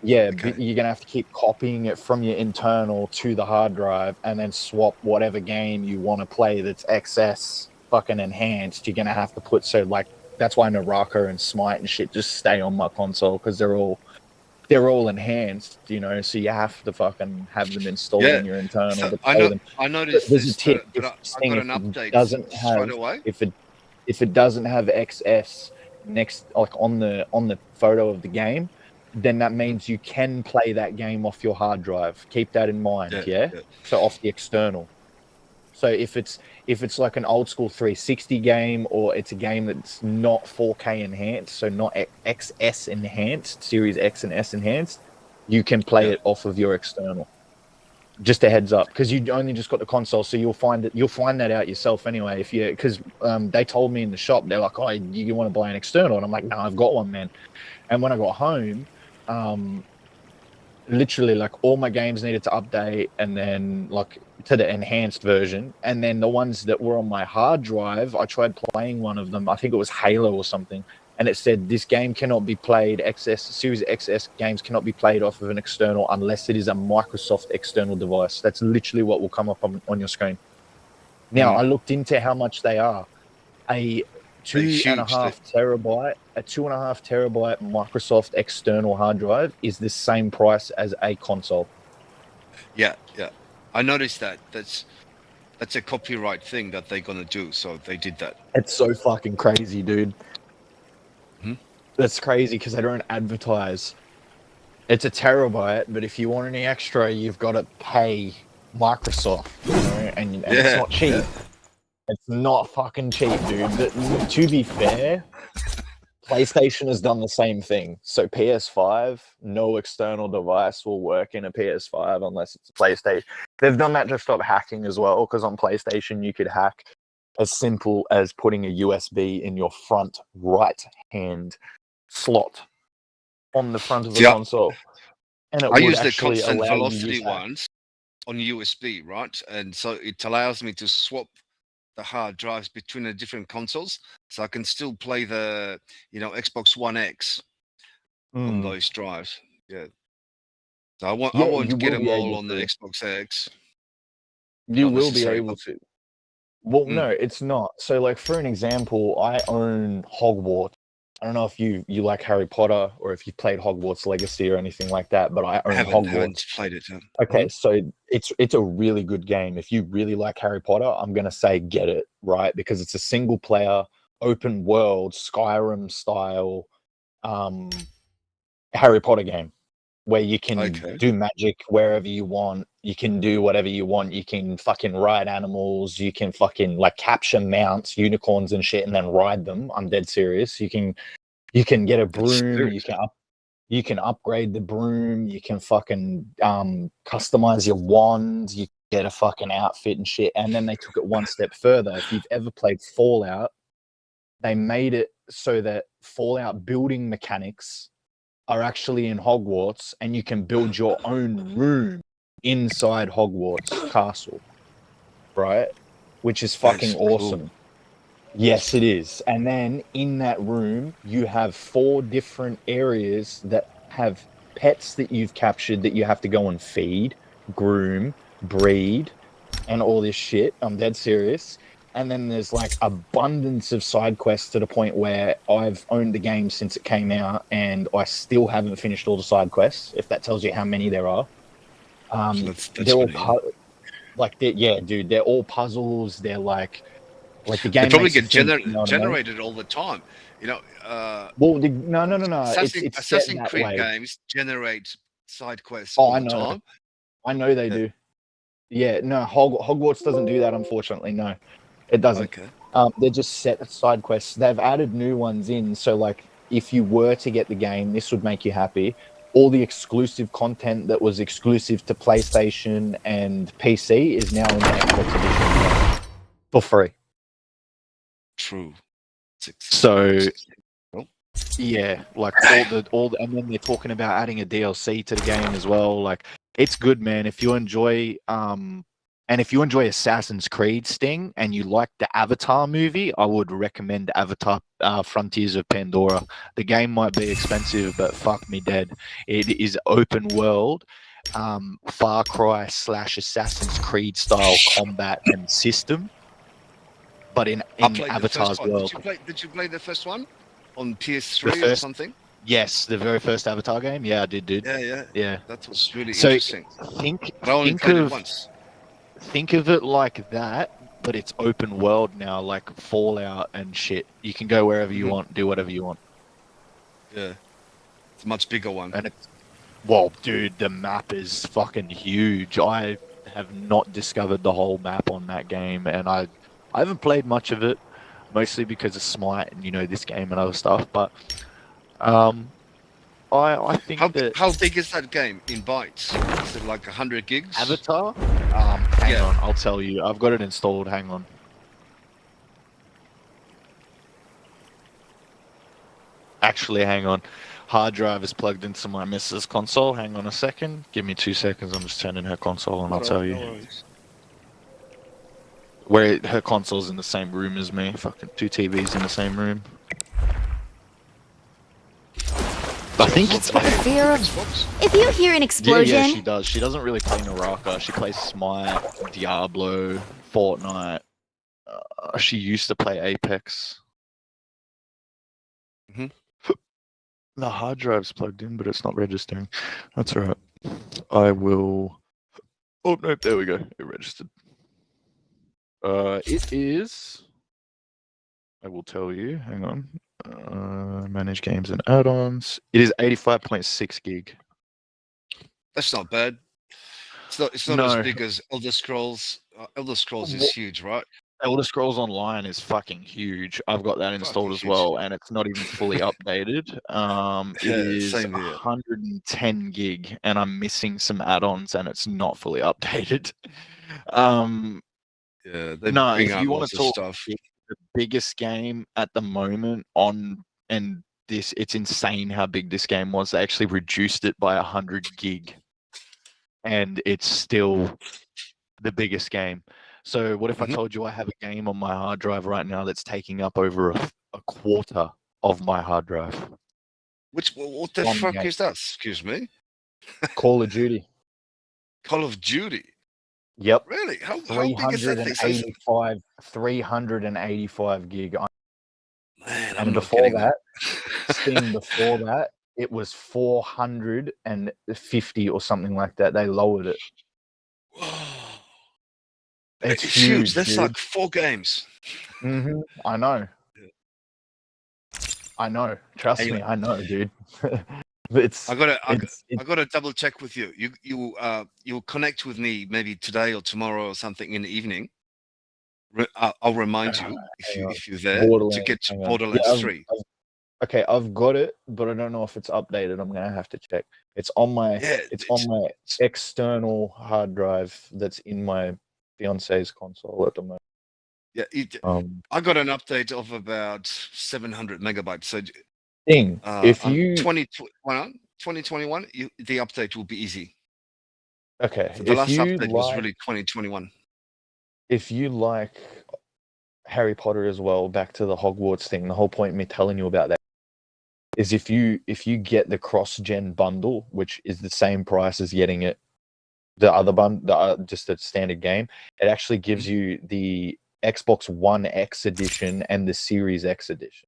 Yeah, Okay. but you're gonna have to keep copying it from your internal to the hard drive, and then swap whatever game you want to play that's XS fucking enhanced. You're gonna have to put like that's why Naraka and Smite and shit just stay on my console because they're all enhanced, you know. So you have to fucking have them installed Yeah. in your internal So to play them. I noticed There's a this, tip. but This I thing, got if an it update doesn't straight have, away. if it doesn't have XS next, like on the photo of the game, then that means you can play that game off your hard drive. Keep that in mind, yeah. So off the external. So if it's like an old school 360 game, or it's a game that's not 4K enhanced, so not XS enhanced, Series X and S enhanced, you can play it off of your external. Just a heads up, because you only just got the console, so you'll find that out yourself anyway. Because they told me in the shop, they're like, "Oh, you want to buy an external?" And I'm like, "No, I've got one, man." And when I got home, literally like all my games needed to update, and then like to the enhanced version, and then the ones that were on my hard drive, I tried playing one of them. I think it was Halo or something, and it said this game cannot be played. Series XS games cannot be played off of an external unless it is a Microsoft external device. That's literally what will come up on your screen. Now I looked into how much they are. A 2.5 terabyte Microsoft external hard drive is the same price as a console. Yeah. I noticed that. That's a copyright thing that they're gonna do, so they did that. It's so fucking crazy, dude. Hmm? That's crazy because they don't advertise. It's a terabyte, but if you want any extra, you've got to pay Microsoft, you know, and it's not cheap. Yeah. It's not fucking cheap, dude. But to be fair, PlayStation has done the same thing. So PS5, no external device will work in a PS5 unless it's a PlayStation. They've done that to stop hacking as well, because on PlayStation you could hack as simple as putting a USB in your front right hand slot on the front of the console. And it I would use the actually constant allow you to velocity use that. ones on USB, right? And so it allows me to swap the hard drives between the different consoles, so I can still play the Xbox One X on those drives. Yeah. So I Yeah, won't you get will them be all able on the to. Xbox X. You Not will be necessary, able but to. Well, no, it's not. So, like, for an example, I own Hogwarts. I don't know if you like Harry Potter or if you played Hogwarts Legacy or anything like that, but I own haven't Hogwarts. played it. Okay, so it's a really good game. If you really like Harry Potter, I'm gonna say get it, right? Because it's a single player, open world, Skyrim style Harry Potter game where you can do magic wherever you want. You can do whatever you want. You can fucking ride animals. You can fucking like capture mounts, unicorns and shit, and then ride them. I'm dead serious. You can get a broom. You can upgrade the broom. You can fucking customize your wand. You get a fucking outfit and shit. And then they took it one step further. If you've ever played Fallout, they made it so that Fallout building mechanics are actually in Hogwarts, and you can build your own room inside Hogwarts Castle, right? Which is fucking awesome. Cool. Yes, it is. And then in that room, you have 4 different areas that have pets that you've captured that you have to go and feed, groom, breed, and all this shit. I'm dead serious. And then there's like abundance of side quests to the point where I've owned the game since it came out and I still haven't finished all the side quests, if that tells you how many there are. So that's they're all dude, they're all puzzles. They're like the game. They probably get generated all the time. Well, no. It's Assassin's Creed way. games generate side quests all the time. I know they do. Yeah, no, Hogwarts doesn't do that, unfortunately. No, it doesn't. Okay. They're just set side quests. They've added new ones in. So, like, if you were to get the game, this would make you happy. All the exclusive content that was exclusive to PlayStation and PC is now in the Xbox edition for free. True. So, yeah, like all the, and then they're talking about adding a DLC to the game as well. Like, it's good, man. If you enjoy And if you enjoy Assassin's Creed, Sting, and you like the Avatar movie, I would recommend Avatar Frontiers of Pandora. The game might be expensive, but fuck me dead. It is open world, Far Cry / Assassin's Creed style combat and system, but in played the Avatar's first one. world. Did you play the first one on The PS3 or first, something? yes, the very first Avatar game. Yeah, I did, dude. Yeah. That was really So interesting. think But I only think played it of once. think of it like that, but it's open world now, like Fallout and shit. You can go wherever you want, do whatever you want. Yeah, it's a much bigger one. And it's, well, dude, the map is fucking huge. I have not discovered the whole map on that game, and I haven't played much of it, mostly because of Smite and this game and other stuff. But I think how big is that game in bytes? Is it like 100 gigs? Avatar? Hang on, I'll tell you. I've got it installed. Hang on. Actually, hang on. Hard drive is plugged into my missus' console. Hang on a second. Give me 2 seconds. I'm just turning her console and I'll tell you. Where her console's in the same room as me. Fucking 2 TVs in the same room. I think it's fear of. If you hear an explosion. Yeah, she does. She doesn't really play Naraka. She plays Smite, Diablo, Fortnite. She used to play Apex. The hard drive's plugged in, but it's not registering. That's alright. I will. Oh no! There we go. It registered. It is. I will tell you. Hang on. Manage games and add-ons. It is 85.6 gig. That's not bad. It's not as big as Elder Scrolls. Elder Scrolls is huge, right? Elder Scrolls Online is fucking huge. I've got that installed as well, and it's not even fully updated. It is 110 gig, and I'm missing some add-ons, and it's not fully updated. Yeah, they No, bring if out you want lots to of talk stuff. the biggest game at the moment on, and this, it's insane how big this game was. They actually reduced it by 100 gig, and it's still the biggest game. So what if I told you I have a game on my hard drive right now that's taking up over a quarter of my hard drive? What the fuck is that? Excuse me. Call of Duty. Call of Duty. Yep. Really? How big is that thing? 385 gig. Man, and before that, Steam before that, it was 450 or something like that. They lowered it. It's huge. That's dude. like 4 games. I know. I know. Trust me, I know, dude. But I gotta double check with you. You'll connect with me maybe today or tomorrow or something in the evening. I'll remind you if you're there to get to Borderlands 3. Okay, I've got it, but I don't know if it's updated. I'm gonna have to check. It's on my on my external hard drive that's in my fiance's console at the moment. Yeah, I got an update of about 700 megabytes. So, if you 2021, the update will be easy. Okay, So the last update was really 2021. If you like Harry Potter as well, back to the Hogwarts thing, the whole point of me telling you about that is if you get the cross-gen bundle, which is the same price as getting it, the other just a standard game, it actually gives you the Xbox One X edition and the Series X edition.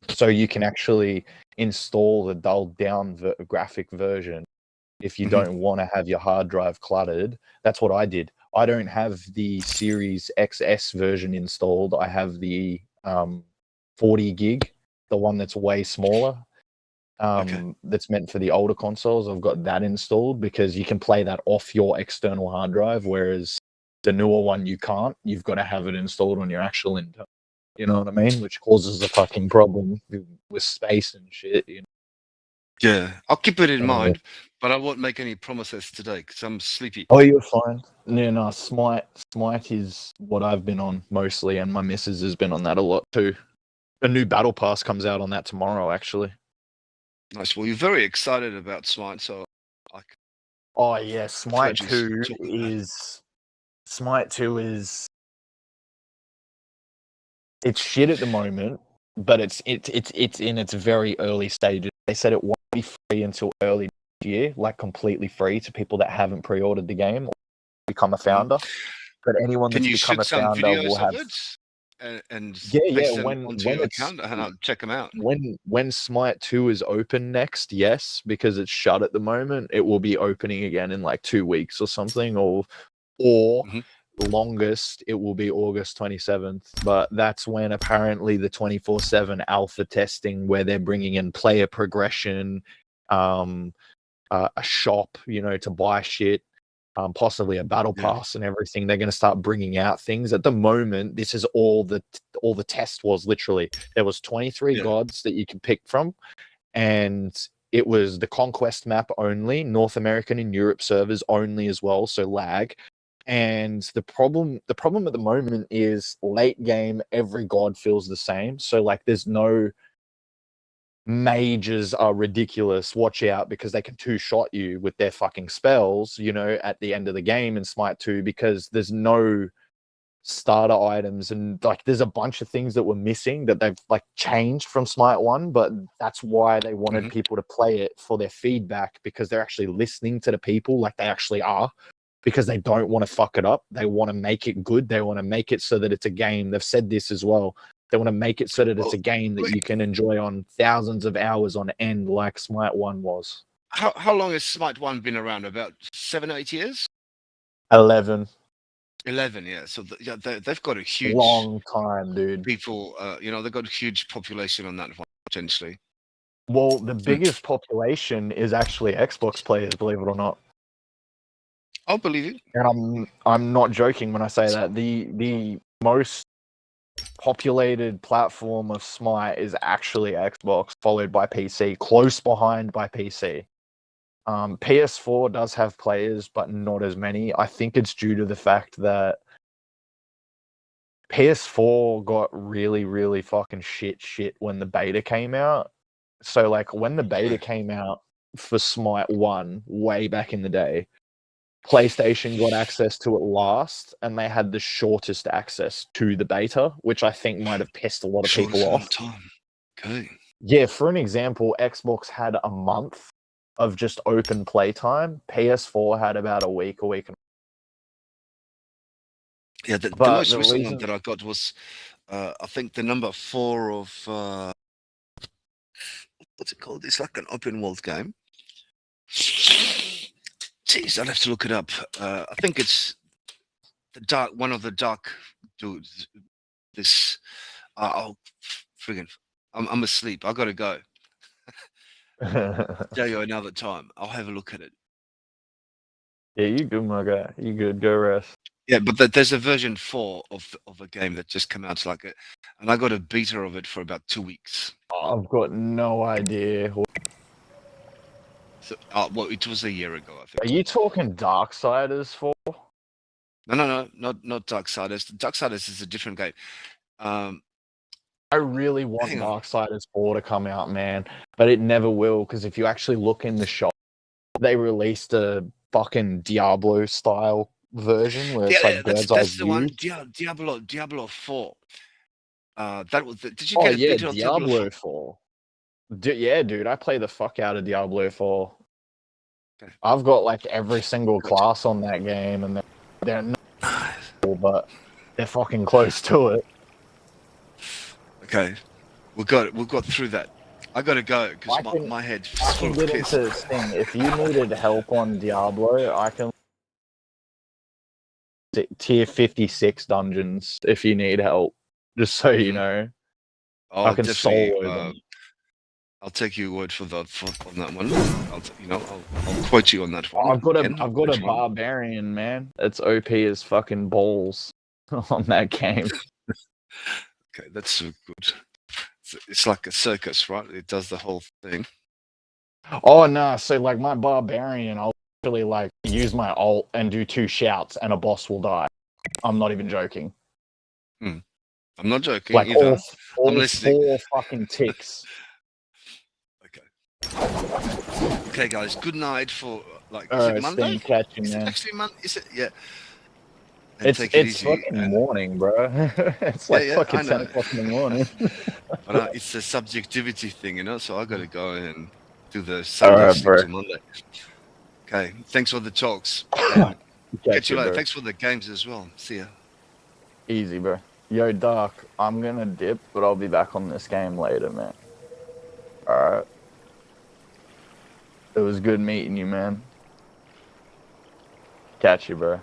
So you can actually install the dulled down graphic version if you don't want to have your hard drive cluttered. That's what I did. I don't have the Series XS version installed. I have the 40 gig, the one that's way smaller. That's meant for the older consoles. I've got that installed because you can play that off your external hard drive, whereas the newer one you can't. You've got to have it installed on your actual internal. You know what I mean? Which causes a fucking problem with space and shit. You know? Yeah, I'll keep it in mind, but I won't make any promises today because I'm sleepy. Oh, you're fine. Yeah, no, Smite is what I've been on mostly, and my missus has been on that a lot too. A new battle pass comes out on that tomorrow, actually. Nice. Well, you're very excited about Smite, so oh yeah, Smite 2 is Smite 2 is it's shit at the moment, but it's in its very early stages. They said it won't be free until early next year, like completely free to people that haven't pre-ordered the game or become a founder. But anyone Can that's you become shoot a some founder will videos of have it and yeah. paste them onto When your it's account, and I'll check them out. when Smite 2 is open next, yes, because it's shut at the moment, it will be opening again in like 2 weeks or something, or longest it will be August 27th. But that's when apparently the 24/7 alpha testing, where they're bringing in player progression, a shop, you know, to buy shit, possibly a battle pass and everything. They're going to start bringing out things. At the moment, this is all the test was. Literally, there was 23 gods that you can pick from, and it was the conquest map only, North American and Europe servers only as well, so lag. And the problem at the moment is late game, every god feels the same. So like there's no mages are ridiculous. Watch out, because they can two-shot you with their fucking spells, you know, at the end of the game in Smite 2, because there's no starter items, and like there's a bunch of things that were missing that they've like changed from Smite 1, but that's why they wanted people to play it, for their feedback, because they're actually listening to the people like they actually are, because they don't want to fuck it up. They want to make it good. They want to make it so that it's a game. They've said this as well. They want to make it so that it's a game that you can enjoy on thousands of hours on end, like Smite 1 was. How long has Smite 1 been around? About 7 or 8 years? 11. 11, yeah. So they've got a huge long time, dude. People, you know, they've got a huge population on that one potentially. Well, the biggest population is actually Xbox players, believe it or not. I'll believe it. And I'm not joking when I say that. The most populated platform of Smite is actually Xbox, followed by PC, close behind by PC. PS4 does have players, but not as many. I think it's due to the fact that PS4 got really, really fucking shit when the beta came out. So, like, when the beta came out for Smite 1, way back in the day, PlayStation got access to it last, and they had the shortest access to the beta, which I think might have pissed a lot of people off. Okay. Yeah, for an example, Xbox had a month of just open playtime. PS4 had about a week and yeah, the most recent one that I got was, I think the number 4 of what's it called? It's like an open world game. Jeez, I'd have to look it up. I think it's one of the dark dudes. This, oh, friggin', I'm asleep. I gotta go. Tell you another time. I'll have a look at it. Yeah, you good, my guy. You good. Go rest. Yeah, but there's a version 4 of a game that just came out, like it, and I got a beta of it for about 2 weeks. I've got no idea. So, well, it was a year ago, I think. Are you talking Darksiders 4? No, not Darksiders. Darksiders is a different game. I really want Darksiders 4 to come out, man, but it never will, because if you actually look in the shop, they released a fucking Diablo-style version where it's like bird's eye that's the view. one. Diablo 4. That was. Did you get a beta of Diablo 4? Yeah, dude, I play the fuck out of Diablo 4. Okay. I've got like every single class on that game, and they're not cool, but they're fucking close to it. Okay, we got through that. I gotta go because my head. I can get into this thing. If you needed help on Diablo, I can tier 56 dungeons if you need help. Just so you know, I can solo them. I'll take your word on that one. I'll quote you on that one. I've got a barbarian, man. It's OP as fucking balls on that game. Okay, that's so good. It's like a circus, right? It does the whole thing. Oh no! So like my barbarian, I'll actually like use my ult and do 2 shouts, and a boss will die. I'm not even joking. I'm not joking like either. I'm listening. 4 fucking ticks. Okay, guys. Good night for like. Is it Monday? Catching, is it actually Monday? Is it? Yeah. It's take it easy. fucking And morning, bro. It's yeah, like yeah, I fucking 10 know. o'clock in the morning. But it's a subjectivity thing, so I got to go and do the All Sunday right, sleep bro. till Monday. Okay, thanks for the talks, and catch Catch you you, later. bro. Thanks for the games as well. See ya. Easy, bro. Yo, Dark, I'm gonna dip, but I'll be back on this game later, man. Alright. It was good meeting you, man. Catch you, bro.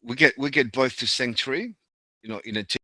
We get both to Sanctuary, in a team.